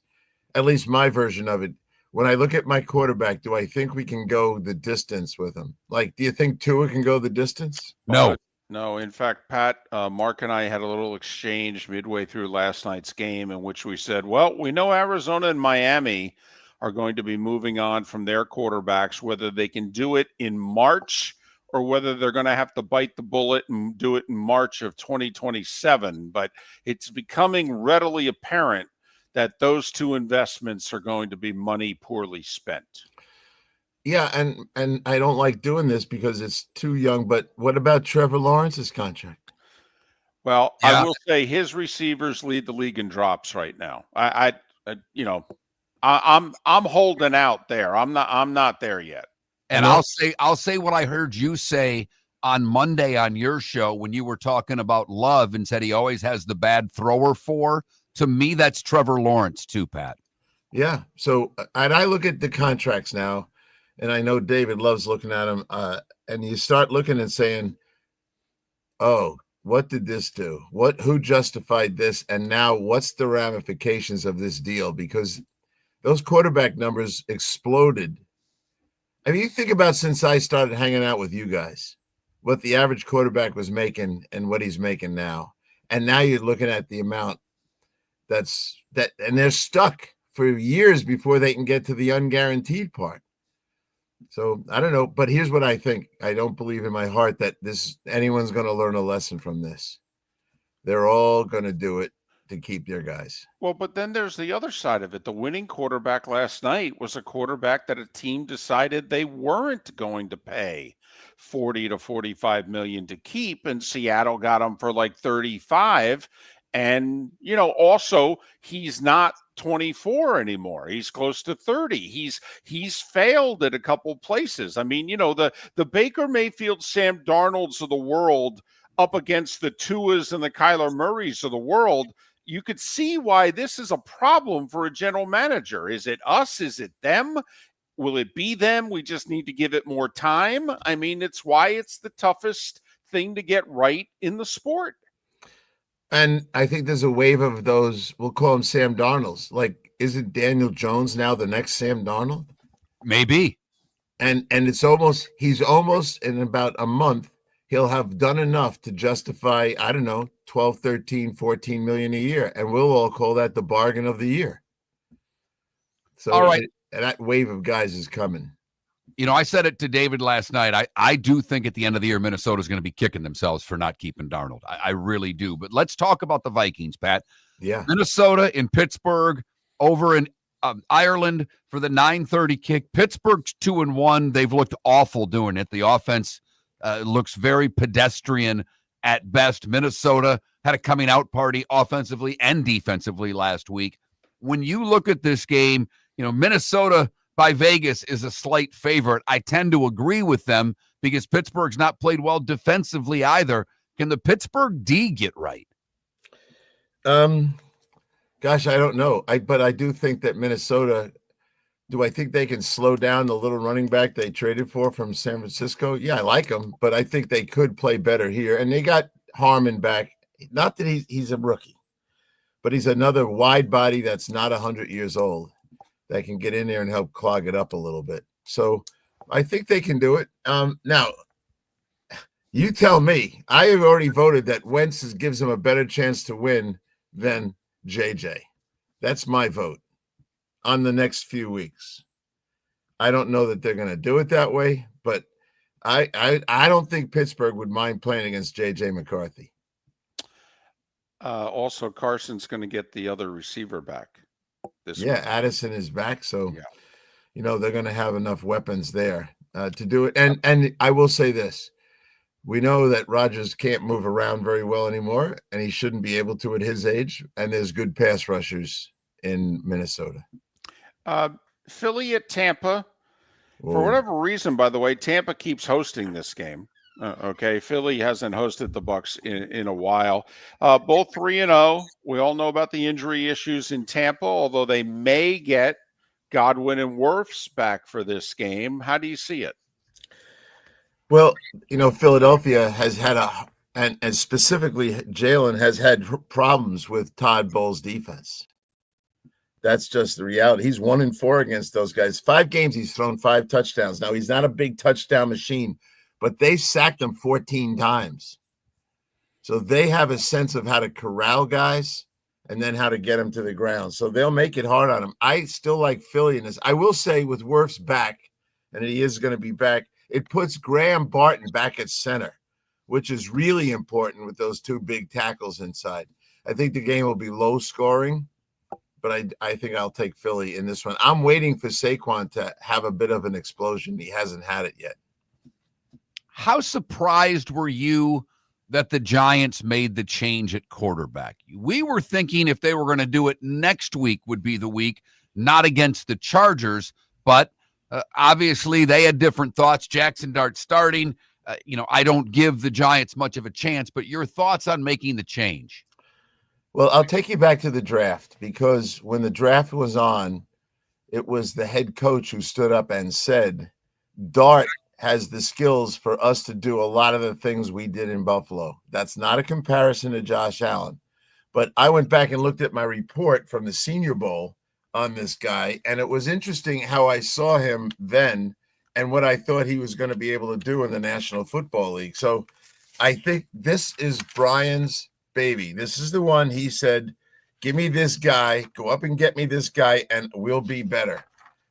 at least my version of it. When I look at my quarterback, do I think we can go the distance with him? Like, do you think Tua can go the distance? No. No, in fact, Pat, Mark and I had a little exchange midway through last night's game in which we said, well, we know Arizona and Miami are going to be moving on from their quarterbacks, whether they can do it in March or whether they're going to have to bite the bullet and do it in March of 2027. But it's becoming readily apparent that those two investments are going to be money poorly spent. Yeah, and I don't like doing this because it's too young. But what about Trevor Lawrence's contract? Well, Yeah. I will say his receivers lead the league in drops right now. I'm holding out there. I'm not there yet. And I'll say what I heard you say on Monday on your show when you were talking about Love and said he always has the bad thrower for. To me, that's Trevor Lawrence too, Pat. Yeah. So, and I look at the contracts now, and I know David loves looking at them. And you start looking and saying, "Oh, what did this do? Who justified this? And now, what's the ramifications of this deal?" Because those quarterback numbers exploded. I mean, you think about since I started hanging out with you guys, what the average quarterback was making and what he's making now. And now you're looking at the amount and they're stuck for years before they can get to the unguaranteed part. So I don't know, but here's what I think. I don't believe in my heart that anyone's going to learn a lesson from this. They're all going to do it to keep their guys. Well, but then there's the other side of it. The winning quarterback last night was a quarterback that a team decided they weren't going to pay 40 to 45 million to keep, and Seattle got him for like 35. And, also he's not 24 anymore. He's close to 30. He's failed at a couple places. I mean, the Baker Mayfield, Sam Darnolds of the world up against the Tuas and the Kyler Murrays of the world, you could see why this is a problem for a general manager. Is it us? Is it them? Will it be them? We just need to give it more time. I mean, it's why it's the toughest thing to get right in the sport. And I think there's a wave of those, we'll call them Sam Darnolds. Like, isn't Daniel Jones now the next Sam Darnold? Maybe. And he's almost in about a month, he'll have done enough to justify, I don't know, 12, 13, 14 million a year. And we'll all call that the bargain of the year. So all right. That wave of guys is coming. I said it to David last night. I do think at the end of the year, Minnesota's going to be kicking themselves for not keeping Darnold. I really do. But let's talk about the Vikings, Pat. Yeah. Minnesota in Pittsburgh, over in Ireland for the 9:30 kick. Pittsburgh's 2-1. They've looked awful doing it. The offense looks very pedestrian at best. Minnesota had a coming out party offensively and defensively last week. When you look at this game, Minnesota by Vegas is a slight favorite. I tend to agree with them because Pittsburgh's not played well defensively either. Can the Pittsburgh D get right? Gosh, I don't know. But I do think that Minnesota, do I think they can slow down the little running back they traded for from San Francisco? Yeah, I like him, but I think they could play better here. And they got Harmon back. Not that he's a rookie, but he's another wide body that's not 100 years old that can get in there and help clog it up a little bit. So I think they can do it. Now, you tell me. I have already voted that Wentz gives them a better chance to win than JJ. That's my vote on the next few weeks. I don't know that they're going to do it that way, but I don't think Pittsburgh would mind playing against JJ McCarthy. Also, Carson's going to get the other receiver back. Addison is back, so they're going to have enough weapons there to do it. And I will say this: we know that Rodgers can't move around very well anymore, and he shouldn't be able to at his age. And there's good pass rushers in Minnesota. Philly at Tampa. For whatever reason, by the way, Tampa keeps hosting this game. Okay, Philly hasn't hosted the Bucs in a while. Both 3-0. We all know about the injury issues in Tampa, although they may get Godwin and Wirfs back for this game. How do you see it? Well, Philadelphia has had and specifically Jalen has had problems with Todd Bowles' defense. That's just the reality. He's 1-4 against those guys. 5 games, he's thrown 5 touchdowns. Now, he's not a big touchdown machine, but they sacked him 14 times. So they have a sense of how to corral guys and then how to get them to the ground. So they'll make it hard on them. I still like Philly in this. I will say with Wirf's back, and he is going to be back, it puts Graham Barton back at center, which is really important with those two big tackles inside. I think the game will be low scoring, but I think I'll take Philly in this one. I'm waiting for Saquon to have a bit of an explosion. He hasn't had it yet. How surprised were you that the Giants made the change at quarterback? We were thinking if they were going to do it next week would be the week, not against the Chargers, but obviously they had different thoughts. Jackson Dart starting. I don't give the Giants much of a chance, but your thoughts on making the change? Well, I'll take you back to the draft, because when the draft was on, it was the head coach who stood up and said, Dart has the skills for us to do a lot of the things we did in Buffalo. That's not a comparison to Josh Allen. But I went back and looked at my report from the Senior Bowl on this guy, and it was interesting how I saw him then and what I thought he was going to be able to do in the National Football League. So I think this is Brian's baby. This is the one he said, give me this guy, go up and get me this guy, and we'll be better.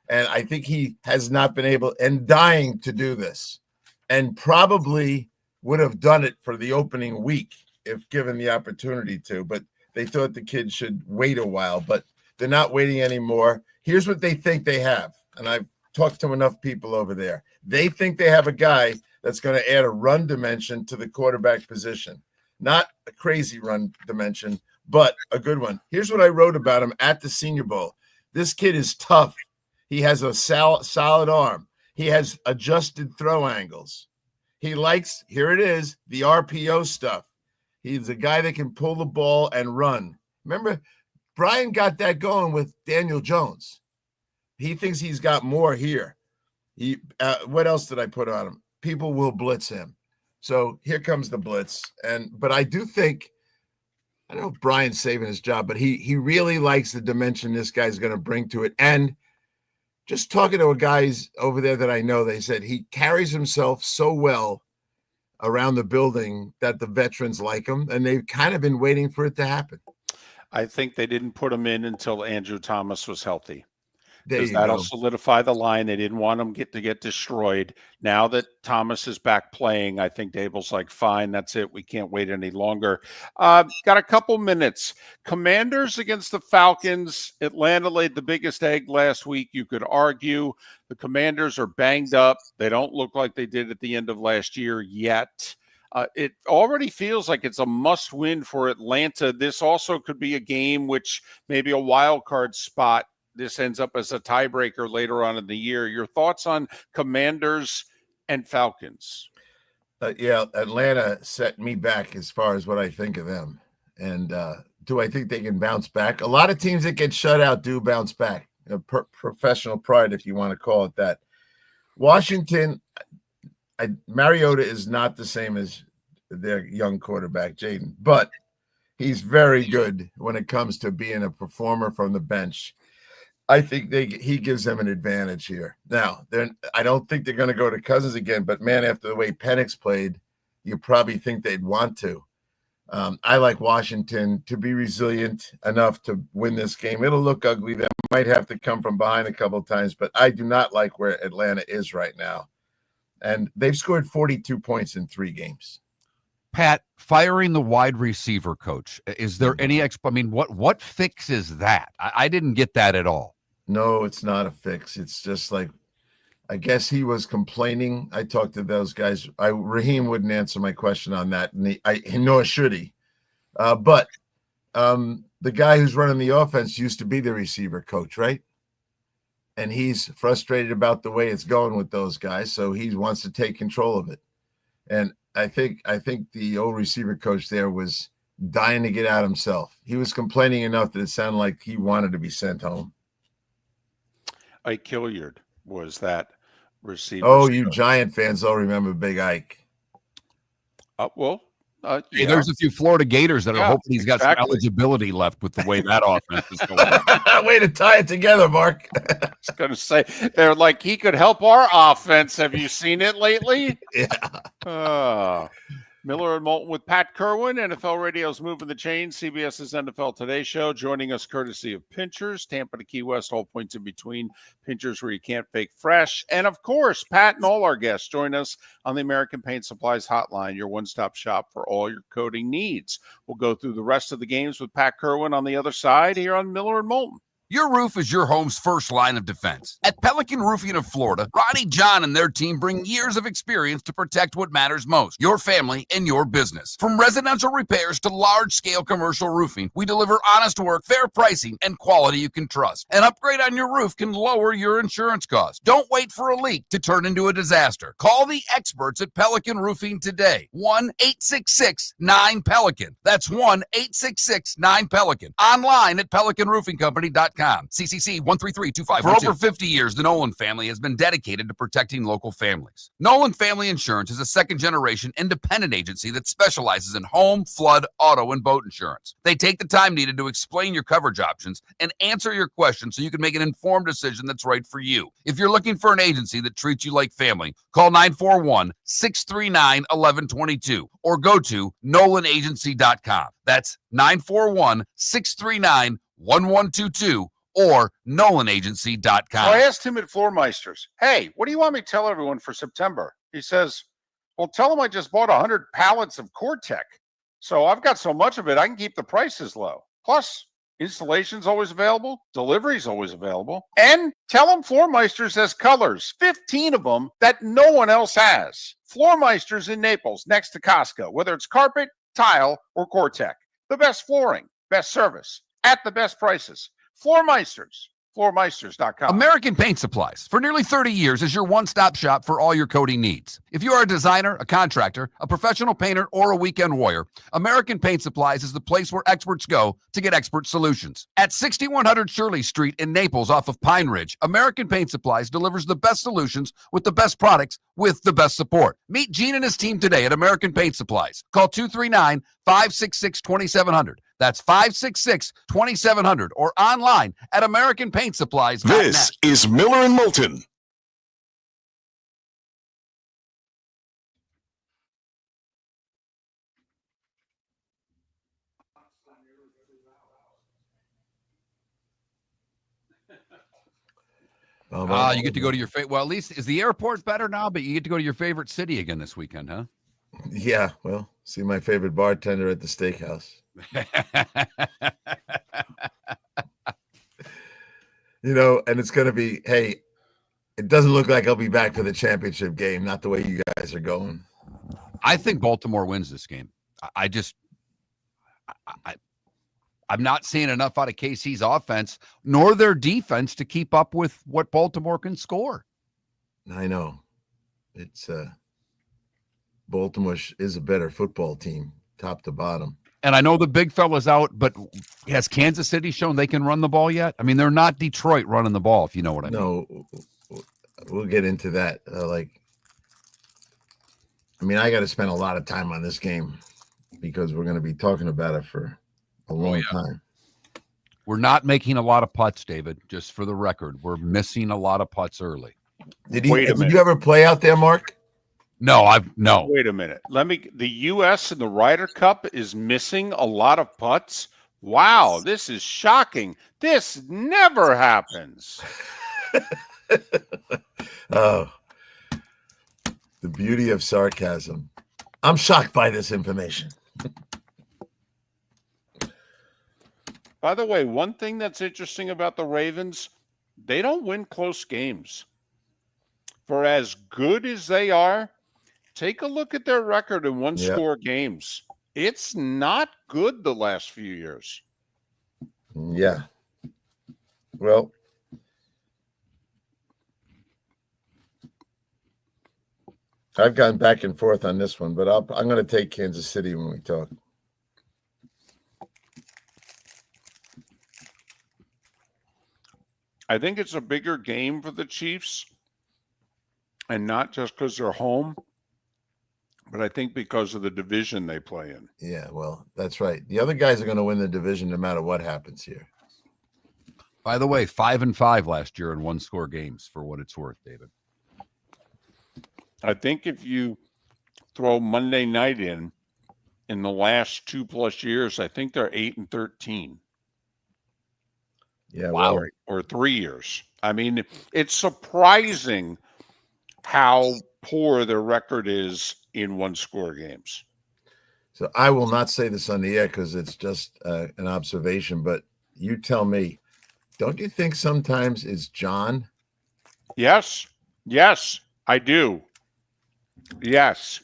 And I think he has not been able and dying to do this, and probably would have done it for the opening week if given the opportunity to, but they thought the kid should wait a while, but they're not waiting anymore. Here's what they think they have. And I've talked to enough people over there. They think they have a guy that's going to add a run dimension to the quarterback position. Not a crazy run dimension, but a good one. Here's what I wrote about him at the Senior Bowl. This kid is tough. He has a solid arm. He has adjusted throw angles. He likes, here it is, the RPO stuff. He's a guy that can pull the ball and run. Remember, Brian got that going with Daniel Jones. He thinks he's got more here. What else did I put on him? People will blitz him. So here comes the blitz. But I do think, I don't know if Brian's saving his job, but he really likes the dimension this guy's going to bring to it. And just talking to a guys over there that I know, they said he carries himself so well around the building that the veterans like him, and they've kind of been waiting for it to happen. I think they didn't put him in until Andrew Thomas was healthy. Because that'll solidify the line. They didn't want him to get destroyed. Now that Thomas is back playing, I think Dable's like, fine, that's it. We can't wait any longer. Got a couple minutes. Commanders against the Falcons. Atlanta laid the biggest egg last week, you could argue. The Commanders are banged up. They don't look like they did at the end of last year yet. It already feels like it's a must-win for Atlanta. This also could be a game which maybe a wild card spot. This ends up as a tiebreaker later on in the year. Your thoughts on Commanders and Falcons? Yeah, Atlanta set me back as far as what I think of them. And do I think they can bounce back? A lot of teams that get shut out do bounce back. Professional pride, if you want to call it that. Washington, Mariota is not the same as their young quarterback, Jaden, but he's very good when it comes to being a performer from the bench. I think he gives them an advantage here. Now, I don't think they're going to go to Cousins again, but man, after the way Penix played, you probably think they'd want to. I like Washington to be resilient enough to win this game. It'll look ugly. They might have to come from behind a couple of times, but I do not like where Atlanta is right now. And they've scored 42 points in 3 games. Pat, firing the wide receiver coach, is there any what fix is that? I didn't get that at all. No, it's not a fix. It's just like, I guess he was complaining. I talked to those guys. Raheem wouldn't answer my question on that, and nor should he. But the guy who's running the offense used to be the receiver coach, right? And he's frustrated about the way it's going with those guys, so he wants to take control of it. And I think the old receiver coach there was dying to get out himself. He was complaining enough that it sounded like he wanted to be sent home. Ike Hilliard was that receiver. Oh, you Giant fans all remember Big Ike. Hey, there's a few Florida Gators that are hoping he's got some eligibility left with the way that offense is going. Way to tie it together, Mark. I was going to say, they're like, he could help our offense. Have you seen it lately? Yeah. Miller and Moulton with Pat Kirwan. NFL Radio's Moving the Chain, CBS's NFL Today show. Joining us courtesy of Pinchers, Tampa to Key West, all points in between. Pinchers where you can't fake fresh. And, of course, Pat and all our guests join us on the American Paint Supplies Hotline, your one-stop shop for all your coating needs. We'll go through the rest of the games with Pat Kirwan on the other side here on Miller and Moulton. Your roof is your home's first line of defense. At Pelican Roofing of Florida, Ronnie John and their team bring years of experience to protect what matters most, your family and your business. From residential repairs to large-scale commercial roofing, we deliver honest work, fair pricing, and quality you can trust. An upgrade on your roof can lower your insurance costs. Don't wait for a leak to turn into a disaster. Call the experts at Pelican Roofing today. 1-866-9-PELICAN. That's 1-866-9-PELICAN. Online at pelicanroofingcompany.com. CCC 1332512. For over 50 years, the Nolan family has been dedicated to protecting local families. Nolan Family Insurance is a second-generation independent agency that specializes in home, flood, auto, and boat insurance. They take the time needed to explain your coverage options and answer your questions so you can make an informed decision that's right for you. If you're looking for an agency that treats you like family, call 941-639-1122 or go to nolanagency.com. That's 941-639-1122 or nolanagency.com. So I asked him at Floormeisters, hey, what do you want me to tell everyone for September? He says, well, tell them I just bought 100 pallets of Core-Tech. So I've got so much of it, I can keep the prices low. Plus, installation's always available. Delivery's always available. And tell them Floormeisters has colors, 15 of them that no one else has. Floormeisters in Naples, next to Costco, whether it's carpet, tile, or Core-Tech. The best flooring, best service, at the best prices. Floormeisters, floormeisters.com. American Paint Supplies, for nearly 30 years, is your one-stop shop for all your coating needs. If you are a designer, a contractor, a professional painter, or a weekend warrior, American Paint Supplies is the place where experts go to get expert solutions. At 6100 Shirley Street in Naples off of Pine Ridge, American Paint Supplies delivers the best solutions with the best products with the best support. Meet Gene and his team today at American Paint Supplies. Call 239-566-2700. That's 566-2700 or online at AmericanPaintSupplies.net. This is Miller and Moulton. You get to go to your favorite. Well, at least is the airport better now? But you get to go to your favorite city again this weekend, huh? Yeah, well, see my favorite bartender at the steakhouse. You know, and it's going to be, hey, it doesn't look like I'll be back for the championship game, not the way you guys are going. I think Baltimore wins this game. I'm not seeing enough out of KC's offense nor their defense to keep up with what Baltimore can score. I know. It's Baltimore is a better football team, top to bottom. And I know the big fella's out, but has Kansas City shown they can run the ball yet? I mean, they're not Detroit running the ball, if you know what I mean. No, we'll get into that. I got to spend a lot of time on this game because we're going to be talking about it for a long time. We're not making a lot of putts, David, just for the record. We're missing a lot of putts early. Did you ever play out there, Mark? No. Wait a minute. The U.S. in the Ryder Cup is missing a lot of putts. Wow, this is shocking. This never happens. Oh, the beauty of sarcasm. I'm shocked by this information. By the way, one thing that's interesting about the Ravens, they don't win close games. For as good as they are, take a look at their record in one-score games. It's not good the last few years. Yeah. Well, I've gone back and forth on this one, but I'm going to take Kansas City when we talk. I think it's a bigger game for the Chiefs, and not just because they're home, but I think because of the division they play in. Yeah, well, that's right. The other guys are going to win the division no matter what happens here. By the way, 5-5 last year in one-score games, for what it's worth, David. I think if you throw Monday night in, in the last 2+ years, I think they're 8-13. Yeah, Wow. well, Or 3 years. I mean, it's surprising how poor their record is in one-score games. so I will not say this on the air because it's just an observation, but you tell me, don't you think sometimes it's John? Yes, I do. Yes,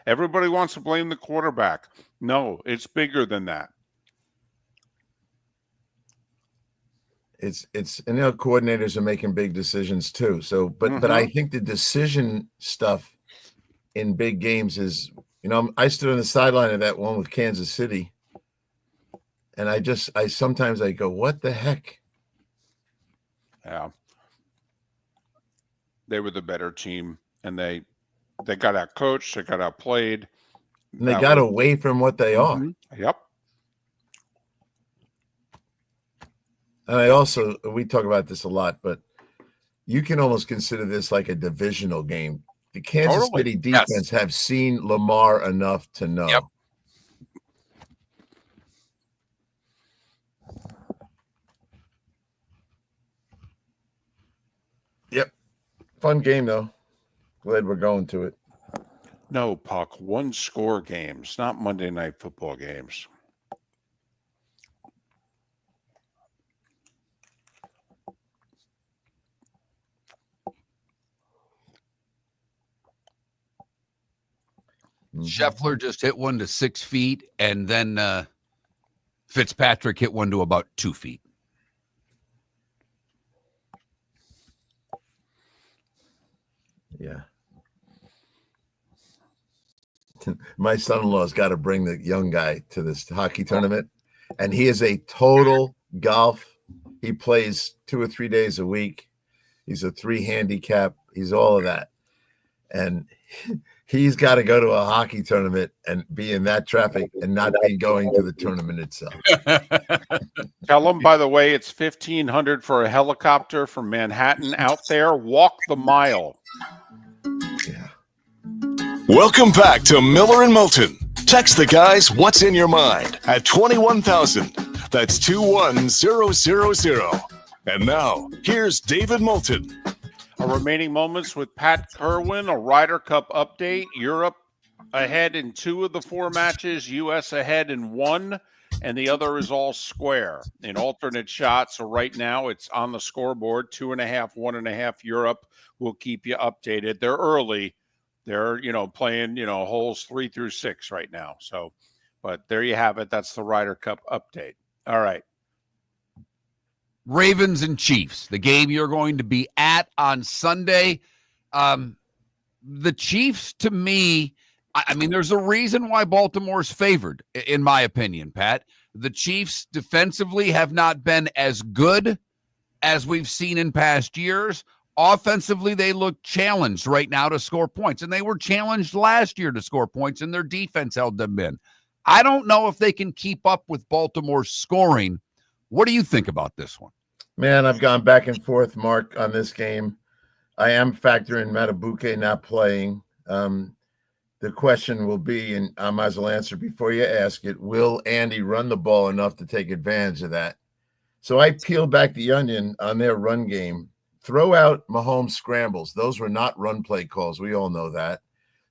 everybody wants to blame the quarterback. No, it's bigger than that. It's and coordinators are making big decisions too. So, but I think the decision stuff in big games is, I stood on the sideline of that one with Kansas City, and I sometimes I go, what the heck? Yeah, they were the better team, and they got out coached, they got outplayed, And they got away from what they are. Yep. And we talk about this a lot, but you can almost consider this like a divisional game. The Kansas City defense have seen Lamar enough to know. Yep. Yep. Fun game, though. Glad we're going to it. No, Puck, one-score games, not Monday Night Football games. Scheffler just hit one to 6 feet, and then Fitzpatrick hit one to about 2 feet. Yeah. My son-in-law's got to bring the young guy to this hockey tournament, and he is a total golf. He plays 2 or 3 days a week. He's a 3 handicap. He's all of that. And he's got to go to a hockey tournament and be in that traffic and not be going to the tournament itself. Tell them, by the way, it's $1,500 for a helicopter from Manhattan out there. Walk the mile. Yeah. Welcome back to Miller and Moulton. Text the guys what's in your mind at 21,000. That's 21000. And now, here's David Moulton. Our remaining moments with Pat Kirwan, a Ryder Cup update. Europe ahead in 2 of the 4 matches, U.S. ahead in 1, and the other is all square in alternate shots. So right now it's on the scoreboard, 2.5, 1.5 Europe. We'll keep you updated. They're early. They're, playing, holes 3 through 6 right now. So, but there you have it. That's the Ryder Cup update. All right. Ravens and Chiefs, the game you're going to be at on Sunday. The Chiefs, to me, I mean, there's a reason why Baltimore's favored, in my opinion, Pat. The Chiefs defensively have not been as good as we've seen in past years. Offensively, they look challenged right now to score points, and they were challenged last year to score points, and their defense held them in. I don't know if they can keep up with Baltimore's scoring. What do you think about this one? Man, I've gone back and forth, Mark, on this game. I am factoring Matabuke not playing. The question will be, and I might as well answer before you ask it, will Andy run the ball enough to take advantage of that? So I peel back the onion on their run game. Throw out Mahomes scrambles. Those were not run play calls. We all know that.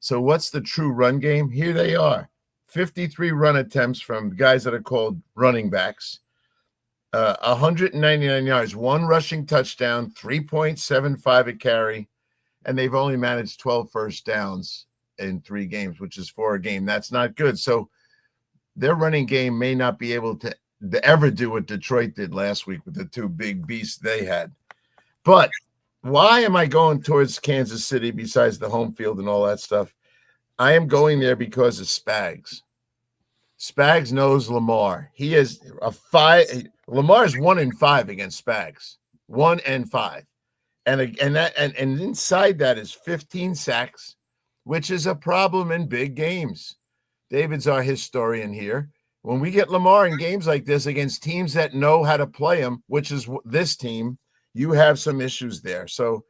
So what's the true run game? Here they are. 53 run attempts from guys that are called running backs. 199 yards, 1 rushing touchdown, 3.75 a carry, and they've only managed 12 first downs in 3 games, which is 4 a game. That's not good. So their running game may not be able to ever do what Detroit did last week with the 2 big beasts they had. But why am I going towards Kansas City besides the home field and all that stuff? I am going there because of Spags. Spags knows Lamar. He is a 5. Lamar's 1-5 against Spags. 1-5. And inside that is 15 sacks, which is a problem in big games. David's our historian here. When we get Lamar in games like this against teams that know how to play him, which is this team, you have some issues there. So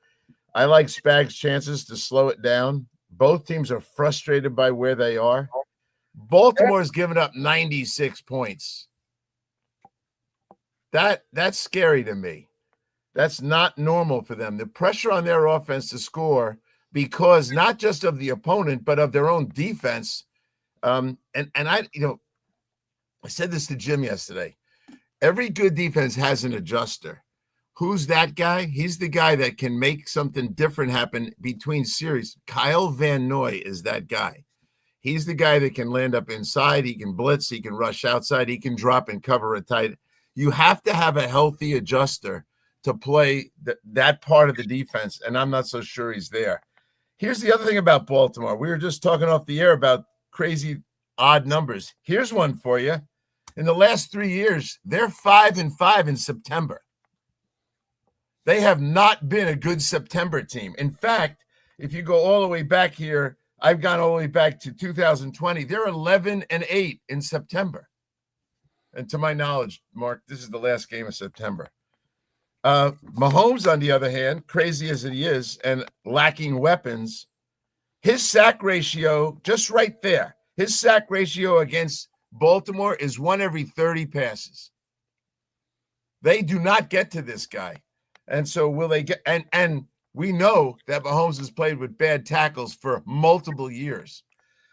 I like Spags' chances to slow it down. Both teams are frustrated by where they are. Baltimore's given up 96 points. That's scary to me. That's not normal for them. The pressure on their offense to score because not just of the opponent, but of their own defense. And I said this to Jim yesterday. Every good defense has an adjuster. Who's that guy? He's the guy that can make something different happen between series. Kyle Van Noy is that guy. He's the guy that can land up inside. He can blitz. He can rush outside. He can drop and cover a tight. You have to have a healthy adjuster to play that part of the defense, and I'm not so sure he's there. Here's the other thing about Baltimore. We were just talking off the air about crazy odd numbers. Here's one for you. In the last 3 years, they're 5-5 in September. They have not been a good September team. In fact, if you go all the way back here, I've gone all the way back to 2020. They're 11-8 in September. And to my knowledge, Mark, this is the last game of September. Mahomes, on the other hand, crazy as he is and lacking weapons, his sack ratio, just right there, his sack ratio against Baltimore is 1 every 30 passes. They do not get to this guy. And so will they get – and we know that Mahomes has played with bad tackles for multiple years.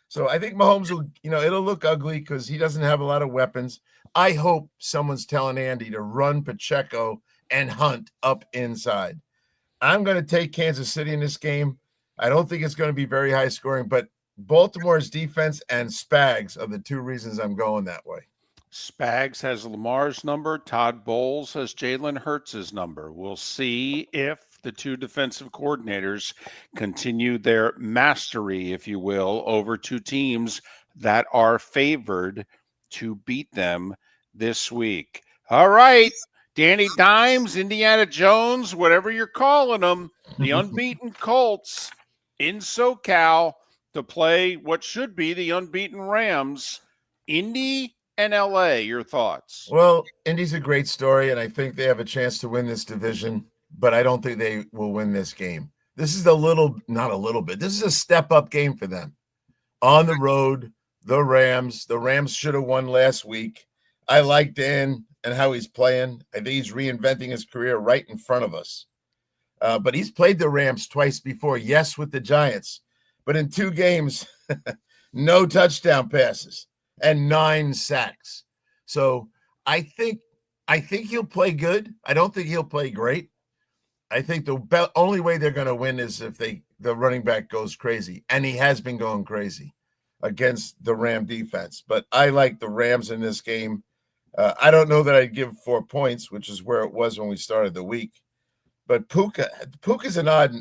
So I think Mahomes will – it'll look ugly because he doesn't have a lot of weapons. I hope someone's telling Andy to run Pacheco and Hunt up inside. I'm going to take Kansas City in this game. I don't think it's going to be very high scoring, but Baltimore's defense and Spags are the two reasons I'm going that way. Spags has Lamar's number. Todd Bowles has Jalen Hurts' number. We'll see if the two defensive coordinators continue their mastery, if you will, over two teams that are favored to beat them this week. All right, Danny Dimes, Indiana Jones, whatever you're calling them, the unbeaten Colts in SoCal to play what should be the unbeaten Rams. Indy and LA, your thoughts? Well, Indy's a great story, and I think they have a chance to win this division, but I don't think they will win this game. This is this is a step-up game for them. On the road, the Rams should have won last week. I like Dan and how he's playing. I think he's reinventing his career right in front of us. But he's played the Rams twice before, yes, with the Giants, but in 2 games, no touchdown passes and 9 sacks. So I think he'll play good. I don't think he'll play great. I think the only way they're going to win is if the running back goes crazy, and he has been going crazy against the Ram defense. But I like the Rams in this game. I don't know that I'd give 4 points, which is where it was when we started the week. But Puka's an odd.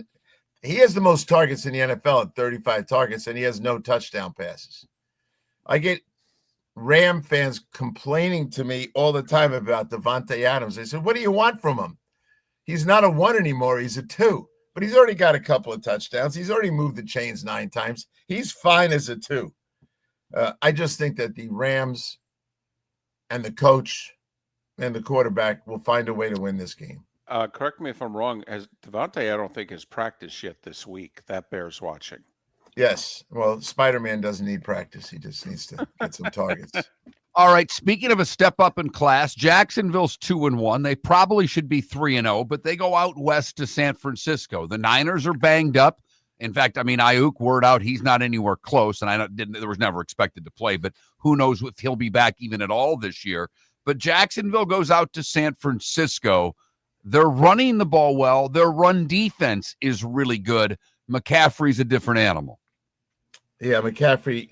He has the most targets in the NFL at 35 targets, and he has no touchdown passes. I get Ram fans complaining to me all the time about Devontae Adams. They said, what do you want from him? He's not a 1 anymore. He's a 2. But he's already got a couple of touchdowns. He's already moved the chains 9 times. He's fine as a 2. I just think that the Rams and the coach and the quarterback will find a way to win this game. Correct me if I'm wrong. As Devontae, I don't think has practiced yet this week. That bears watching. Yes. Well, Spider-Man doesn't need practice. He just needs to get some targets. All right. Speaking of a step up in class, Jacksonville's 2-1. They probably should be 3-0, but they go out west to San Francisco. The Niners are banged up. In fact, Ayuk, word out, he's not anywhere close, and there was never expected to play, but who knows if he'll be back even at all this year. But Jacksonville goes out to San Francisco. They're running the ball well. Their run defense is really good. McCaffrey's a different animal. Yeah, McCaffrey,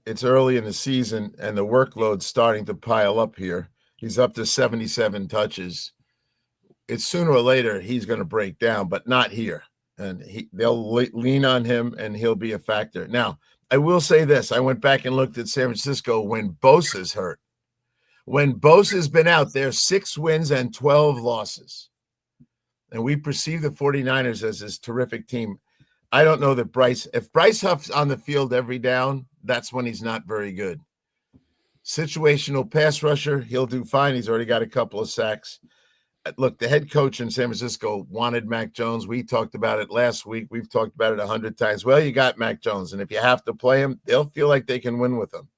it's early in the season, and the workload's starting to pile up here. He's up to 77 touches. It's sooner or later he's going to break down, but not here. And they'll lean on him, and he'll be a factor. Now, I will say this. I went back and looked at San Francisco when Bosa's hurt. When Bosa's been out, they're 6 wins and 12 losses. And we perceive the 49ers as this terrific team. I don't know that if Bryce Huff's on the field every down, that's when he's not very good. Situational pass rusher, he'll do fine. He's already got a couple of sacks. Look, the head coach in San Francisco wanted Mac Jones. We talked about it last week. We've talked about it 100 times. Well, you got Mac Jones, and if you have to play him, they'll feel like they can win with him.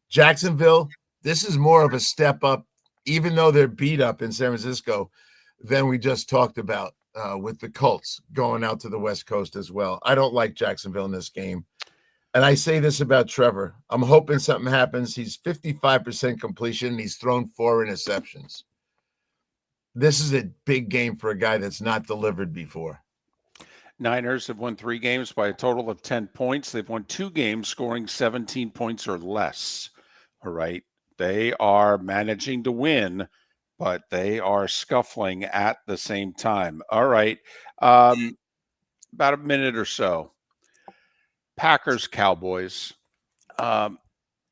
Jacksonville, this is more of a step up, even though they're beat up in San Francisco, than we just talked about with the Colts going out to the West Coast as well. I don't like Jacksonville in this game. And I say this about Trevor. I'm hoping something happens. He's 55% completion. He's thrown 4 interceptions. This is a big game for a guy that's not delivered before. Niners have won 3 games by a total of 10 points. They've won 2 games scoring 17 points or less. All right. They are managing to win, but they are scuffling at the same time. All right. About a minute or so. Packers, Cowboys.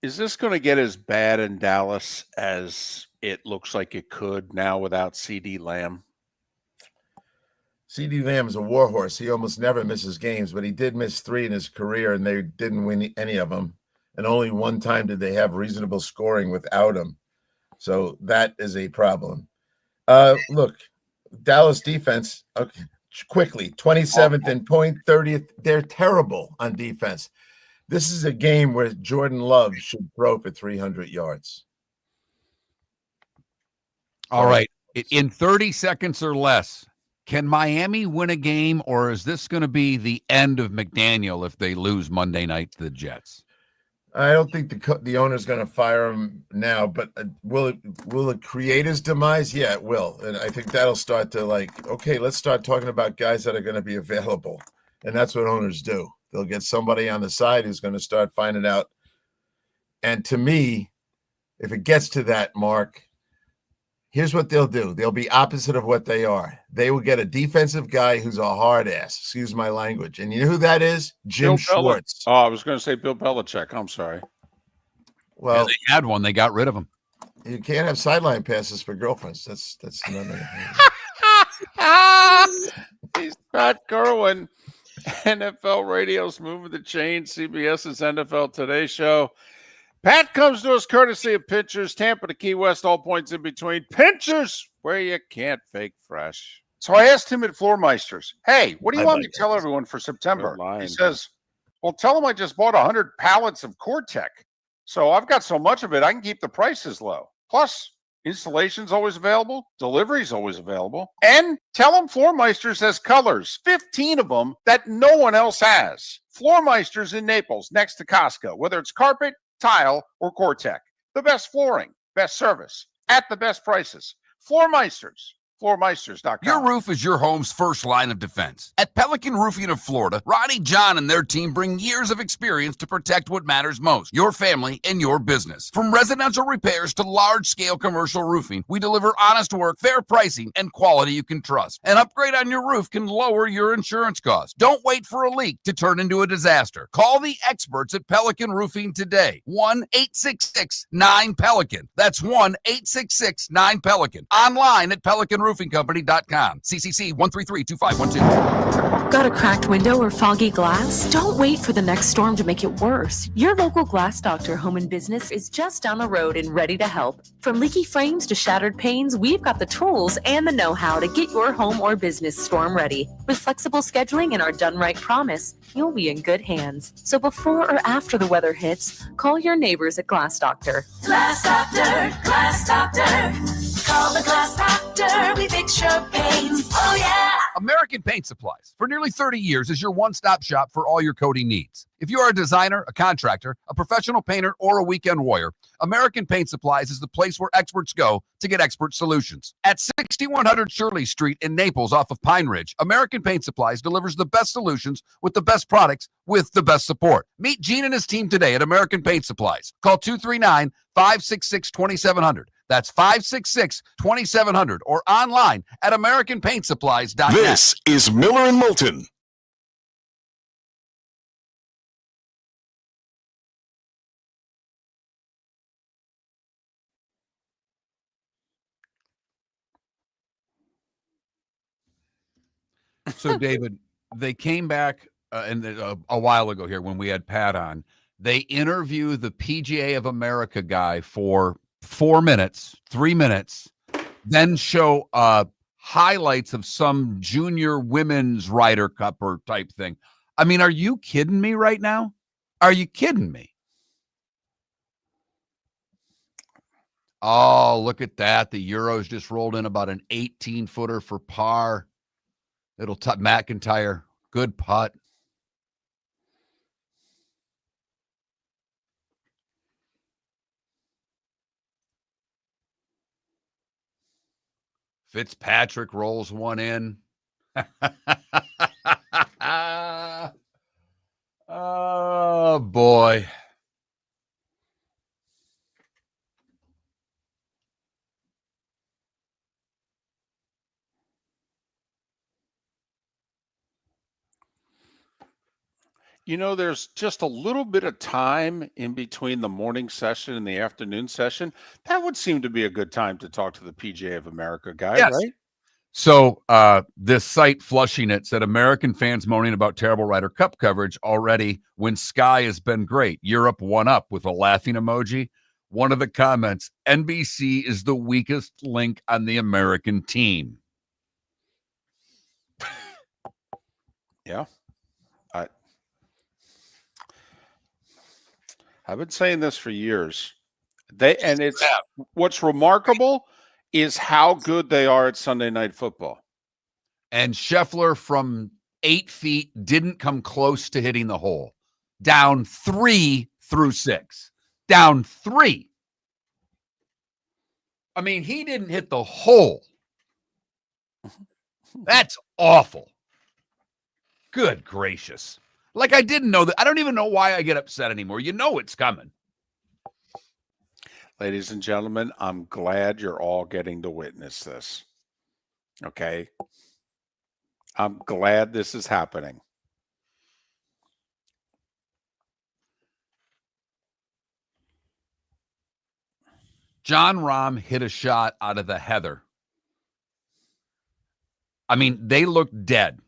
Is this going to get as bad in Dallas as it looks like it could now without CeeDee Lamb? CeeDee Lamb is a warhorse. He almost never misses games, but he did miss 3 in his career, and they didn't win any of them. And only one time did they have reasonable scoring without him. So that is a problem. Look, Dallas defense, okay, quickly, 27th in point, 30th. They're terrible on defense. This is a game where Jordan Love should throw for 300 yards. All right. In 30 seconds or less, can Miami win a game, or is this going to be the end of McDaniel if they lose Monday night to the Jets? I don't think the owner's going to fire him now, but will it create his demise? Yeah, it will. And I think that'll start to okay, let's start talking about guys that are going to be available. And that's what owners do. They'll get somebody on the side who's going to start finding out. And to me, if it gets to that, Mark, here's what they'll do. They'll be opposite of what they are. They will get a defensive guy who's a hard ass. Excuse my language. And you know who that is? Jim Schwartz. Oh, I was going to say Bill Belichick. I'm sorry. Well, yeah, they had one. They got rid of him. You can't have sideline passes for girlfriends. That's another. He's Pat Kirwan. NFL Radio's moving the chain. CBS's NFL Today show. Pat comes to us courtesy of Pinchers, Tampa to Key West, all points in between. Pinchers, where you can't fake fresh. So I asked him at Floormeisters, hey, what do you want me to tell everyone for September? He says, well, tell them I just bought 100 pallets of Core-Tech. So I've got so much of it, I can keep the prices low. Plus, installation's always available. Delivery's always available. And tell them Floormeisters has colors, 15 of them that no one else has. Floormeisters in Naples, next to Costco, whether it's carpet, tile, or Core-Tech. The best flooring, best service, at the best prices. Floormeisters. Floormeisters.com. Your roof is your home's first line of defense. At Pelican Roofing of Florida, Ronnie John and their team bring years of experience to protect what matters most, your family and your business. From residential repairs to large-scale commercial roofing, we deliver honest work, fair pricing, and quality you can trust. An upgrade on your roof can lower your insurance costs. Don't wait for a leak to turn into a disaster. Call the experts at Pelican Roofing today. 1-866-9-PELICAN. That's 1-866-9-PELICAN. Online at PelicanRoofingCompany.com. CCC 1332512. Got a cracked window or foggy glass? Don't wait for the next storm to make it worse. Your local Glass Doctor Home and Business is just down the road and ready to help. From leaky frames to shattered panes, we've got the tools and the know-how to get your home or business storm ready. With flexible scheduling and our done right promise, you'll be in good hands. So before or after the weather hits, call your neighbors at Glass Doctor. Glass Doctor, Glass Doctor. Call the Glass Doctor. We fix your pains. Oh, yeah. American Paint Supplies, for nearly 30 years, is your one-stop shop for all your coating needs. If you are a designer, a contractor, a professional painter, or a weekend warrior, American Paint Supplies is the place where experts go to get expert solutions. At 6100 Shirley Street in Naples off of Pine Ridge, American Paint Supplies delivers the best solutions with the best products with the best support. Meet Gene and his team today at American Paint Supplies. Call 239-566-2700. That's 566-2700 or online at AmericanPaintSupplies.net. This is Miller and Moulton. So, David, they came back a while ago here when we had Pat on. They interview the PGA of America guy for 3 minutes, then show highlights of some junior women's Ryder Cup or type thing. I mean, are you kidding me right now? Are you kidding me? Oh, look at that. The Euros just rolled in about an 18-footer for par. It'll McIntyre. Good putt. Fitzpatrick rolls one in. Oh, boy. You know, there's just a little bit of time in between the morning session and the afternoon session. That would seem to be a good time to talk to the PGA of America guy, Yes. right? So this site Flushing It said American fans moaning about terrible Ryder Cup coverage already when Sky has been great. Europe one up with a laughing emoji. One of the comments, NBC is the weakest link on the American team. Yeah. I've been saying this for years. What's remarkable is how good they are at Sunday Night Football. And Scheffler from 8 feet didn't come close to hitting the hole. Down 3 through 6. Down 3. I mean, he didn't hit the hole. That's awful. Good gracious. Like, I didn't know that. I don't even know why I get upset anymore. You know it's coming. Ladies and gentlemen, I'm glad you're all getting to witness this. Okay? I'm glad this is happening. John Rahm hit a shot out of the heather. I mean, they looked dead.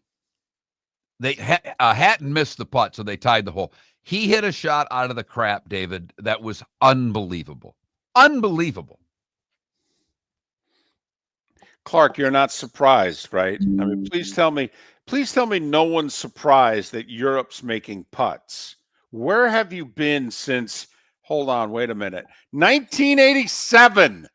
Hatton missed the putt, so they tied the hole. He hit a shot out of the crap, David, that was unbelievable. Unbelievable. Clark, you're not surprised, right? I mean, please tell me no one's surprised that Europe's making putts. Where have you been since, hold on, wait a minute, 1987?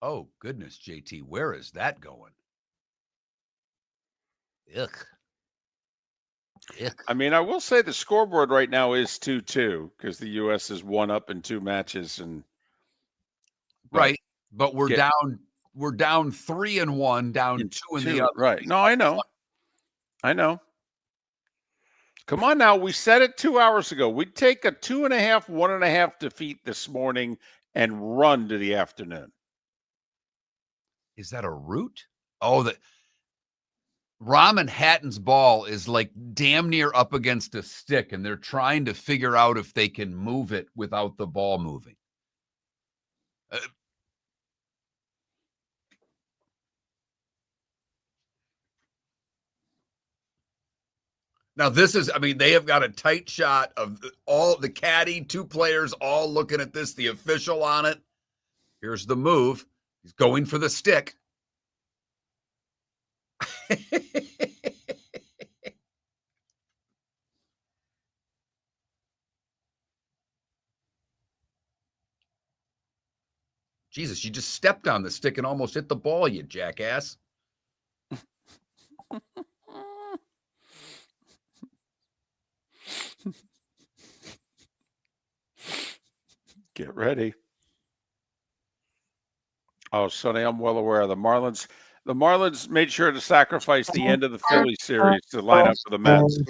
Oh, goodness, JT, where is that going? Ugh. I mean, I will say the scoreboard right now is 2-2 because the U.S. is 1 up in 2 matches, and right. But we're down 3-1, down 2 in the other. Right. No, I know. Come on now. We said it 2 hours ago. We'd take a 2.5, 1.5 defeat this morning and run to the afternoon. Is that a root? Oh, the Rahm and Hatton's ball is like damn near up against a stick, and they're trying to figure out if they can move it without the ball moving. Now, this is, I mean, they have got a tight shot of all the caddy, 2 players all looking at this, the official on it. Here's the move. He's going for the stick. Jesus, you just stepped on the stick and almost hit the ball, you jackass. Get ready. Oh, Sonny, I'm well aware. The Marlins made sure to sacrifice the end of the Philly series to line up for the Mets.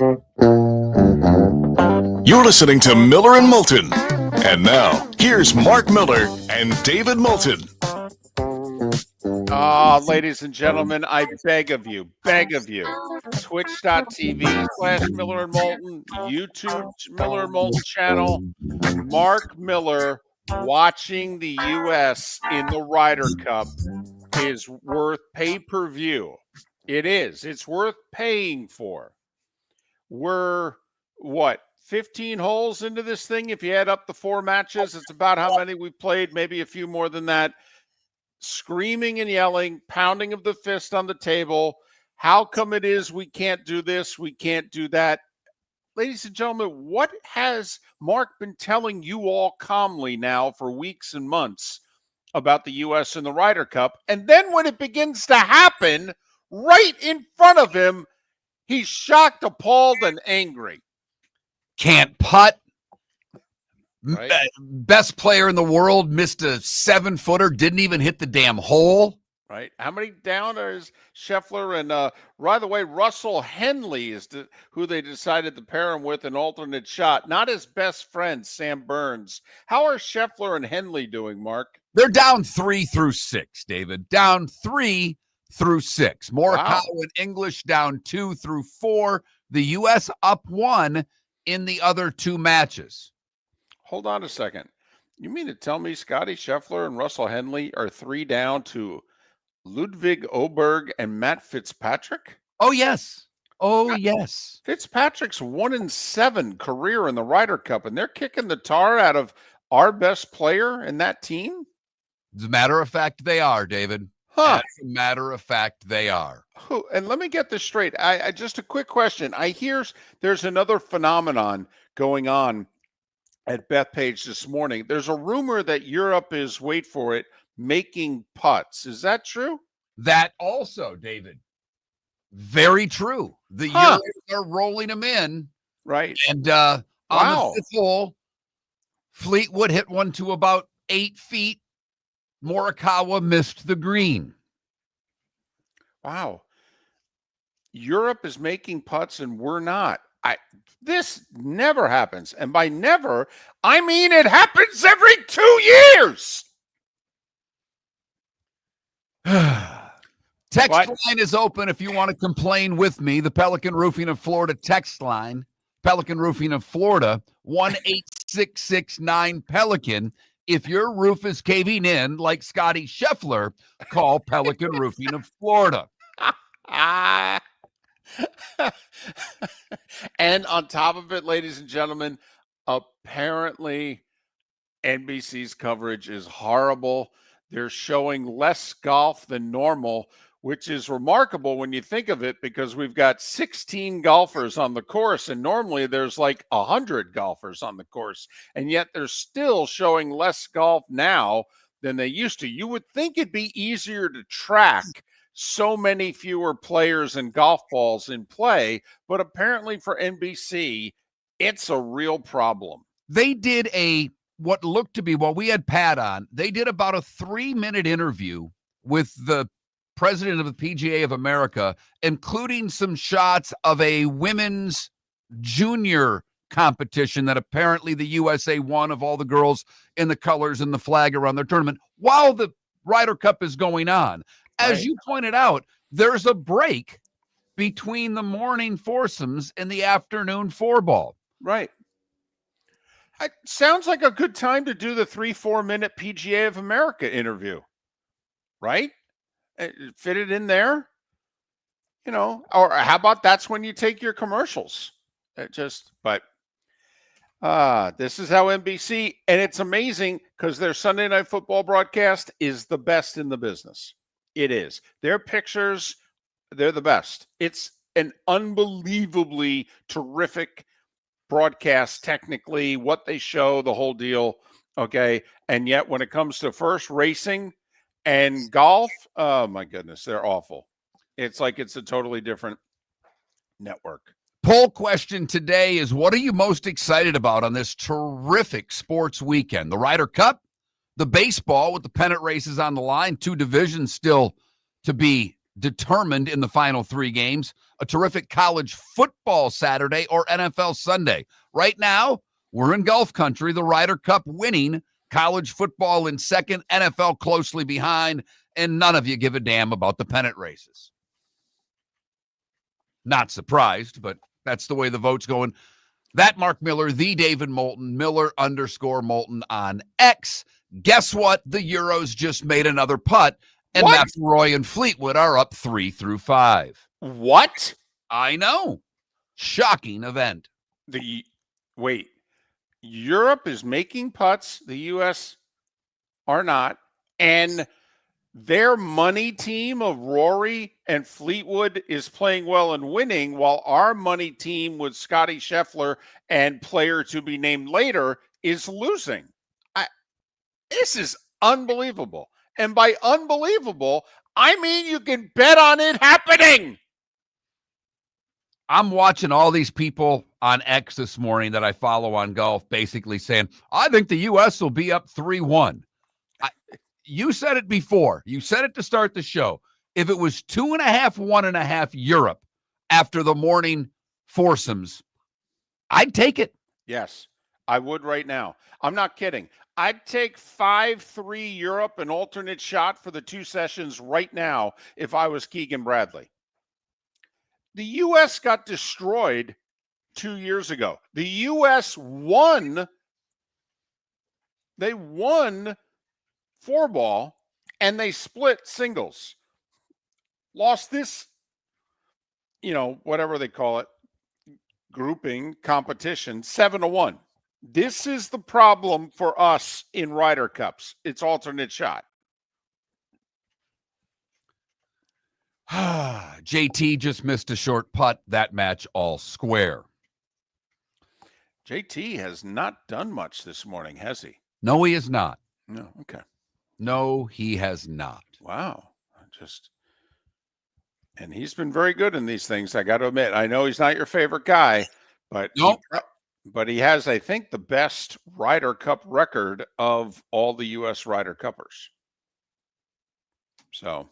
You're listening to Miller and Moulton. And now, here's Mark Miller and David Moulton. Ladies and gentlemen, I beg of you, twitch.tv/Miller and Moulton, YouTube Miller and Moulton channel, Mark Miller watching the U.S. in the Ryder Cup is worth pay-per-view. It is. It's worth paying for. We're, 15 holes into this thing. If you add up the 4 matches, it's about how many we played, maybe a few more than that. Screaming and yelling, pounding of the fist on the table. How come it is we can't do this, we can't do that? Ladies and gentlemen, what has Mark been telling you all calmly now for weeks and months about the U.S. and the Ryder Cup? And then when it begins to happen right in front of him, he's shocked, appalled, and angry. Can't putt. Right. Best player in the world missed a 7-footer, didn't even hit the damn hole. Right. How many down is Scheffler? And by the way, Russell Henley is who they decided to pair him with an alternate shot, not his best friend, Sam Burns. How are Scheffler and Henley doing, Mark? They're down 3 through 6, David. Down 3 through 6. Morikawa and English down 2 through 4. The U.S. up 1 in the other 2 matches. Hold on a second. You mean to tell me Scotty Scheffler and Russell Henley are 3 down to Ludwig Oberg and Matt Fitzpatrick? Oh, yes. Oh, yes. Fitzpatrick's 1-7 career in the Ryder Cup, and they're kicking the tar out of our best player in that team? As a matter of fact, they are, David. Huh. As a matter of fact, they are. And let me get this straight. I just a quick question. I hear there's another phenomenon going on at Bethpage this morning. There's a rumor that Europe is, wait for it, making putts. Is that true? That also, David. Very true. The Euros are rolling them in. Right. And on the 5th hole, Fleetwood hit one to about 8 feet. Morikawa missed the green. Wow. Europe is making putts and we're not. This never happens. And by never, I mean it happens every 2 years. Text line is open if you want to complain with me. The Pelican Roofing of Florida text line. Pelican Roofing of Florida, 1-866-9-PELICAN. If your roof is caving in like Scotty Scheffler, call Pelican Roofing of Florida. And on top of it, ladies and gentlemen, apparently NBC's coverage is horrible. They're showing less golf than normal, which is remarkable when you think of it, because we've got 16 golfers on the course, and normally there's like 100 golfers on the course, and yet they're still showing less golf now than they used to. You would think it'd be easier to track so many fewer players and golf balls in play, but apparently for NBC, it's a real problem. They did what looked to be, well, we had Pat on, they did about a 3-minute interview with the president of the PGA of America, including some shots of a women's junior competition that apparently the USA won, of all the girls in the colors and the flag around their tournament, while the Ryder Cup is going on. As you pointed out, there's a break between the morning foursomes and the afternoon 4-ball. Right. It sounds like a good time to do the 3-4 minute PGA of America interview, right? Fit it in there, or how about that's when you take your commercials? This is how NBC, and it's amazing because their Sunday Night Football broadcast is the best in the business. It is. Their pictures, they're the best. It's an unbelievably terrific broadcast, technically, what they show, the whole deal, okay? And yet when it comes to first racing and golf, oh my goodness, they're awful. It's like it's a totally different network. Poll question today is, what are you most excited about on this terrific sports weekend? The Ryder Cup, the baseball with the pennant races on the line, 2 divisions still to be determined in the final 3 games, a terrific college football Saturday, or NFL Sunday. Right now, we're in golf country, the Ryder Cup winning, college football in second, NFL closely behind, and none of you give a damn about the pennant races. Not surprised, but that's the way the vote's going. That Mark Miller, the David Moulton, Miller_Moulton on X. Guess what? The Euros just made another putt, and McIlroy and Fleetwood are up 3 through 5. What? I know. Shocking event. Wait, Europe is making putts. The U.S. are not. And their money team of Rory and Fleetwood is playing well and winning, while our money team with Scotty Scheffler and player to be named later is losing. This is unbelievable. And by unbelievable, I mean you can bet on it happening. I'm watching all these people on X this morning that I follow on golf basically saying, I think the U.S. will be up 3-1. You said it before. You said it to start the show. If it was 2.5, 1.5 Europe after the morning foursomes, I'd take it. Yes, I would right now. I'm not kidding. I'd take 5-3 Europe, an alternate shot for the 2 sessions right now if I was Keegan Bradley. The U.S. got destroyed 2 years ago. The U.S. won. They won 4-ball, and they split singles. Lost this, whatever they call it, grouping competition, 7-1. This is the problem for us in Ryder Cups. It's alternate shot. JT just missed a short putt. That match all square. JT has not done much this morning, has he? No, he is not. No. Okay. No, he has not. Wow. And he's been very good in these things, I got to admit. I know he's not your favorite guy, but Nope. he has, I think, the best Ryder Cup record of all the U.S. Ryder Cuppers. So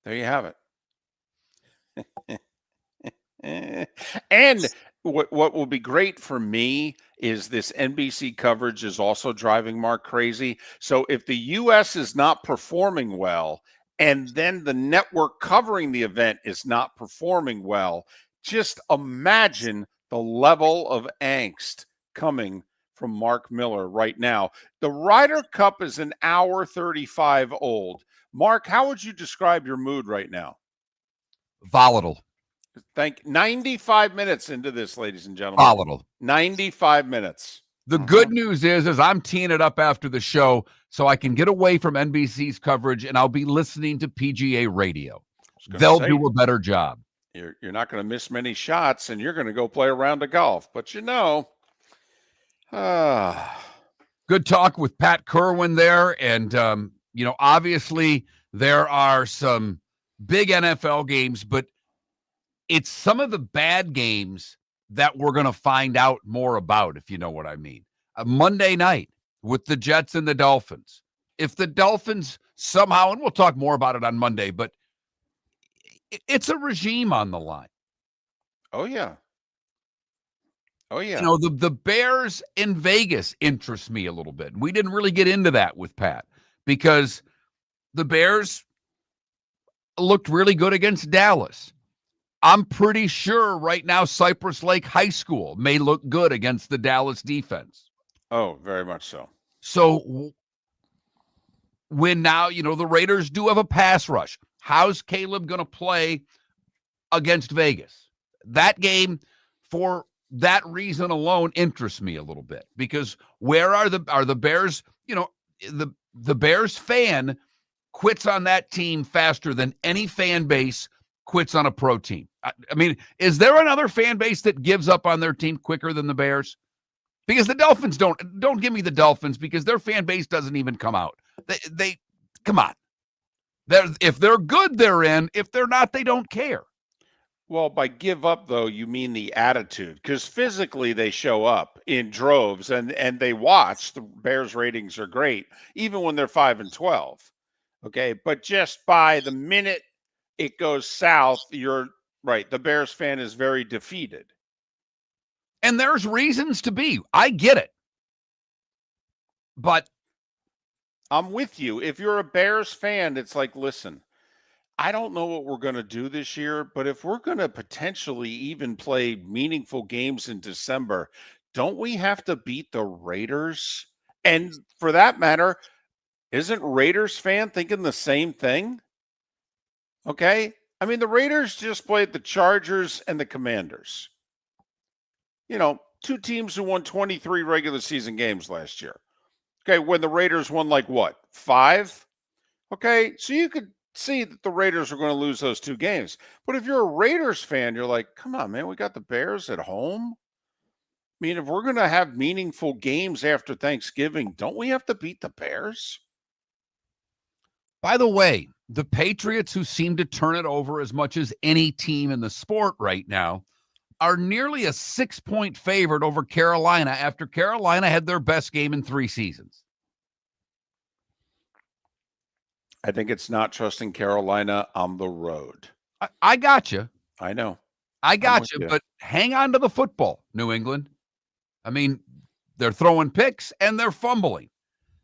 there you have it. And what will be great for me is this NBC coverage is also driving Mark crazy. So if the U.S. is not performing well, and then the network covering the event is not performing well, just imagine the level of angst coming from Mark Miller right now. The Ryder Cup is an hour 35 old. Mark, how would you describe your mood right now? Volatile. 95 minutes into this, ladies and gentlemen. Volatile. 95 minutes. The good news is I'm teeing it up after the show so I can get away from NBC's coverage and I'll be listening to PGA radio. They'll do a better job. You're not going to miss many shots and you're going to go play a round of golf. But good talk with Pat Kirwan there. And, obviously there are some big NFL games, but it's some of the bad games that we're going to find out more about, if you know what I mean. Monday night with the Jets and the Dolphins. If the Dolphins somehow, and we'll talk more about it on Monday, but it's a regime on the line. Oh, yeah. The Bears in Vegas interest me a little bit. We didn't really get into that with Pat because the Bears looked really good against Dallas. I'm pretty sure right now Cypress Lake High School may look good against the Dallas defense. Oh, very much so. So when now, the Raiders do have a pass rush, how's Caleb going to play against Vegas? That game, for that reason alone, interests me a little bit because where are the Bears? The Bears fan quits on that team faster than any fan base quits on a pro team. I mean, is there another fan base that gives up on their team quicker than the Bears? Because the Dolphins don't give me the Dolphins because their fan base doesn't even come out. They come on. If they're good, they're in. If they're not, they don't care. Well, by give up, though, you mean the attitude, because physically they show up in droves and they watch. The Bears ratings are great, even when they're 5-12. Okay, but just by the minute it goes south, you're right. The Bears fan is very defeated. And there's reasons to be. I get it. But I'm with you. If you're a Bears fan, it's like, listen, I don't know what we're going to do this year, but if we're going to potentially even play meaningful games in December, don't we have to beat the Raiders? And for that matter, isn't Raiders fan thinking the same thing? Okay. I mean, the Raiders just played the Chargers and the Commanders. two teams who won 23 regular season games last year. Okay, when the Raiders won like what, 5? Okay, so you could see that the Raiders are going to lose those 2 games. But if you're a Raiders fan, you're like, come on, man, we got the Bears at home. I mean, if we're going to have meaningful games after Thanksgiving, don't we have to beat the Bears? By the way, the Patriots, who seem to turn it over as much as any team in the sport right now, are nearly a 6-point favorite over Carolina after Carolina had their best game in 3 seasons. I think it's not trusting Carolina on the road. I got you. I know. I got with you, you. but hang on to the football, New England. I mean, they're throwing picks and they're fumbling.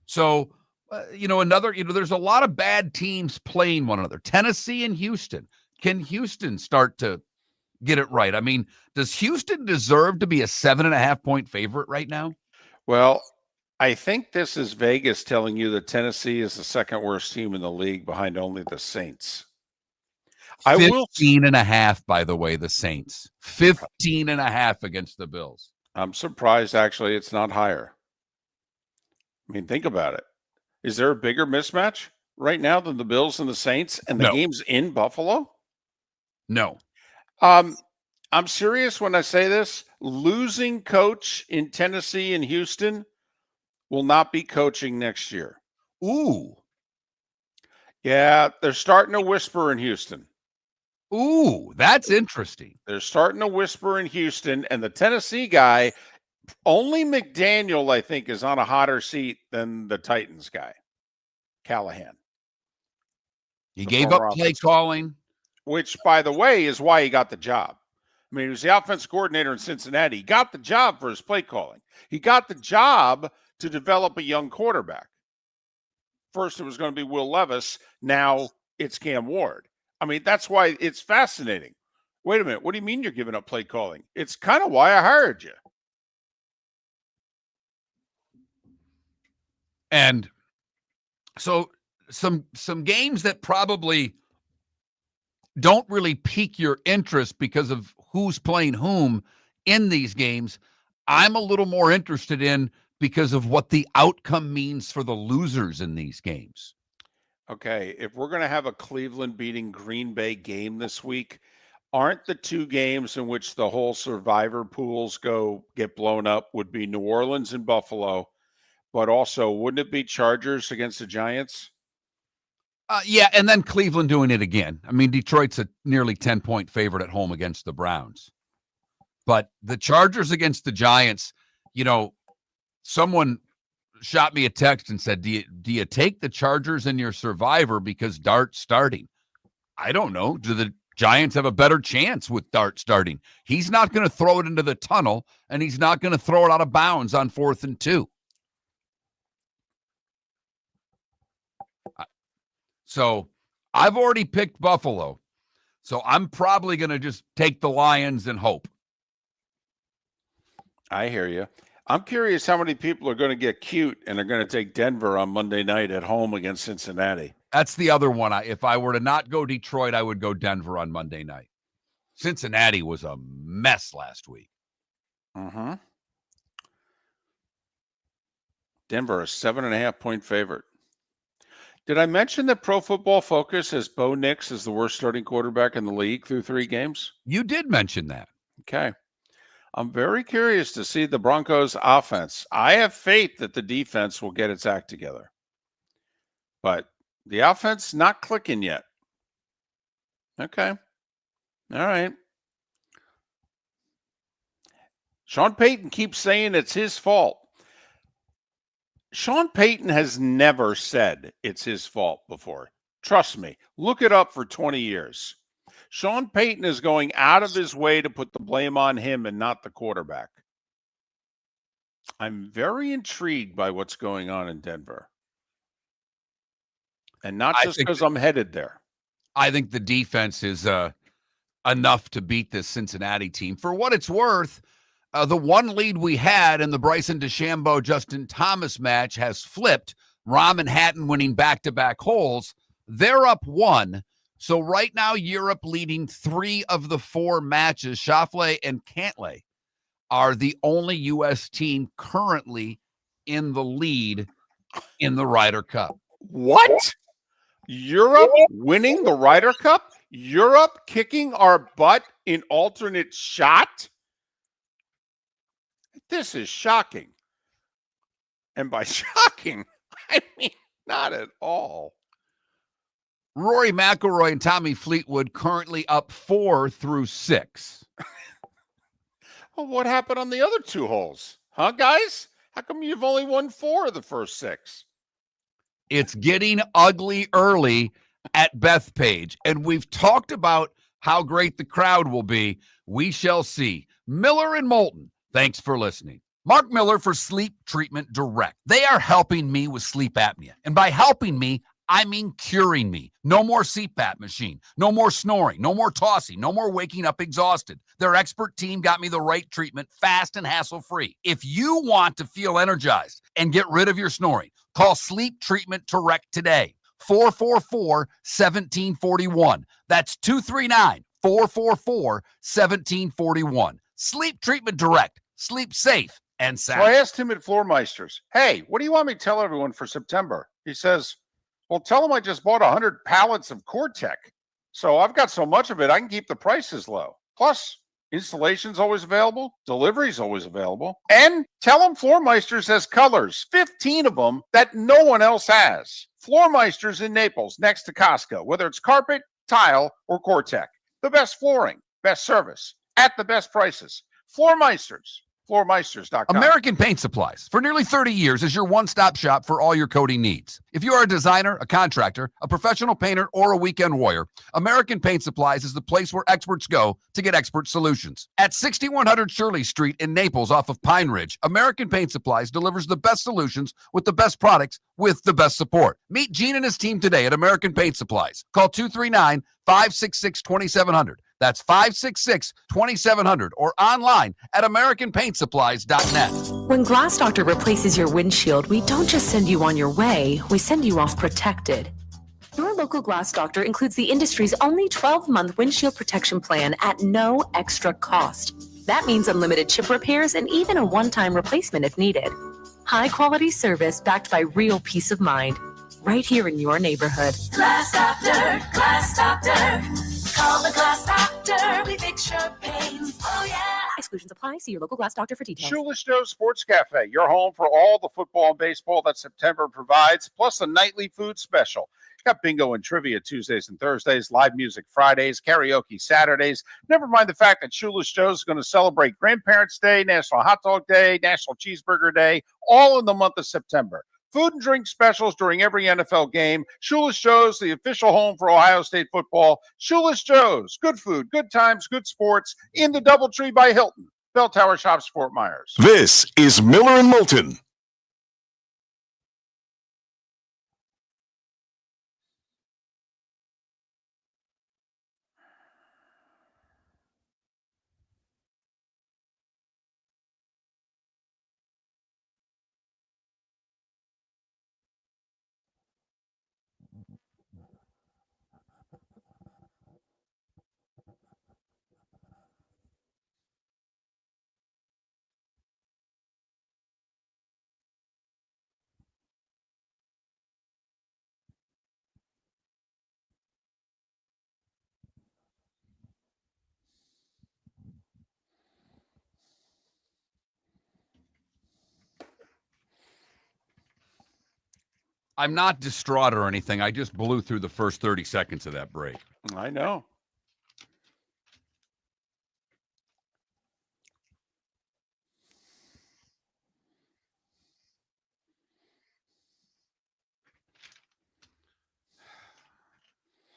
So, there's a lot of bad teams playing one another. Tennessee and Houston. Can Houston start to get it right? I mean, does Houston deserve to be a 7.5-point favorite right now? Well, I think this is Vegas telling you that Tennessee is the second worst team in the league behind only the Saints. 15.5, by the way, the Saints. 15.5 against the Bills. I'm surprised, actually, it's not higher. I mean, think about it. Is there a bigger mismatch right now than the Bills and the Saints, and the No. game's in Buffalo? No. I'm serious when I say this. Losing coach in Tennessee and Houston will not be coaching next year. Ooh. Yeah, they're starting to whisper in Houston. Ooh, that's interesting. They're starting to whisper in Houston, and the Tennessee guy, only McDaniel, I think, is on a hotter seat than the Titans guy, Callahan. He gave up play calling. Which, by the way, is why he got the job. I mean, he was the offensive coordinator in Cincinnati. He got the job for his play calling. He got the job to develop a young quarterback. First, it was going to be Will Levis. Now it's Cam Ward. I mean, that's why it's fascinating. Wait a minute. What do you mean you're giving up play calling? It's kind of why I hired you. And so some games that probably don't really pique your interest because of who's playing whom in these games, I'm a little more interested in because of what the outcome means for the losers in these games. Okay, if we're going to have a Cleveland beating Green Bay game this week, aren't the 2 games in which the whole survivor pools get blown up would be New Orleans and Buffalo, but also wouldn't it be Chargers against the Giants? Yeah, and then Cleveland doing it again. I mean, Detroit's a nearly 10-point favorite at home against the Browns. But the Chargers against the Giants, someone shot me a text and said, do you take the Chargers in your survivor because Dart's starting? I don't know. Do the Giants have a better chance with Dart starting? He's not going to throw it into the tunnel, and he's not going to throw it out of bounds on 4th and 2. So I've already picked Buffalo. So I'm probably going to just take the Lions and hope. I hear you. I'm curious how many people are going to get cute and are going to take Denver on Monday night at home against Cincinnati. That's the other one. If I were to not go Detroit, I would go Denver on Monday night. Cincinnati was a mess last week. Mm-hmm. Denver, a 7.5-point favorite. Did I mention that Pro Football Focus has Bo Nix as the worst starting quarterback in the league through 3 games? You did mention that. Okay. I'm very curious to see the Broncos offense. I have faith that the defense will get its act together. But the offense not clicking yet. Okay. All right. Sean Payton keeps saying it's his fault. Sean Payton has never said it's his fault before. Trust me. Look it up for 20 years. Sean Payton is going out of his way to put the blame on him and not the quarterback. I'm very intrigued by what's going on in Denver. And not just because I'm headed there. I think the defense is enough to beat this Cincinnati team. For what it's worth, the one lead we had in the Bryson DeChambeau Justin Thomas match has flipped. Rahm and Hatton winning back-to-back holes. They're up 1. So right now, Europe leading 3 of the 4 matches, Schauffele and Cantlay. are the only U.S. team currently in the lead in the Ryder Cup. What? Europe winning the Ryder Cup? Europe kicking our butt in alternate shot? This is shocking. And by shocking, I mean not at all. Rory McIlroy and Tommy Fleetwood currently up 4 through 6. Well, what happened on the other 2 holes? Huh, guys? How come you've only won 4 of the first 6? It's getting ugly early at Bethpage, and we've talked about how great the crowd will be. We shall see. Miller and Moulton, thanks for listening. Mark Miller for Sleep Treatment Direct. They are helping me with sleep apnea, and by helping me, I mean curing me. No more CPAP machine, no more snoring, no more tossing, no more waking up exhausted. Their expert team got me the right treatment, fast and hassle-free. If you want to feel energized and get rid of your snoring, call Sleep Treatment Direct today. 444-1741. That's 239-444-1741. Sleep Treatment Direct. Sleep safe and So sound. I asked him at Floormeisters, hey, what do you want me to tell everyone for September? He says, well, tell them I just bought 100 pallets of Core-Tech. So I've got so much of it, I can keep the prices low. Plus, installation's always available. Delivery's always available. And tell them Floormeisters has colors, 15 of them that no one else has. Floormeisters in Naples, next to Costco, whether it's carpet, tile, or Core-Tech. The best flooring, best service, at the best prices. Floormeisters. Floormeisters.com. American Paint Supplies, for nearly 30 years, is your one-stop shop for all your coating needs. If you are a designer, a contractor, a professional painter, or a weekend warrior, American Paint Supplies is the place where experts go to get expert solutions. At 6100 Shirley Street in Naples off of Pine Ridge, American Paint Supplies delivers the best solutions with the best products with the best support. Meet Gene and his team today at American Paint Supplies. Call 239-566-2700. That's 566-2700 or online at AmericanPaintSupplies.net. When Glass Doctor replaces your windshield, we don't just send you on your way, we send you off protected. Your local Glass Doctor includes the industry's only 12-month windshield protection plan at no extra cost. That means unlimited chip repairs and even a one-time replacement if needed. High-quality service backed by real peace of mind, right here in your neighborhood. Glass Doctor, Glass Doctor. Call the Glass Doctor, we fix your pains. Oh, yeah. Exclusions apply. See your local Glass Doctor for details. Shoeless Joe's Sports Cafe, your home for all the football and baseball that September provides, plus a nightly food special. Got bingo and trivia Tuesdays and Thursdays, live music Fridays, karaoke Saturdays. Never mind the fact that Shoeless Joe's is going to celebrate Grandparents' Day, National Hot Dog Day, National Cheeseburger Day, all in the month of September. Food and drink specials during every NFL game. Shoeless Joe's, the official home for Ohio State football. Shoeless Joe's, good food, good times, good sports in the Doubletree by Hilton. Bell Tower Shops, Fort Myers. This is Miller and Moulton. I'm not distraught or anything. I just blew through the first 30 seconds of that break. I know.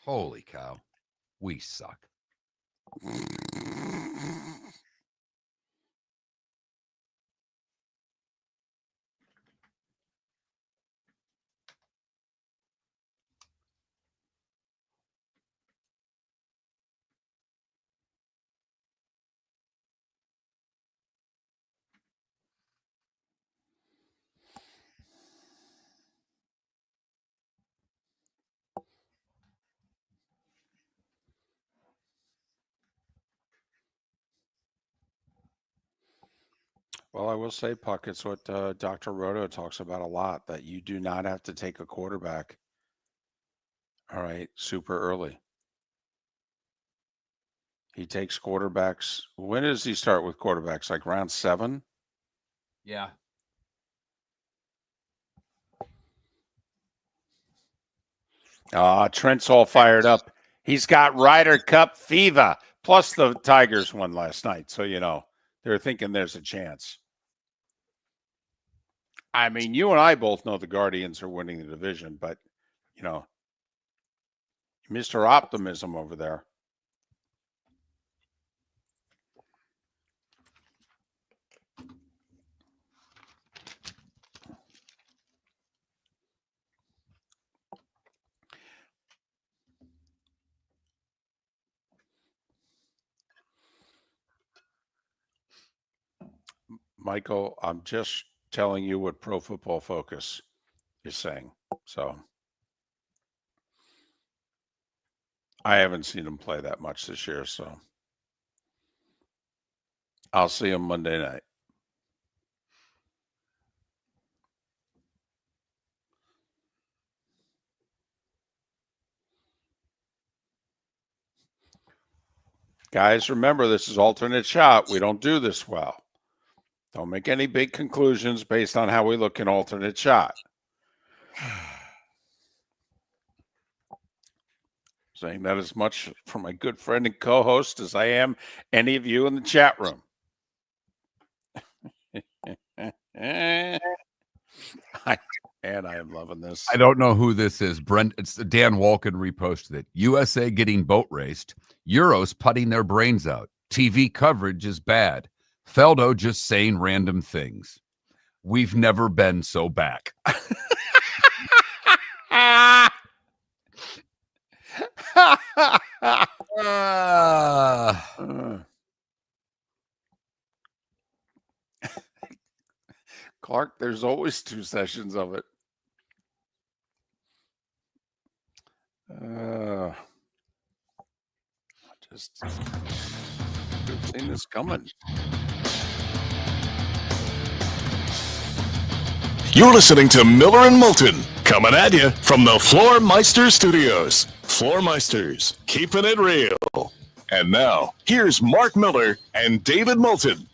Holy cow. We suck. Well, I will say, Puck, it's what Dr. Roto talks about a lot, that you do not have to take a quarterback, all right, super early. He takes quarterbacks. When does he start with quarterbacks? Like round 7? Yeah. Trent's all fired up. He's got Ryder Cup fever. Plus the Tigers won last night. So, they're thinking there's a chance. I mean, you and I both know the Guardians are winning the division, but, Mr. Optimism over there. Michael, I'm just telling you what Pro Football Focus is saying. So I haven't seen him play that much this year, so I'll see him Monday night. Guys, remember, this is alternate shot. We don't do this well. Don't make any big conclusions based on how we look in alternate shot. Saying that as much for my good friend and co-host as I am any of you in the chat room. And I am loving this. I don't know who this is. Brent, it's Dan Walken reposted it. USA getting boat raced. Euros putting their brains out. TV coverage is bad. Feldo just saying random things. We've never been so back. Clark, there's always 2 sessions of it. Just seen this coming. You're listening to Miller and Moulton, coming at you from the Floor Meister Studios. Floor Meisters, keeping it real. And now, here's Mark Miller and David Moulton.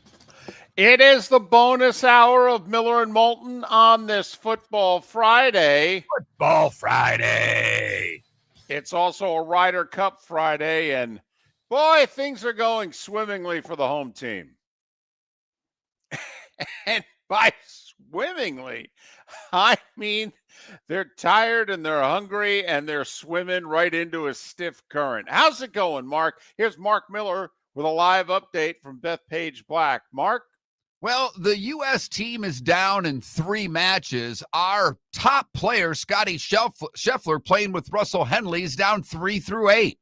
It is the bonus hour of Miller and Moulton on this Football Friday. Football Friday. It's also a Ryder Cup Friday, and boy, things are going swimmingly for the home team. And by swimmingly, I mean they're tired and they're hungry and they're swimming right into a stiff current. How's it going, Mark? Here's Mark Miller with a live update from Bethpage Black. Mark? Well, the U.S. team is down in 3 matches. Our top player, Scotty Scheffler, playing with Russell Henley, is down 3 through 8.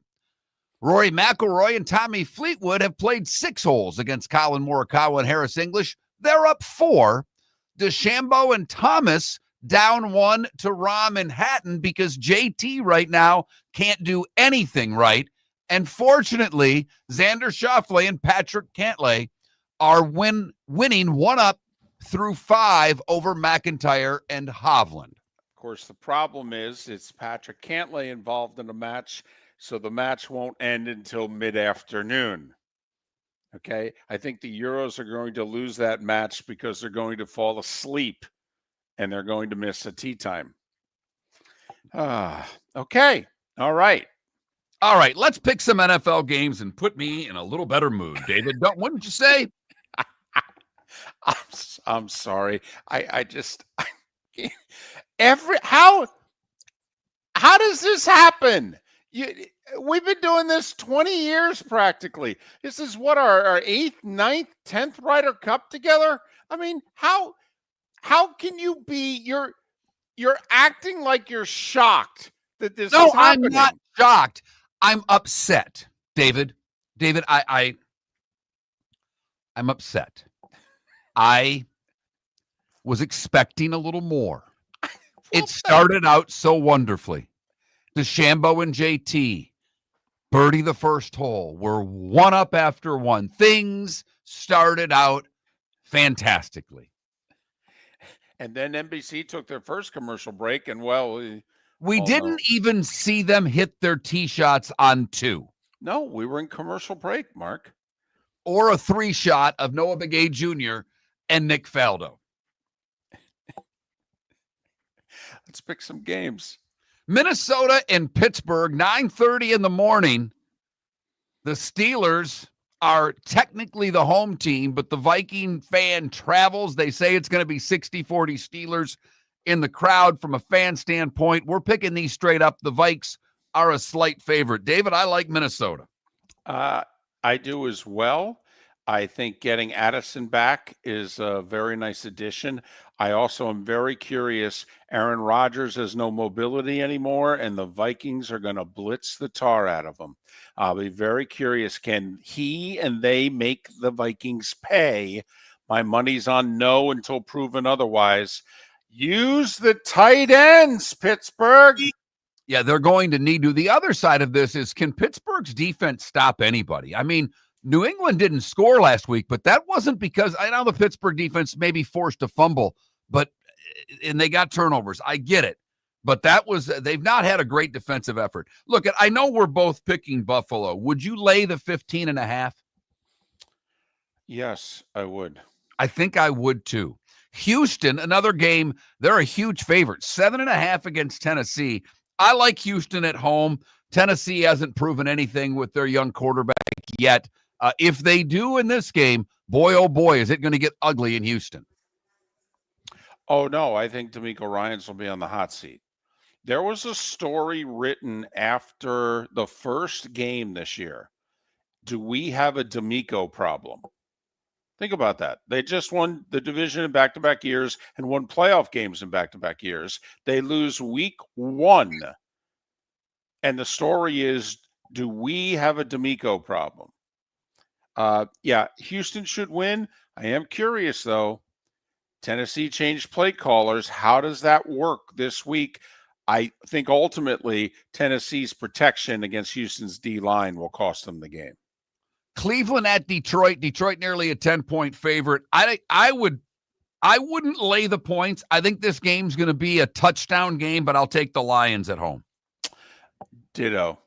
Rory McIlroy and Tommy Fleetwood have played 6 holes against Colin Morikawa and Harris English. They're up 4. DeChambeau and Thomas down 1 to Rahm and Hatton because JT right now can't do anything right. And fortunately, Xander Schauffele and Patrick Cantlay are winning 1 up through 5 over McIntyre and Hovland. Of course, the problem is it's Patrick Cantlay involved in the match, so the match won't end until mid-afternoon. Okay? I think the Euros are going to lose that match because they're going to fall asleep and they're going to miss a tee time. Okay. All right. All right, let's pick some NFL games and put me in a little better mood, David. Wouldn't you say? I'm sorry. I just how does this happen? We've been doing this 20 years practically. This is what our 8th, 9th, 10th Ryder Cup together. I mean, how can you be? You're acting like you're shocked that this is happening. I'm not shocked. I'm upset, David. I'm upset. I was expecting a little more. It started out so wonderfully. DeChambeau and JT, birdie the first hole. We're 1 up after 1. Things started out fantastically. And then NBC took their first commercial break, and we didn't even see them hit their tee shots on 2. No, we were in commercial break, Mark. Or a 3 shot of Noah Begay Jr. and Nick Faldo. Let's pick some games. Minnesota and Pittsburgh, 9:30 in the morning. The Steelers are technically the home team, but the Viking fan travels. They say it's going to be 60-40 Steelers in the crowd. From a fan standpoint, we're picking these straight up. The Vikes are a slight favorite. David, I like Minnesota. I do as well. I think getting Addison back is a very nice addition. I also am very curious. Aaron Rodgers has no mobility anymore, and the Vikings are going to blitz the tar out of him. I'll be very curious. Can he and they make the Vikings pay? My money's on no until proven otherwise. Use the tight ends, Pittsburgh. Yeah, they're going to need to. The other side of this is, can Pittsburgh's defense stop anybody? I mean, New England didn't score last week, but that wasn't because I know the Pittsburgh defense may be forced to fumble, and they got turnovers. I get it. But they've not had a great defensive effort. Look, I know we're both picking Buffalo. Would you lay the 15.5? Yes, I would. I think I would too. Houston, another game, they're a huge favorite. 7.5 against Tennessee. I like Houston at home. Tennessee hasn't proven anything with their young quarterback yet. If they do in this game, boy, oh boy, is it going to get ugly in Houston. Oh, no, I think D'Amico Ryans will be on the hot seat. There was a story written after the first game this year. Do we have a D'Amico problem? Think about that. They just won the division in back-to-back years and won playoff games in back-to-back years. They lose week 1. And the story is, do we have a D'Amico problem? Yeah, Houston should win. I am curious, though. Tennessee changed play callers. How does that work this week? I think ultimately Tennessee's protection against Houston's D-line will cost them the game. Cleveland at Detroit. Detroit nearly a 10-point favorite. I wouldn't lay the points. I think this game's going to be a touchdown game, but I'll take the Lions at home. Ditto.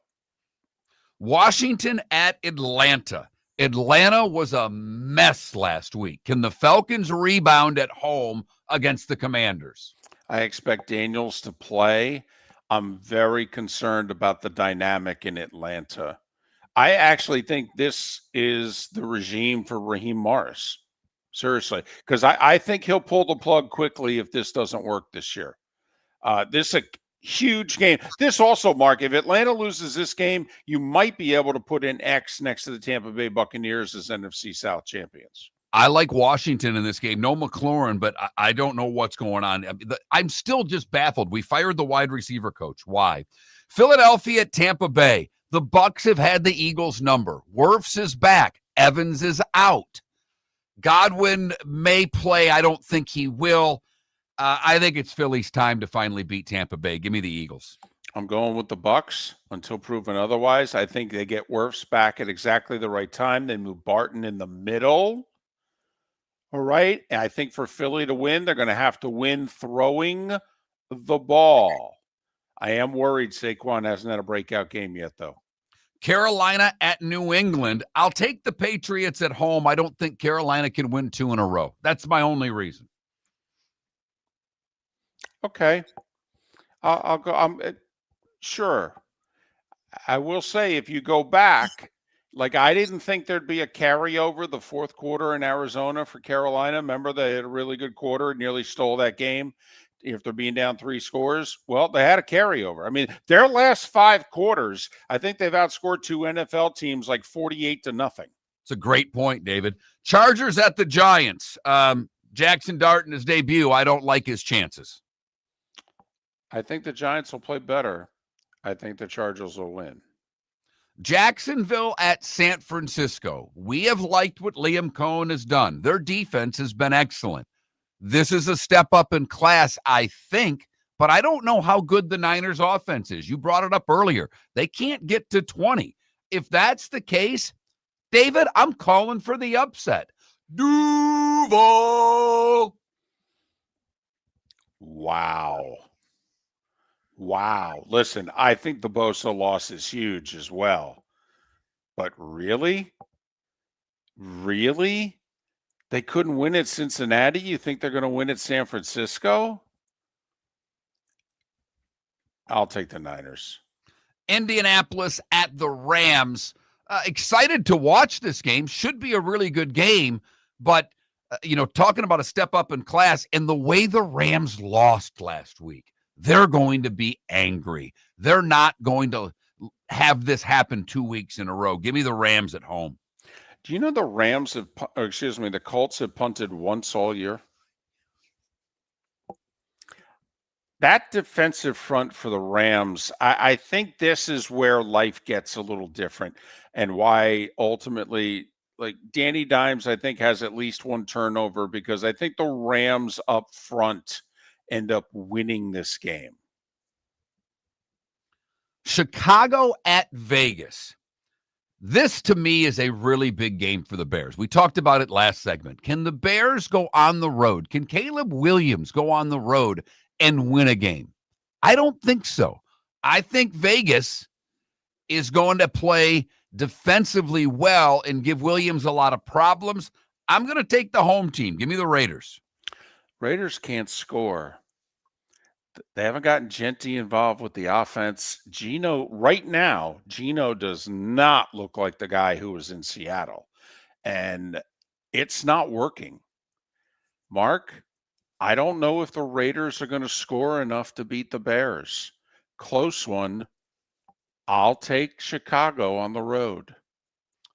Washington at Atlanta. Atlanta was a mess last week. Can the Falcons rebound at home against the Commanders? I expect Daniels to play. I'm very concerned about the dynamic in Atlanta. I actually think this is the regime for Raheem Morris. Seriously, because I think he'll pull the plug quickly if this doesn't work this year. This is a huge game. This also, Mark, if Atlanta loses this game, you might be able to put in X next to the Tampa Bay Buccaneers as NFC South champions. I like Washington in this game. No McLaurin, but I don't know what's going on. I'm still just baffled. We fired the wide receiver coach. Why? Philadelphia at Tampa Bay. The Bucs have had the Eagles' number. Wirfs is back. Evans is out. Godwin may play. I don't think he will. I think it's Philly's time to finally beat Tampa Bay. Give me the Eagles. I'm going with the Bucs until proven otherwise. I think they get Wirfs back at exactly the right time. They move Barton in the middle. All right. And I think for Philly to win, they're going to have to win throwing the ball. I am worried Saquon hasn't had a breakout game yet, though. Carolina at New England. I'll take the Patriots at home. I don't think Carolina can win 2 in a row. That's my only reason. Okay. I'll go. Sure. I will say, if you go back, like, I didn't think there'd be a carryover the fourth quarter in Arizona for Carolina. Remember, they had a really good quarter and nearly stole that game if they're being down 3 scores. Well, they had a carryover. I mean, their last 5 quarters, I think they've outscored 2 NFL teams like 48-0. It's a great point, David. Chargers at the Giants. Jackson Dart in his debut. I don't like his chances. I think the Giants will play better. I think the Chargers will win. Jacksonville at San Francisco. We have liked what Liam Cohen has done. Their defense has been excellent. This is a step up in class, I think, but I don't know how good the Niners offense is. You brought it up earlier. They can't get to 20. If that's the case, David, I'm calling for the upset. Duval. Wow. Listen, I think the Bosa loss is huge as well. But really? Really? They couldn't win at Cincinnati? You think they're going to win at San Francisco? I'll take the Niners. Indianapolis at the Rams. Excited to watch this game. Should be a really good game. But, talking about a step up in class and the way the Rams lost last week, they're going to be angry. They're not going to have this happen 2 weeks in a row. Give me the Rams at home. Do you know the Colts have punted once all year? That defensive front for the Rams, I think this is where life gets a little different and why ultimately, like Danny Dimes, I think has at least one turnover because I think the Rams up front end up winning this game. Chicago at Vegas. This, to me, is a really big game for the Bears. We talked about it last segment. Can the Bears go on the road? Can Caleb Williams go on the road and win a game? I don't think so. I think Vegas is going to play defensively well and give Williams a lot of problems. I'm going to take the home team. Give me the Raiders. Raiders can't score. They haven't gotten Genty involved with the offense. Gino does not look like the guy who was in Seattle. And it's not working. Mark, I don't know if the Raiders are going to score enough to beat the Bears. Close one. I'll take Chicago on the road.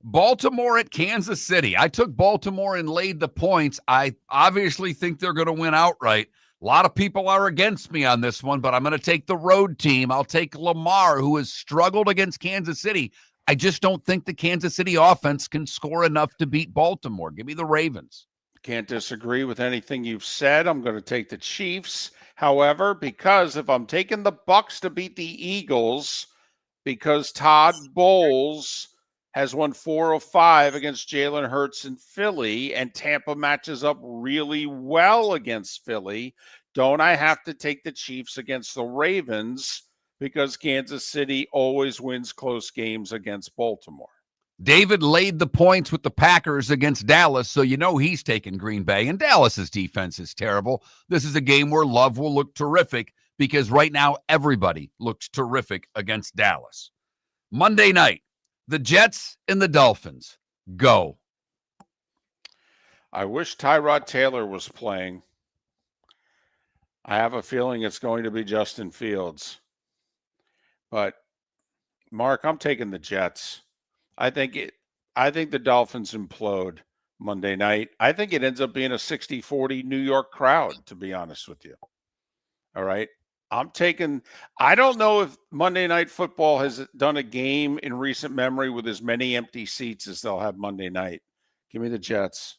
Baltimore at Kansas City. I took Baltimore and laid the points. I obviously think they're going to win outright. A lot of people are against me on this one, but I'm going to take the road team. I'll take Lamar, who has struggled against Kansas City. I just don't think the Kansas City offense can score enough to beat Baltimore. Give me the Ravens. Can't disagree with anything you've said. I'm going to take the Chiefs. However, because if I'm taking the Bucs to beat the Eagles, because Todd Bowles has won 4 of 5 against Jalen Hurts in Philly, and Tampa matches up really well against Philly, don't I have to take the Chiefs against the Ravens because Kansas City always wins close games against Baltimore? David laid the points with the Packers against Dallas, so he's taking Green Bay, and Dallas's defense is terrible. This is a game where Love will look terrific because right now everybody looks terrific against Dallas. Monday night, the Jets and the Dolphins. Go. I wish Tyrod Taylor was playing. I have a feeling it's going to be Justin Fields. But, Mark, I'm taking the Jets. I think the Dolphins implode Monday night. I think it ends up being a 60-40 New York crowd, to be honest with you. All right. I don't know if Monday Night Football has done a game in recent memory with as many empty seats as they'll have Monday night. Give me the Jets.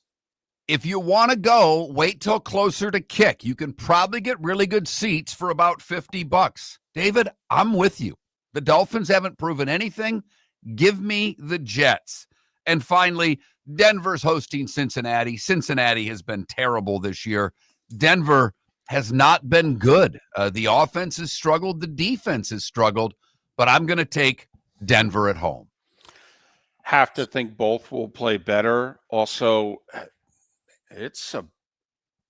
If you want to go, wait till closer to kick. You can probably get really good seats for about $50. David, I'm with you. The Dolphins haven't proven anything. Give me the Jets. And finally, Denver's hosting Cincinnati. Cincinnati has been terrible this year. Denver has not been good. The offense has struggled. The defense has struggled. But I'm going to take Denver at home. Have to think both will play better. Also, it's a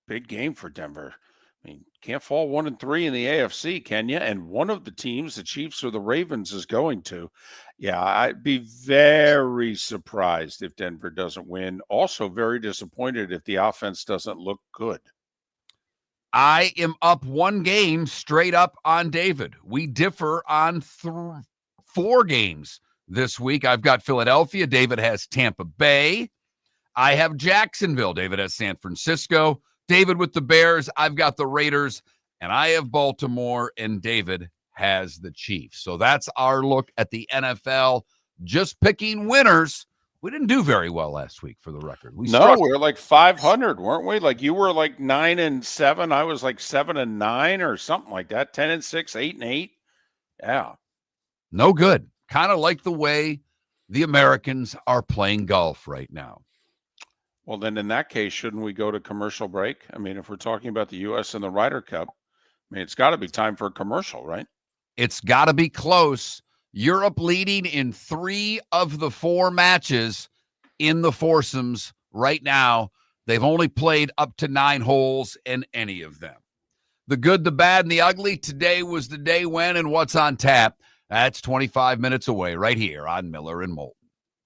big game for Denver. I mean, can't fall 1-3 in the AFC, can you? And one of the teams, the Chiefs or the Ravens, is going to. Yeah, I'd be very surprised if Denver doesn't win. Also very disappointed if the offense doesn't look good. I am up one game straight up on David. We differ on 4 games this week. I've got Philadelphia. David has Tampa Bay. I have Jacksonville. David has San Francisco. David with the Bears. I've got the Raiders. And I have Baltimore. And David has the Chiefs. So that's our look at the NFL. Just picking winners. We didn't do very well last week, for the record. We were like 500, weren't we? Like you were like 9-7. I was like 7-9 or something like that. 10-6, 8-8. Yeah. No good. Kind of like the way the Americans are playing golf right now. Well, then in that case, shouldn't we go to commercial break? I mean, if we're talking about the U.S. and the Ryder Cup, I mean, it's got to be time for a commercial, right? It's got to be close. Europe leading in 3 of the 4 matches in the foursomes right now. They've only played up to 9 holes in any of them. The good, the bad, and the ugly. Today was the day when and what's on tap. That's 25 minutes away right here on Miller and Moulton.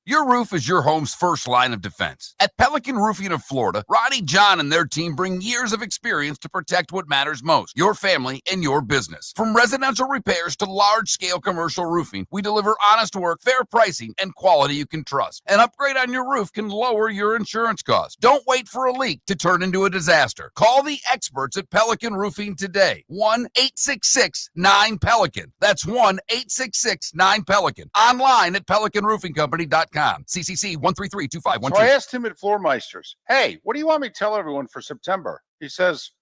Your roof is your home's first line of defense. At Pelican Roofing of Florida, Ronnie John and their team bring years of experience to protect what matters most, your family and your business. From residential repairs to large-scale commercial roofing, we deliver honest work, fair pricing, and quality you can trust. An upgrade on your roof can lower your insurance costs. Don't wait for a leak to turn into a disaster. Call the experts at Pelican Roofing today. 1-866-9-PELICAN. That's 1-866-9-PELICAN. Online at pelicanroofingcompany.com. CCC 1332512. So I asked him at Floormeisters, hey, what do you want me to tell everyone for September? He says,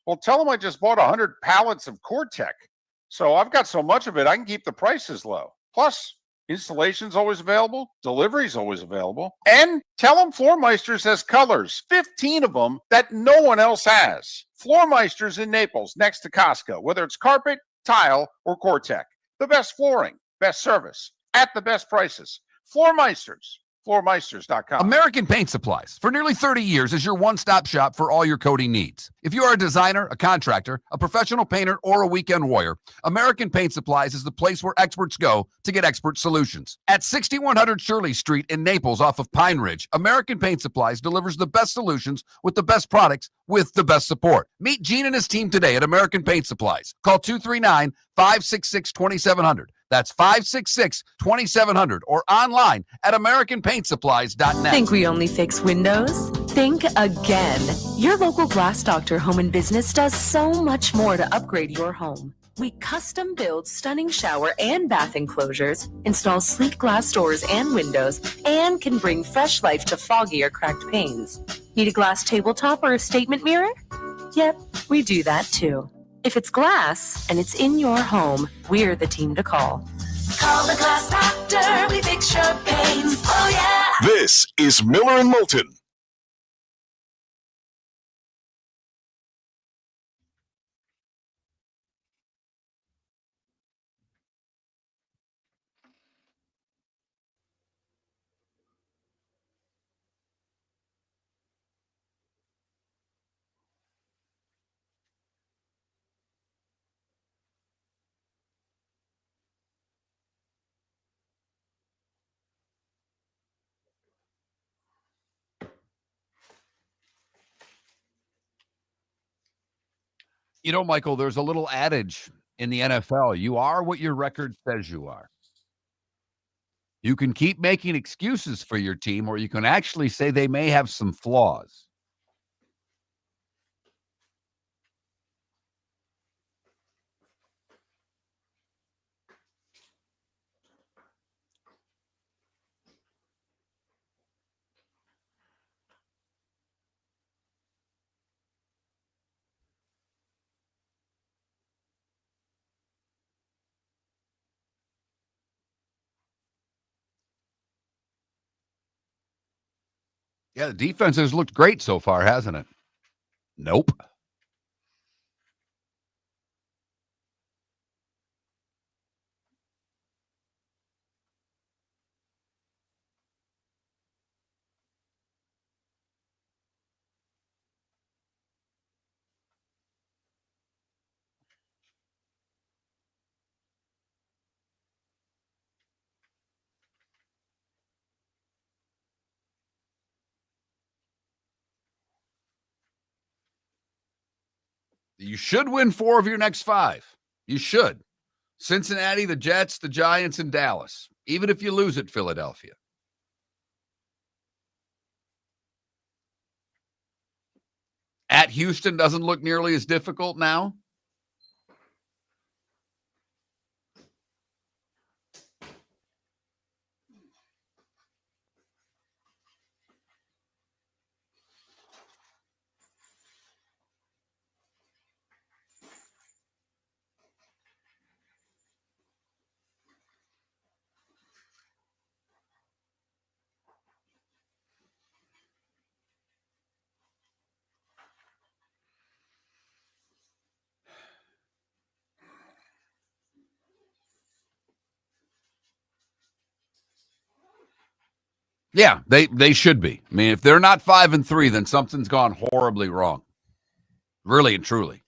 well, tell them I just bought 100 pallets of Core-Tech. So I've got so much of it, I can keep the prices low. Plus, installation's always available. Delivery's always available. And tell them Floormeisters has colors, 15 of them that no one else has. Floormeisters in Naples, next to Costco, whether it's carpet, tile, or Core-Tech. The best flooring, best service, at the best prices. Floormeisters, floormeisters.com. American Paint Supplies, for nearly 30 years, is your one-stop shop for all your coating needs. If you are a designer, a contractor, a professional painter, or a weekend warrior, American Paint Supplies is the place where experts go to get expert solutions. At 6100 Shirley Street in Naples off of Pine Ridge, American Paint Supplies delivers the best solutions with the best products with the best support. Meet Gene and his team today at American Paint Supplies. Call 239-566-2700. That's 566-2700 or online at AmericanPaintSupplies.net. Think we only fix windows? Think again. Your local Glass Doctor Home and Business does so much more to upgrade your home. We custom build stunning shower and bath enclosures, install sleek glass doors and windows, and can bring fresh life to foggy or cracked panes. Need a glass tabletop or a statement mirror? Yep, we do that too. If it's glass and it's in your home, we're the team to call. Call the Glass Doctor, we fix your pains. Oh yeah. This is Miller and Moulton. You know, Michael, there's a little adage in the NFL. You are what your record says you are. You can keep making excuses for your team, or you can actually say they may have some flaws. Yeah, the defense has looked great so far, hasn't it? Nope. You should win 4 of your next 5. You should. Cincinnati, the Jets, the Giants, and Dallas, even if you lose at Philadelphia. At Houston doesn't look nearly as difficult now. Yeah, they should be. I mean, if they're not 5-3, then something's gone horribly wrong. Really and truly.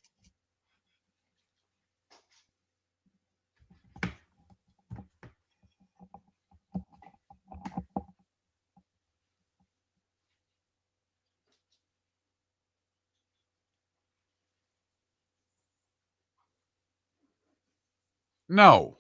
No.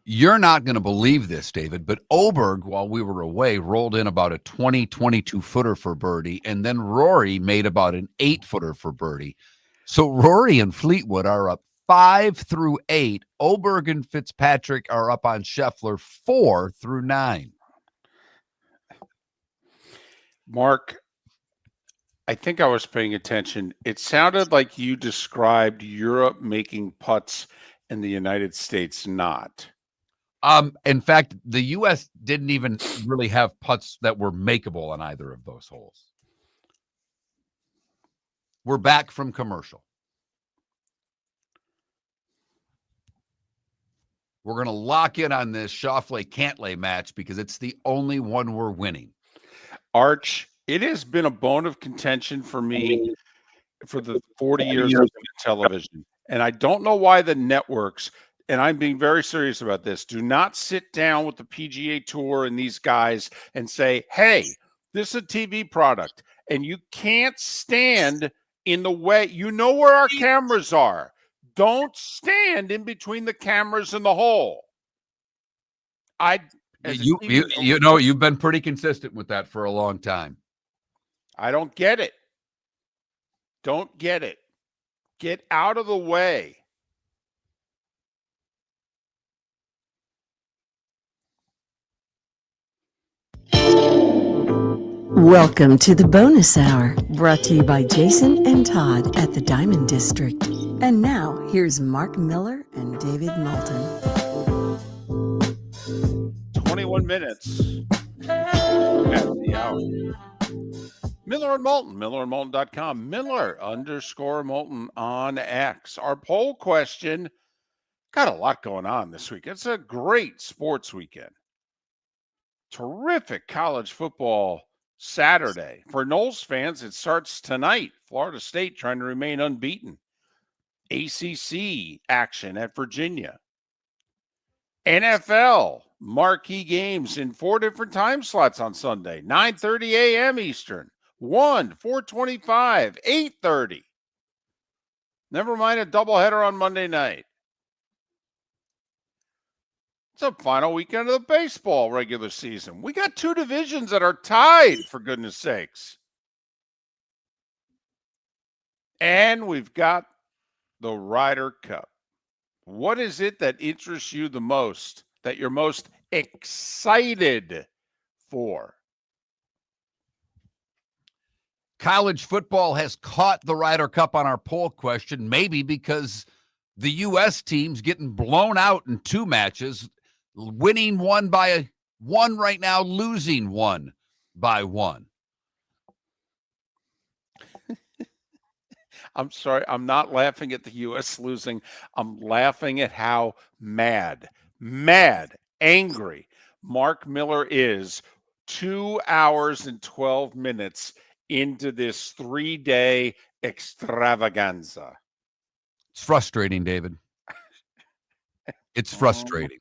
You're not going to believe this, David, but Oberg, while we were away, rolled in about a 22 footer for birdie, and then Rory made about an 8-footer for birdie. So Rory and Fleetwood are up 5 through 8. Oberg and Fitzpatrick are up on Scheffler 4 through 9. Mark, I think I was paying attention. It sounded like you described Europe making putts and the United States not. In fact, the U.S. didn't even really have putts that were makeable on either of those holes. We're back from commercial. We're going to lock in on this Schauffele-Cantlay match because it's the only one we're winning. Arch, it has been a bone of contention for me for the 40 years of television. And I don't know why the networks, and I'm being very serious about this, do not sit down with the PGA Tour and these guys and say, hey, this is a TV product, and you can't stand in the way. You know where our cameras are. Don't stand in between the cameras and the hole. You've been pretty consistent with that for a long time. I don't get it. Don't get it. Get out of the way. Welcome to the bonus hour, brought to you by Jason and Todd at the Diamond District. And now, here's Mark Miller and David Moulton. 21 minutes at the hour. Miller and Moulton, millerandmoulton.com, Miller_Moulton on X. Our poll question, got a lot going on this week. It's a great sports weekend. Terrific college football Saturday. For Noles fans, it starts tonight. Florida State trying to remain unbeaten. ACC action at Virginia. NFL marquee games in 4 different time slots on Sunday. 9:30 a.m. Eastern. 1, 4:25, 8:30. Never mind a doubleheader on Monday night. It's a final weekend of the baseball regular season. We got 2 divisions that are tied, for goodness sakes. And we've got the Ryder Cup. What is it that interests you the most, that you're most excited for? College football has caught the Ryder Cup on our poll question, maybe because the U.S. team's getting blown out in 2 matches, winning 1 by 1 right now, losing 1 by 1. I'm sorry. I'm not laughing at the U.S. losing. I'm laughing at how mad, angry Mark Miller is 2 hours and 12 minutes into this 3-day extravaganza. It's frustrating, David. It's frustrating.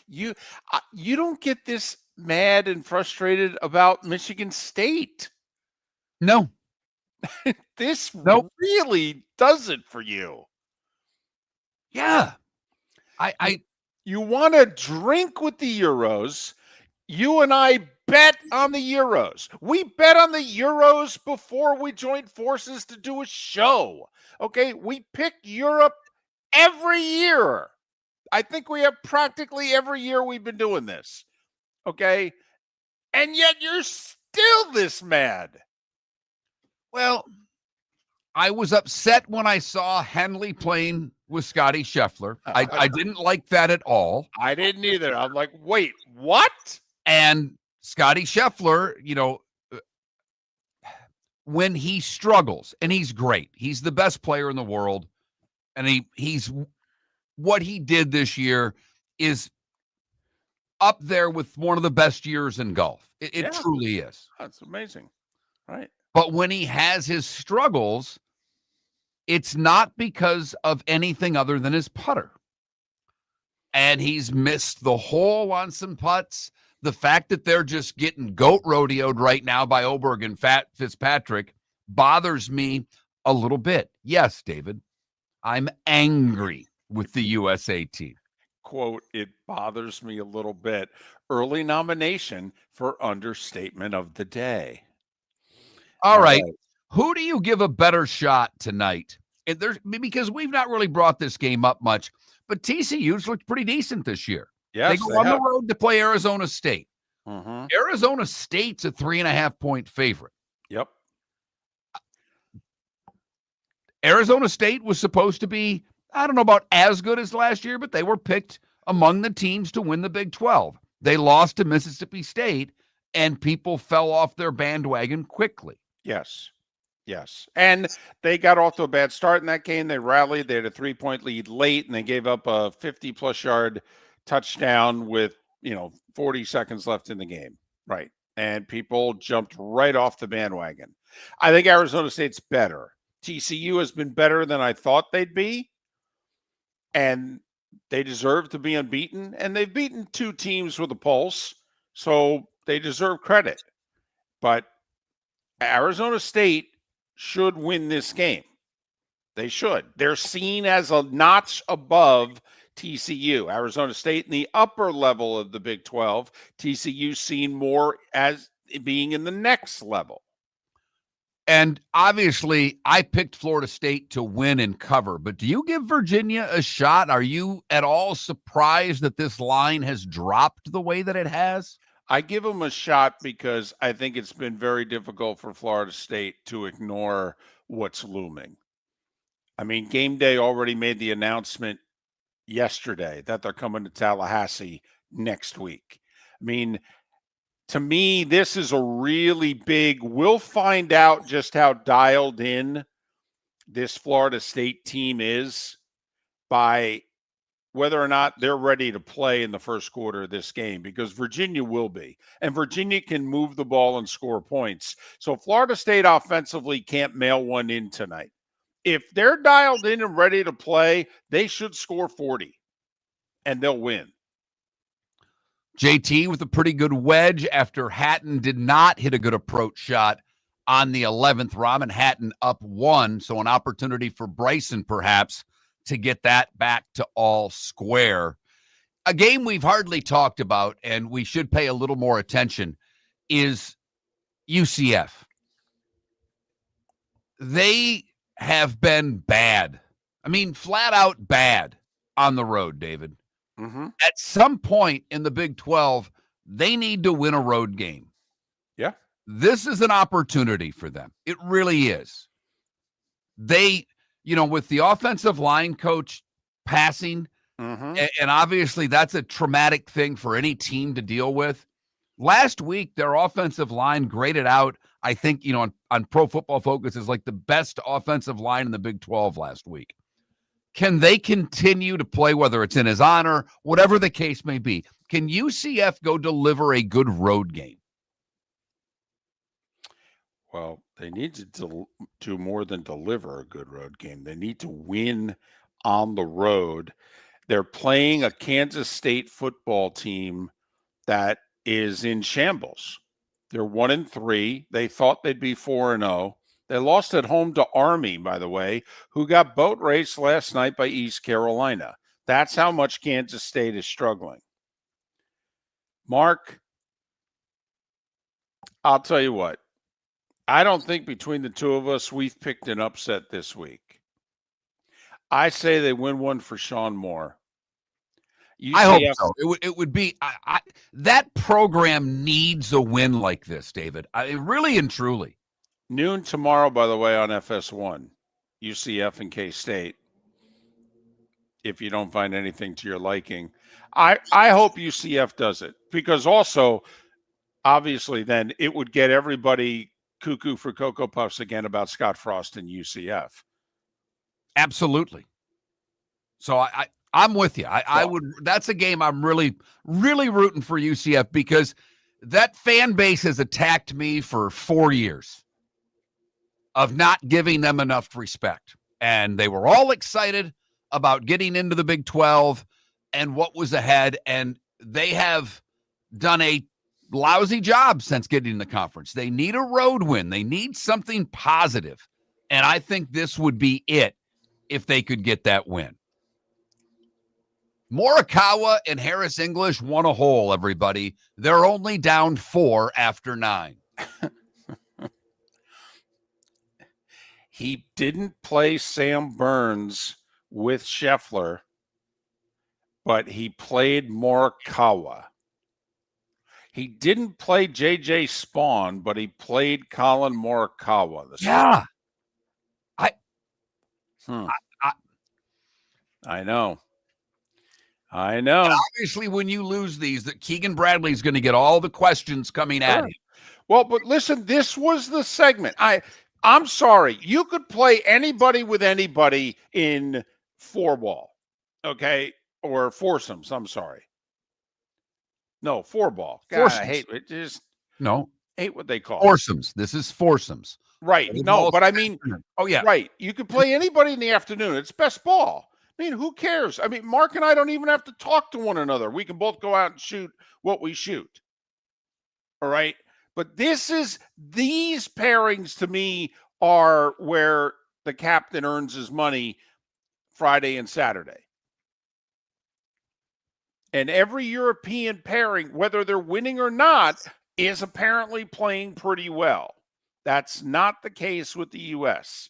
You don't get this mad and frustrated about Michigan State. No. This Nope. really does it for you. Yeah. You want to drink with the Euros. You and I bet on the Euros. We bet on the Euros before we joined forces to do a show. Okay, we pick Europe every year. I think we have practically every year we've been doing this. Okay, and yet you're still this mad. Well, I was upset when I saw Henley playing with Scotty Scheffler. I didn't like that at all. I didn't either. I'm like, wait, what? And Scotty Scheffler, when he struggles, and he's great, he's the best player in the world, and he's what he did this year is up there with one of the best years in golf. It truly is. That's amazing. Right. But when he has his struggles, it's not because of anything other than his putter. And he's missed the hole on some putts. The fact that they're just getting goat rodeoed right now by Oberg and Fitzpatrick bothers me a little bit. Yes, David, I'm angry with the USA team. Quote, it bothers me a little bit. Early nomination for understatement of the day. All right. Who do you give a better shot tonight? And because we've not really brought this game up much, but TCU's looked pretty decent this year. Yes, they go on the road to play Arizona State. Mm-hmm. Arizona State's a 3.5-point favorite. Yep. Arizona State was supposed to be, I don't know about as good as last year, but they were picked among the teams to win the Big 12. They lost to Mississippi State, and people fell off their bandwagon quickly. Yes. And they got off to a bad start in that game. They rallied. They had a 3-point lead late, and they gave up a 50-plus yard touchdown with, 40 seconds left in the game. Right. And people jumped right off the bandwagon. I think Arizona State's better. TCU has been better than I thought they'd be, and they deserve to be unbeaten. And they've beaten two teams with a pulse, so they deserve credit. But Arizona State should win this game. They should. They're seen as a notch above TCU. Arizona State in the upper level of the Big 12. TCU seen more as being in the next level. And obviously, I picked Florida State to win and cover, but do you give Virginia a shot? Are you at all surprised that this line has dropped the way that it has? I give them a shot because I think it's been very difficult for Florida State to ignore what's looming. I mean, Game Day already made the announcement yesterday that they're coming to Tallahassee next week. I mean, to me, this is a really big, we'll find out just how dialed in this Florida State team is by whether or not they're ready to play in the first quarter of this game, because Virginia will be. And Virginia can move the ball and score points. So Florida State offensively can't mail one in tonight. If they're dialed in and ready to play, they should score 40, and they'll win. JT with a pretty good wedge after Hatton did not hit a good approach shot on the 11th. Rahman Hatton up 1, so an opportunity for Bryson perhaps to get that back to all square. A game we've hardly talked about, and we should pay a little more attention, is UCF. They have been bad. I mean, flat out bad on the road, David. Mm-hmm. At some point in the Big 12, they need to win a road game. Yeah. This is an opportunity for them. It really is. They, with the offensive line coach passing, and obviously that's a traumatic thing for any team to deal with. Last week, their offensive line graded out, I think, on Pro Football Focus is like the best offensive line in the Big 12 last week. Can they continue to play, whether it's in his honor, whatever the case may be? Can UCF go deliver a good road game? Well, they need to do more than deliver a good road game. They need to win on the road. They're playing a Kansas State football team that is in shambles. They're 1-3. They thought they'd be 4-0. They lost at home to Army, by the way, who got boat raced last night by East Carolina. That's how much Kansas State is struggling. Mark, I'll tell you what. I don't think between the two of us we've picked an upset this week. I say they win one for Sean Moore. I hope so. It would be that program needs a win like this, David. Really and truly. Noon tomorrow, by the way, on FS1, UCF and K-State. if you don't find anything to your liking. I hope UCF does it, because also, obviously, then it would get everybody cuckoo for Cocoa Puffs again about Scott Frost and UCF. Absolutely. So I'm with you. I would. That's a game I'm really rooting for UCF, because that fan base has attacked me for 4 years of not giving them enough respect. And they were all excited about getting into the Big 12 and what was ahead. And they have done a lousy job since getting in the conference. They need a road win. They need something positive. And I think this would be it if they could get that win. Morikawa and Harris English won a hole, everybody. They're only down 4 after 9. He didn't play Sam Burns with Scheffler, but he played Morikawa. He didn't play J.J. Spawn, but he played Colin Morikawa. Yeah. I know. And obviously, when you lose these, that Keegan Bradley's going to get all the questions coming at him. Well, but listen, this was the segment. I'm sorry. You could play anybody with anybody in 4-ball, okay? Or foursomes, I'm sorry. No, 4-ball. God, Foursomes. I hate it. Just No. hate what they call Foursomes. This is foursomes. Right. No, but I mean, oh, yeah. Right. You could play anybody in the afternoon. It's best ball. I mean, who cares? I mean, Mark and I don't even have to talk to one another. We can both go out and shoot what we shoot. All right. But these pairings to me are where the captain earns his money Friday and Saturday. And every European pairing, whether they're winning or not, is apparently playing pretty well. That's not the case with the U.S.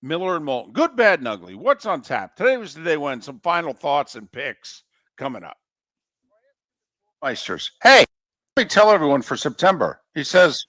Miller and Moulton. Good, bad, and ugly. What's on tap? Today was the day when. Some final thoughts and picks coming up. Meisters. Hey, let me tell everyone for September. He says,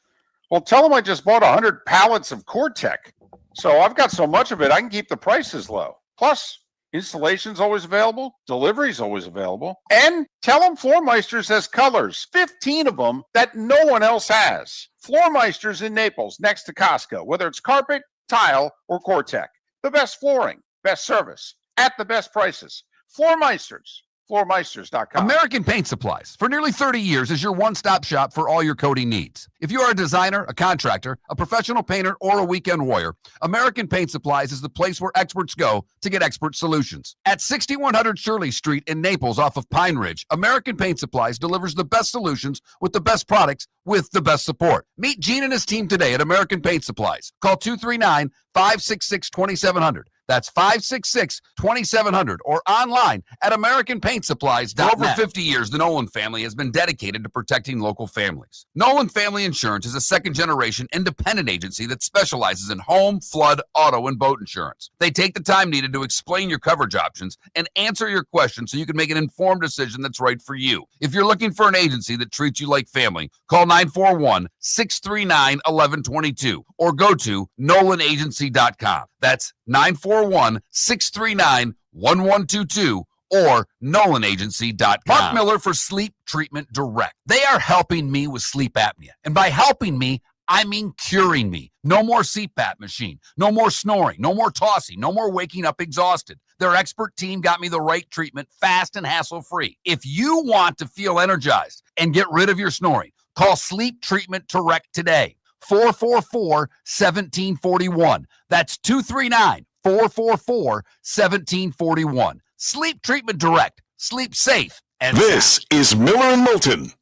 well, tell them I just bought 100 pallets of Core-Tech. So I've got so much of it, I can keep the prices low. Plus, installation's always available. Delivery's always available. And tell them Floormeisters has colors, 15 of them that no one else has. Floormeisters in Naples, next to Costco, whether it's carpet, tile, or Core-Tech. The best flooring, best service, at the best prices. Floormeisters. Floormeisters.com. American Paint Supplies, for nearly 30 years, is your one-stop shop for all your coating needs. If you are a designer, a contractor, a professional painter, or a weekend warrior, American Paint Supplies is the place where experts go to get expert solutions. At 6100 Shirley Street in Naples off of Pine Ridge, American Paint Supplies delivers the best solutions with the best products with the best support. Meet Gene and his team today at American Paint Supplies. Call 239-566-2700. That's 566-2700 or online at AmericanPaintSupplies.net. For over 50 years, the Nolan family has been dedicated to protecting local families. Nolan Family Insurance is a second-generation independent agency that specializes in home, flood, auto, and boat insurance. They take the time needed to explain your coverage options and answer your questions so you can make an informed decision that's right for you. If you're looking for an agency that treats you like family, call 941-639-1122 or go to NolanAgency.com. That's 941-639-1122 or NolanAgency.com. Mark Miller for Sleep Treatment Direct. They are helping me with sleep apnea. And by helping me, I mean curing me. No more CPAP machine. No more snoring. No more tossing. No more waking up exhausted. Their expert team got me the right treatment fast and hassle-free. If you want to feel energized and get rid of your snoring, call Sleep Treatment Direct today. 444-1741. That's 239-444-1741. Sleep Treatment Direct. Sleep safe. And This is Miller and Moulton.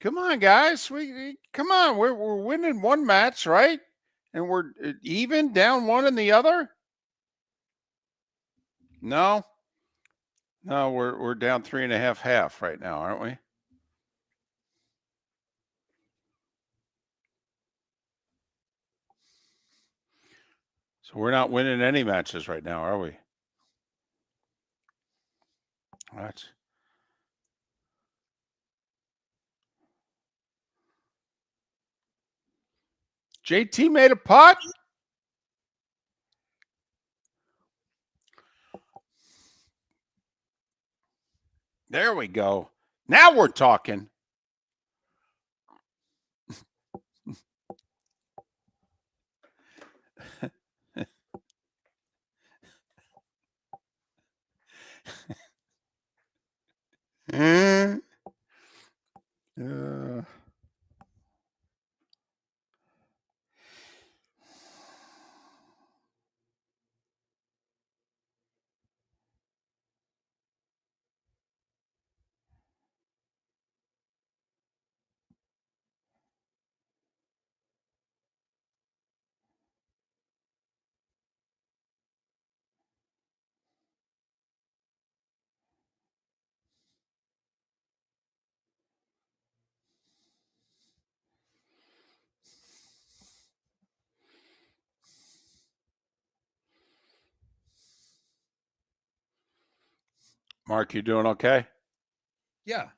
Come on, guys. Come on. We're winning one match, right? And we're even down one in the other. No, we're down 3.5 right now, aren't we? So we're not winning any matches right now, are we? What? JT made a putt. There we go. Now we're talking. Mark, you doing okay? Yeah.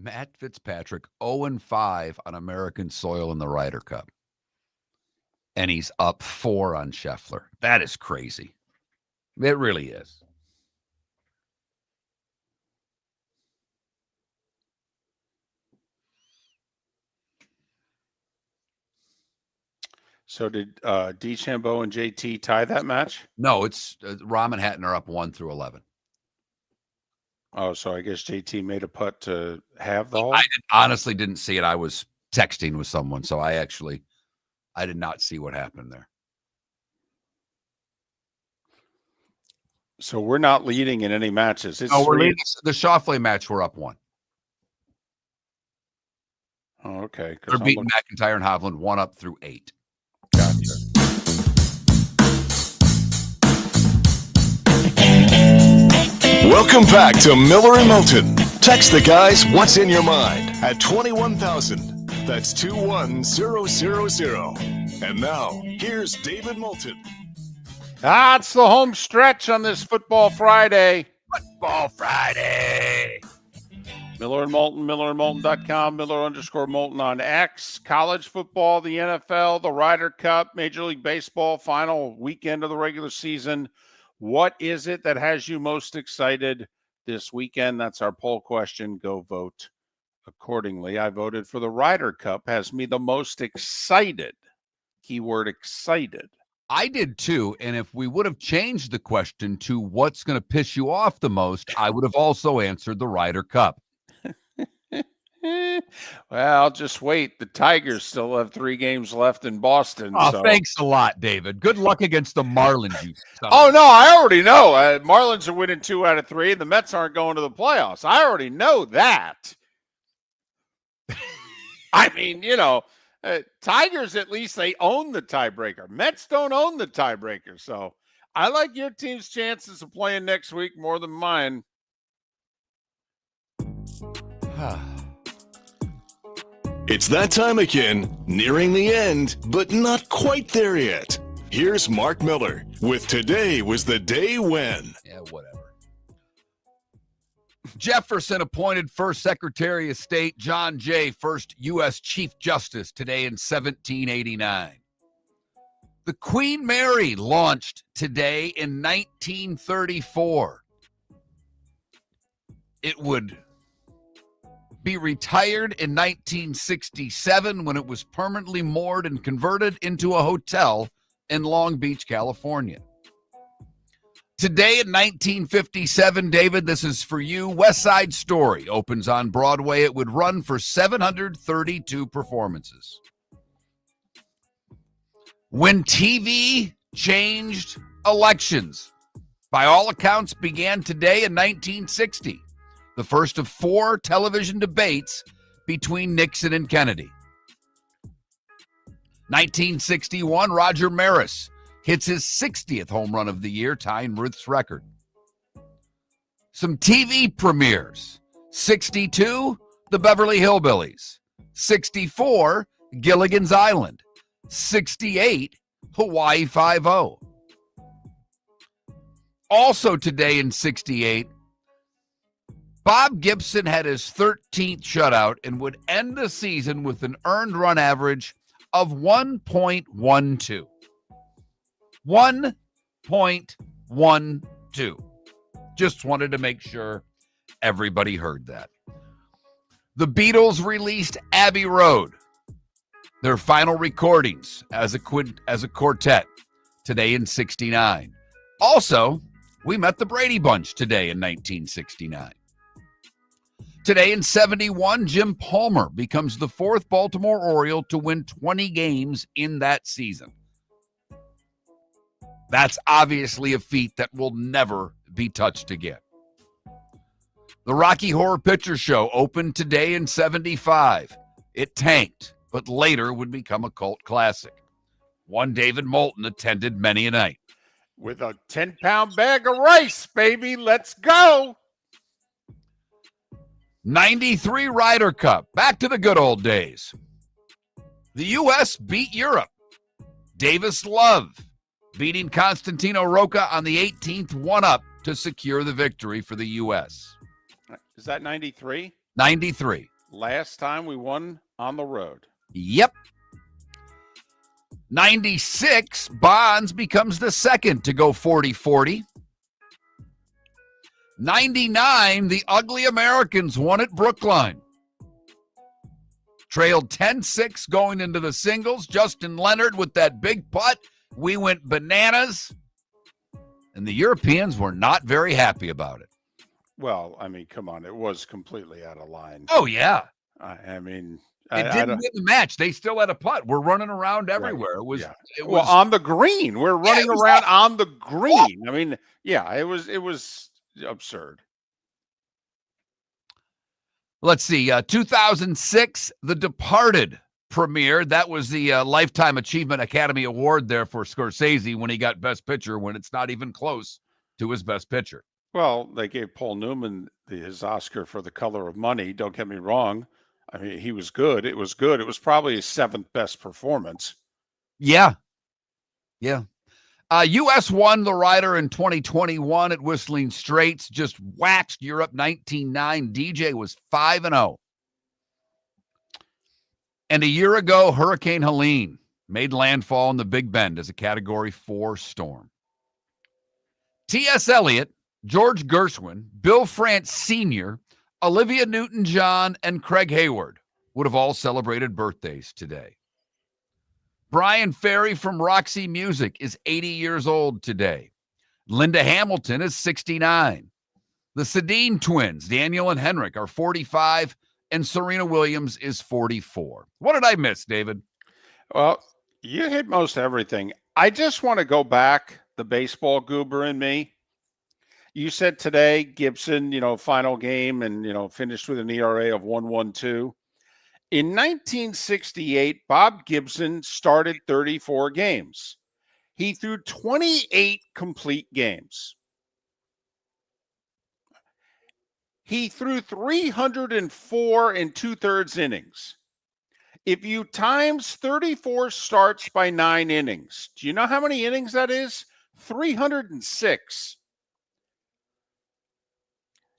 Matt Fitzpatrick 0-5 on American soil in the Ryder Cup. And he's up 4 on Scheffler. That is crazy. It really is. So did DeChambeau and JT tie that match? No, it's Rahm and Hatton are up 1 through 11. Oh, so I guess JT made a putt to have the hole? I honestly didn't see it. I was texting with someone, so I did not see what happened there. So we're not leading in any matches. It's No, we're three- leading the Schauffele match. We're up 1. Oh, okay. 'Cause They're I'm beating looking- McIntyre and Hovland 1 up through 8. Gotcha. Welcome back to Miller and Moulton. Text the guys what's in your mind at 21,000. That's 21000. And now, here's David Moulton. It's the home stretch on this Football Friday. Football Friday. Miller and Moulton, millerandmoulton.com, Miller_Moulton on X. College football, the NFL, the Ryder Cup, Major League Baseball, final weekend of the regular season. What is it that has you most excited this weekend? That's our poll question. Go vote accordingly. I voted for the Ryder Cup. Has me the most excited. Keyword excited. I did too. And if we would have changed the question to what's going to piss you off the most, I would have also answered the Ryder Cup. Well, just wait. The Tigers still have 3 games left in Boston. Oh, so. thanks a lot, David. Good luck against the Marlins. You son of Oh, no, I already know. Marlins are winning 2 out of 3. The Mets aren't going to the playoffs. I already know that. I mean, Tigers, at least they own the tiebreaker. Mets don't own the tiebreaker. So I like your team's chances of playing next week more than mine. It's that time again, nearing the end, but not quite there yet. Here's Mark Miller with Today Was the Day When. Yeah, whatever. Jefferson appointed first Secretary of State John Jay first U.S. Chief Justice today in 1789. The Queen Mary launched today in 1934. It would be retired in 1967 when it was permanently moored and converted into a hotel in Long Beach, California. Today in 1957, David, this is for you. West Side Story opens on Broadway. It would run for 732 performances. When TV changed elections, by all accounts, began today in 1960, the first of 4 television debates between Nixon and Kennedy. 1961, Roger Maris hits his 60th home run of the year, tying Ruth's record. Some TV premieres. 62, The Beverly Hillbillies. 64, Gilligan's Island. 68, Hawaii Five-0. Also today in 68, Bob Gibson had his 13th shutout and would end the season with an earned run average of 1.12. 1.12. Just wanted to make sure everybody heard that. The Beatles released Abbey Road, their final recordings as a quartet, today in 69. Also, we met the Brady Bunch today in 1969. Today in 71, Jim Palmer becomes the 4th Baltimore Oriole to win 20 games in that season. That's obviously a feat that will never be touched again. The Rocky Horror Picture Show opened today in 75. It tanked, but later would become a cult classic. One David Moulton attended many a night. With a 10-pound bag of rice, baby. Let's go. 93 Ryder Cup. Back to the good old days. The U.S. beat Europe. Davis Love beating Constantino Rocca on the 18th one-up to secure the victory for the U.S. Is that 93? 93. Last time we won on the road. Yep. 96, Bonds becomes the second to go 40-40. 99, the Ugly Americans won at Brookline. Trailed 10-6 going into the singles. Justin Leonard with that big putt. We went bananas. And the Europeans were not very happy about it. Well, I mean, come on. It was completely out of line. Oh, yeah. I mean, It didn't win the match. They still had a putt. We're running around everywhere. It was, well, on the green. We're running around on the green. I mean, yeah, it was absurd. Let's see. 2006, The Departed premiered. That was the Lifetime Achievement Academy Award there for Scorsese when he got Best Picture, when it's not even close to his Best Picture. Well, they gave Paul Newman his Oscar for The Color of Money. Don't get me wrong. I mean, he was good. It was good. It was probably his 7th best performance. Yeah. Yeah. U.S. won the Ryder in 2021 at Whistling Straits, just waxed Europe 19-9. DJ was 5-0. And a year ago, Hurricane Helene made landfall in the Big Bend as a Category 4 storm. T.S. Eliot, George Gershwin, Bill France Sr., Olivia Newton-John, and Craig Hayward would have all celebrated birthdays today. Brian Ferry from Roxy Music is 80 years old today. Linda Hamilton is 69. The Sedin twins, Daniel and Henrik, are 45, and Serena Williams is 44. What did I miss, David? Well, you hit most everything. I just want to go back, the baseball goober in me. You said today, Gibson, final game and, finished with an ERA of 1.12. In 1968, Bob Gibson started 34 games. He threw 28 complete games. He threw 304 and 2/3 innings. If you times 34 starts by 9 innings, do you know how many innings that is? 306.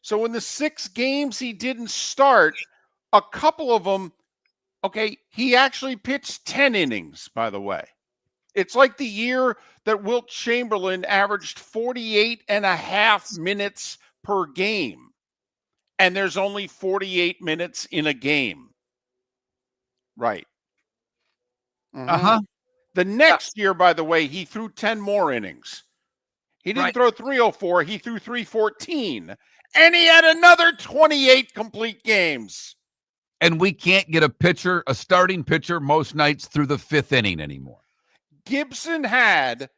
So in the 6 games he didn't start, a couple of them, okay, he actually pitched 10 innings, by the way. It's like the year that Wilt Chamberlain averaged 48 and a half minutes per game, and there's only 48 minutes in a game. Right. Uh-huh. The next year, by the way, he threw 10 more innings. He didn't throw 304, he threw 314. And he had another 28 complete games. And we can't get a starting pitcher most nights through the 5th inning anymore. Gibson had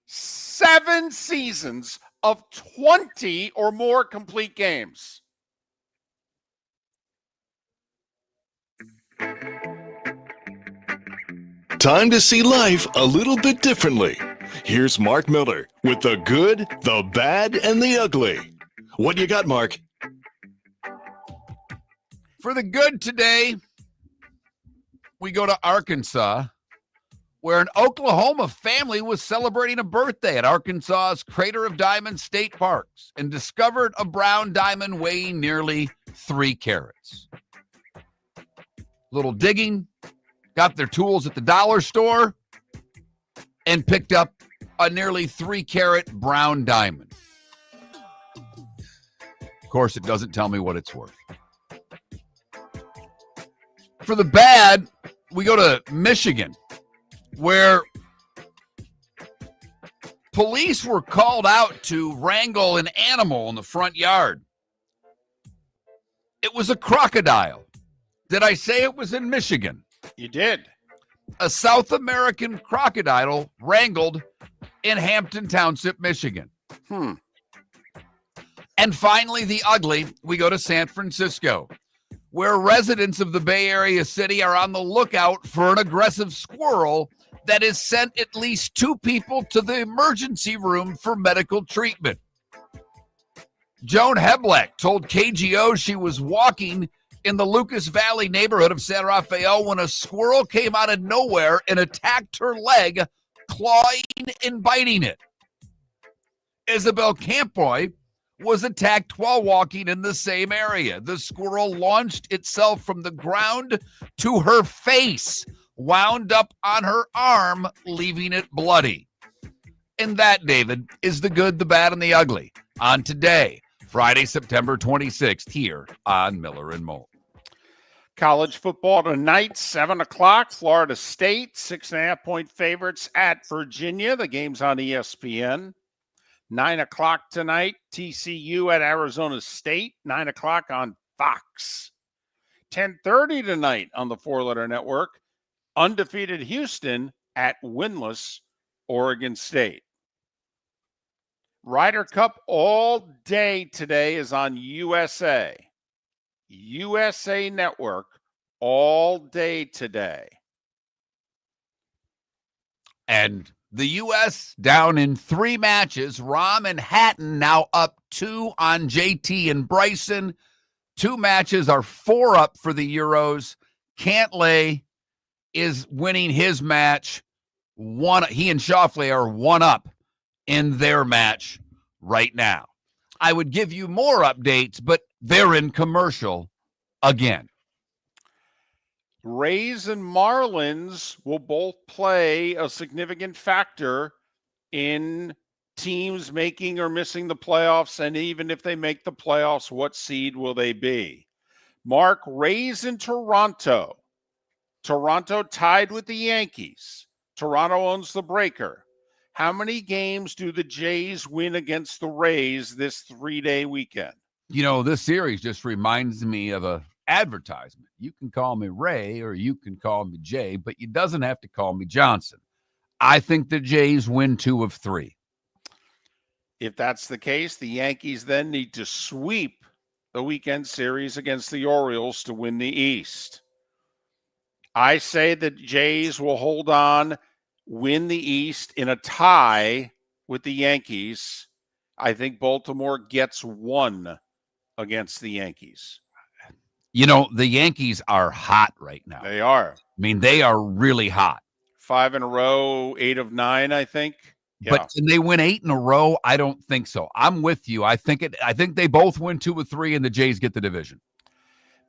7 seasons of 20 or more complete games. Time to see life a little bit differently. Here's Mark Miller with the good, the bad, and the ugly. What you got, Mark? For the good today, we go to Arkansas, where an Oklahoma family was celebrating a birthday at Arkansas's Crater of Diamonds State Parks and discovered a brown diamond weighing nearly 3 carats. Little digging, got their tools at the dollar store, and picked up a nearly 3-carat brown diamond. Of course, it doesn't tell me what it's worth. For the bad, we go to Michigan, where police were called out to wrangle an animal in the front yard. It was a crocodile. Did I say it was in Michigan? You did. A South American crocodile wrangled in Hampton Township, Michigan. And finally, the ugly, we go to San Francisco, where residents of the Bay Area city are on the lookout for an aggressive squirrel that has sent at least 2 people to the emergency room for medical treatment. Joan Hebleck told KGO she was walking in the Lucas Valley neighborhood of San Rafael when a squirrel came out of nowhere and attacked her leg, clawing and biting it. Isabel Campoy was attacked while walking in the same area. The squirrel launched itself from the ground to her face, wound up on her arm, leaving it bloody. And that, David, is the good, the bad, and the ugly on today, Friday, September 26th, here on Miller and Moulton. College football tonight, 7 o'clock, Florida State, 6.5-point favorites at Virginia. The game's on ESPN. 9 o'clock tonight, TCU at Arizona State, 9 o'clock on Fox. 10:30 tonight on the 4-letter network, undefeated Houston at winless Oregon State. Ryder Cup all day today is on USA. USA Network all day today. And the U.S. down in 3 matches. Rahm and Hatton now up 2 on JT and Bryson. 2 matches are 4 up for the Euros. Cantlay is winning his match. He and Schauffele are 1 up in their match right now. I would give you more updates, but they're in commercial again. Rays and Marlins will both play a significant factor in teams making or missing the playoffs. And even if they make the playoffs, what seed will they be? Mark, Rays in Toronto. Toronto tied with the Yankees. Toronto owns the breaker. How many games do the Jays win against the Rays this 3-day weekend? You know, this series just reminds me of a advertisement. You can call me Ray or you can call me Jay, but you doesn't have to call me Johnson. I think the Jays win 2 of 3. If that's the case, the Yankees then need to sweep the weekend series against the Orioles to win the East. I say that Jays will hold on, win the East in a tie with the Yankees. I think Baltimore gets 1 against the Yankees. You know, the Yankees are hot right now. They are. I mean, they are really hot. 5 in a row, 8 of 9, I think. Yeah. But can they win 8 in a row? I don't think so. I'm with you. I think they both win 2 or 3, and the Jays get the division.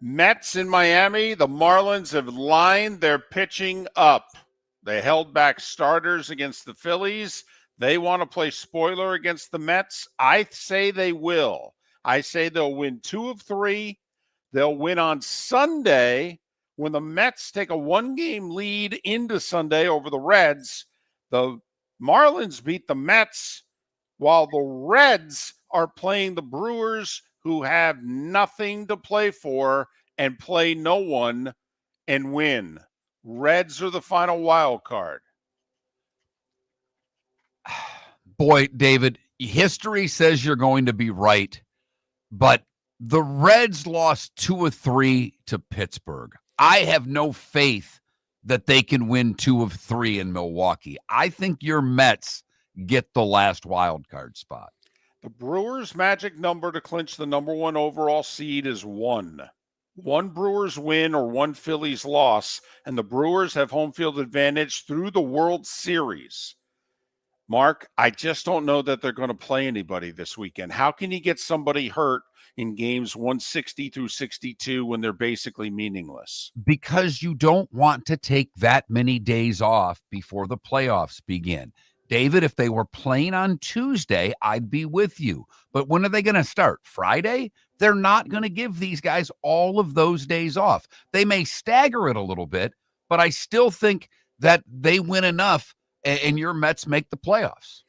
Mets in Miami. The Marlins have lined their pitching up. They held back starters against the Phillies. They want to play spoiler against the Mets. I say they will. I say they'll win 2 of 3. They'll win on Sunday when the Mets take a 1-game lead into Sunday over the Reds. The Marlins beat the Mets while the Reds are playing the Brewers, who have nothing to play for and play no one and win. Reds are the final wild card. Boy, David, history says you're going to be right, but the Reds lost 2 or 3 to Pittsburgh. I have no faith that they can win 2 of 3 in Milwaukee. I think your Mets get the last wild card spot. The Brewers' magic number to clinch the number 1 overall seed is 1. 1 Brewers win or 1 Phillies loss, and the Brewers have home field advantage through the World Series. Mark, I just don't know that they're going to play anybody this weekend. How can you get somebody hurt in games 160 through 62 when they're basically meaningless? Because you don't want to take that many days off before the playoffs begin. David, if they were playing on Tuesday, I'd be with you. But when are they going to start? Friday? They're not going to give these guys all of those days off. They may stagger it a little bit, but I still think that they win enough and your Mets make the playoffs.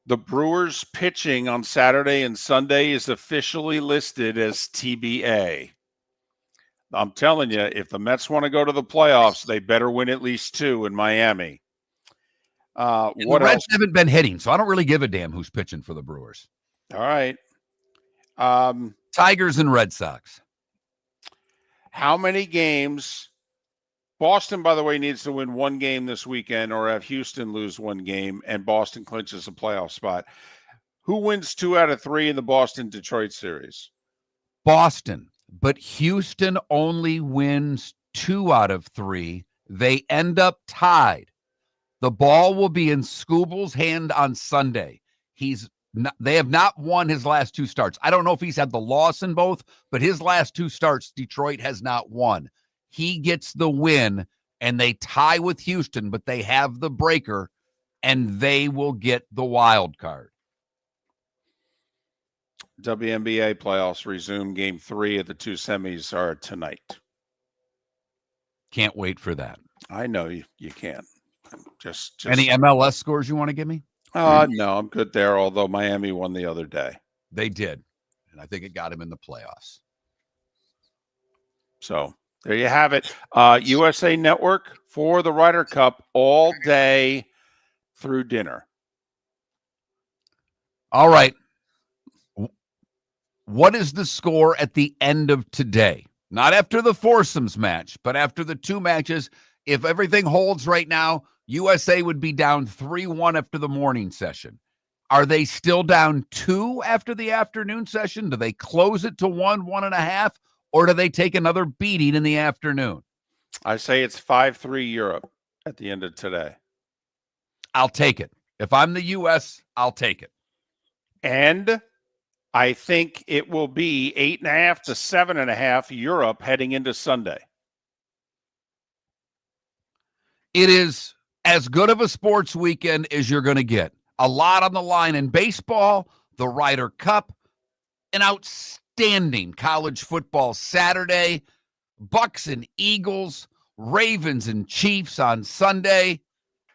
The Brewers pitching on Saturday and Sunday is officially listed as TBA. I'm telling you, if the Mets want to go to the playoffs, they better win at least 2 in Miami. What the Reds haven't been hitting, so I don't really give a damn who's pitching for the Brewers. All right. Tigers and Red Sox. How many games? Boston, by the way, needs to win 1 game this weekend or have Houston lose 1 game, and Boston clinches a playoff spot. Who wins 2 out of 3 in the Boston-Detroit series? Boston, but Houston only wins 2 out of 3. They end up tied. The ball will be in Skubal's hand on Sunday. They have not won his last 2 starts. I don't know if he's had the loss in both, but his last 2 starts, Detroit has not won. He gets the win, and they tie with Houston, but they have the breaker, and they will get the wild card. WNBA playoffs resume. Game 3 of the 2 semis are tonight. Can't wait for that. I know you can't. Just Any MLS scores you want to give me? No, I'm good there, although Miami won the other day. They did, and I think it got him in the playoffs. So there you have it. USA Network for the Ryder Cup all day through dinner. All right. What is the score at the end of today? Not after the foursomes match, but after the 2 matches. If everything holds right now, USA would be down 3-1 after the morning session. Are they still down 2 after the afternoon session? Do they close it to 1, 1.5? Or do they take another beating in the afternoon? I say it's 5-3 Europe at the end of today. I'll take it. If I'm the U.S., I'll take it. And I think it will be 8.5 to 7.5 Europe heading into Sunday. It is as good of a sports weekend as you're going to get. A lot on the line in baseball, the Ryder Cup, an outstanding college football Saturday, Bucks and Eagles, Ravens and Chiefs on Sunday.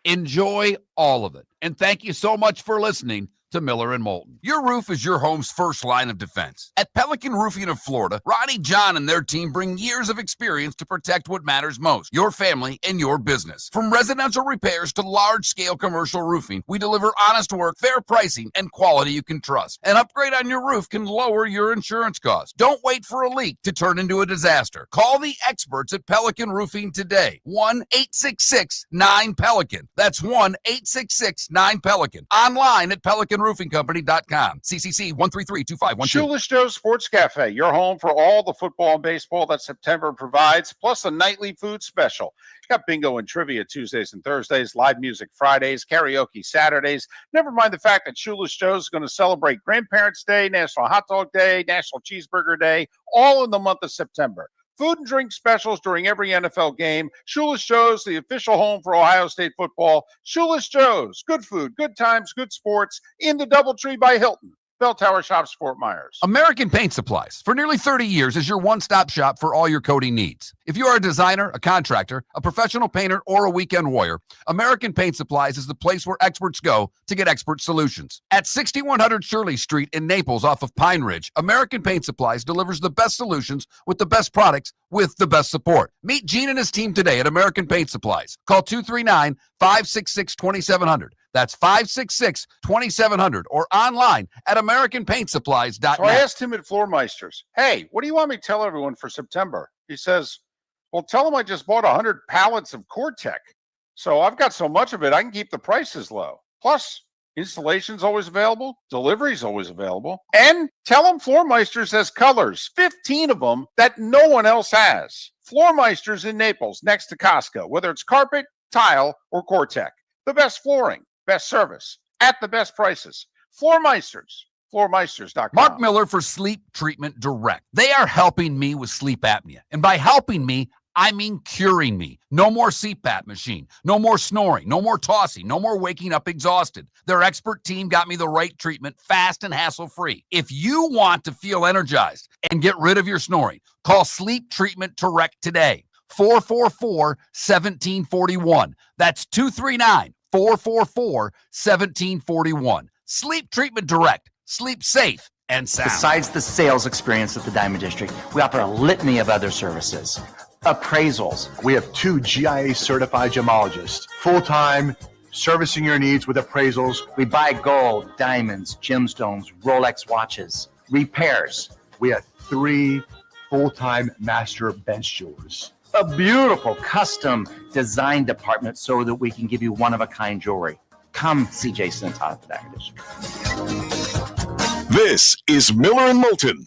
Enjoy all of it. And thank you so much for listening to Miller and Moulton. Your roof is your home's first line of defense. At Pelican Roofing of Florida, Ronnie John and their team bring years of experience to protect what matters most, your family and your business. From residential repairs to large-scale commercial roofing, we deliver honest work, fair pricing, and quality you can trust. An upgrade on your roof can lower your insurance costs. Don't wait for a leak to turn into a disaster. Call the experts at Pelican Roofing today. 1-866-9-PELICAN. That's 1-866-9-PELICAN. Online at Pelican MoultonRoofingCompany.com. CCC 1332512. Shoeless Joe's Sports Cafe, your home for all the football and baseball that September provides, plus a nightly food special. Got bingo and trivia Tuesdays and Thursdays, live music Fridays, karaoke Saturdays. Never mind the fact that Shoeless Joe's is going to celebrate Grandparents' Day, National Hot Dog Day, National Cheeseburger Day, all in the month of September. Food and drink specials during every NFL game. Shoeless Joe's, the official home for Ohio State football. Shoeless Joe's, good food, good times, good sports, in the Doubletree by Hilton. Bell Tower Shops, Fort Myers. American Paint Supplies, for nearly 30 years, is your one-stop shop for all your coating needs. If you are a designer, a contractor, a professional painter, or a weekend warrior, American Paint Supplies is the place where experts go to get expert solutions. At 6100 Shirley Street in Naples off of Pine Ridge, American Paint Supplies delivers the best solutions with the best products with the best support. Meet Gene and his team today at American Paint Supplies. Call 239-566-2700. That's 566-2700 or online at AmericanPaintSupplies.net. So I asked him at Floormeisters, hey, what do you want me to tell everyone for September? He says, well, tell them I just bought 100 pallets of Core-Tech. So I've got so much of it, I can keep the prices low. Plus, installation's always available. Delivery's always available. And tell them Floormeisters has colors, 15 of them that no one else has. Floormeisters in Naples, next to Costco, whether it's carpet, tile, or Core-Tech. The best flooring, best service, at the best prices. Floormeisters, floormeisters.com. Mark Miller for Sleep Treatment Direct. They are helping me with sleep apnea. And by helping me, I mean curing me. No more CPAP machine. No more snoring. No more tossing. No more waking up exhausted. Their expert team got me the right treatment, fast and hassle-free. If you want to feel energized and get rid of your snoring, call Sleep Treatment Direct today. 444-1741. That's 239-444-1741. Sleep Treatment Direct. Sleep safe and sound. Besides the sales experience at the Diamond District, we offer a litany of other services. Appraisals. We have 2 GIA certified gemologists, full-time, servicing your needs with appraisals. We buy gold, diamonds, gemstones, Rolex watches. Repairs. We have 3 full-time master bench jewelers. A beautiful custom design department so that we can give you one-of-a-kind jewelry. Come see Jason and Todd at the Diamond District. This is Miller and Moulton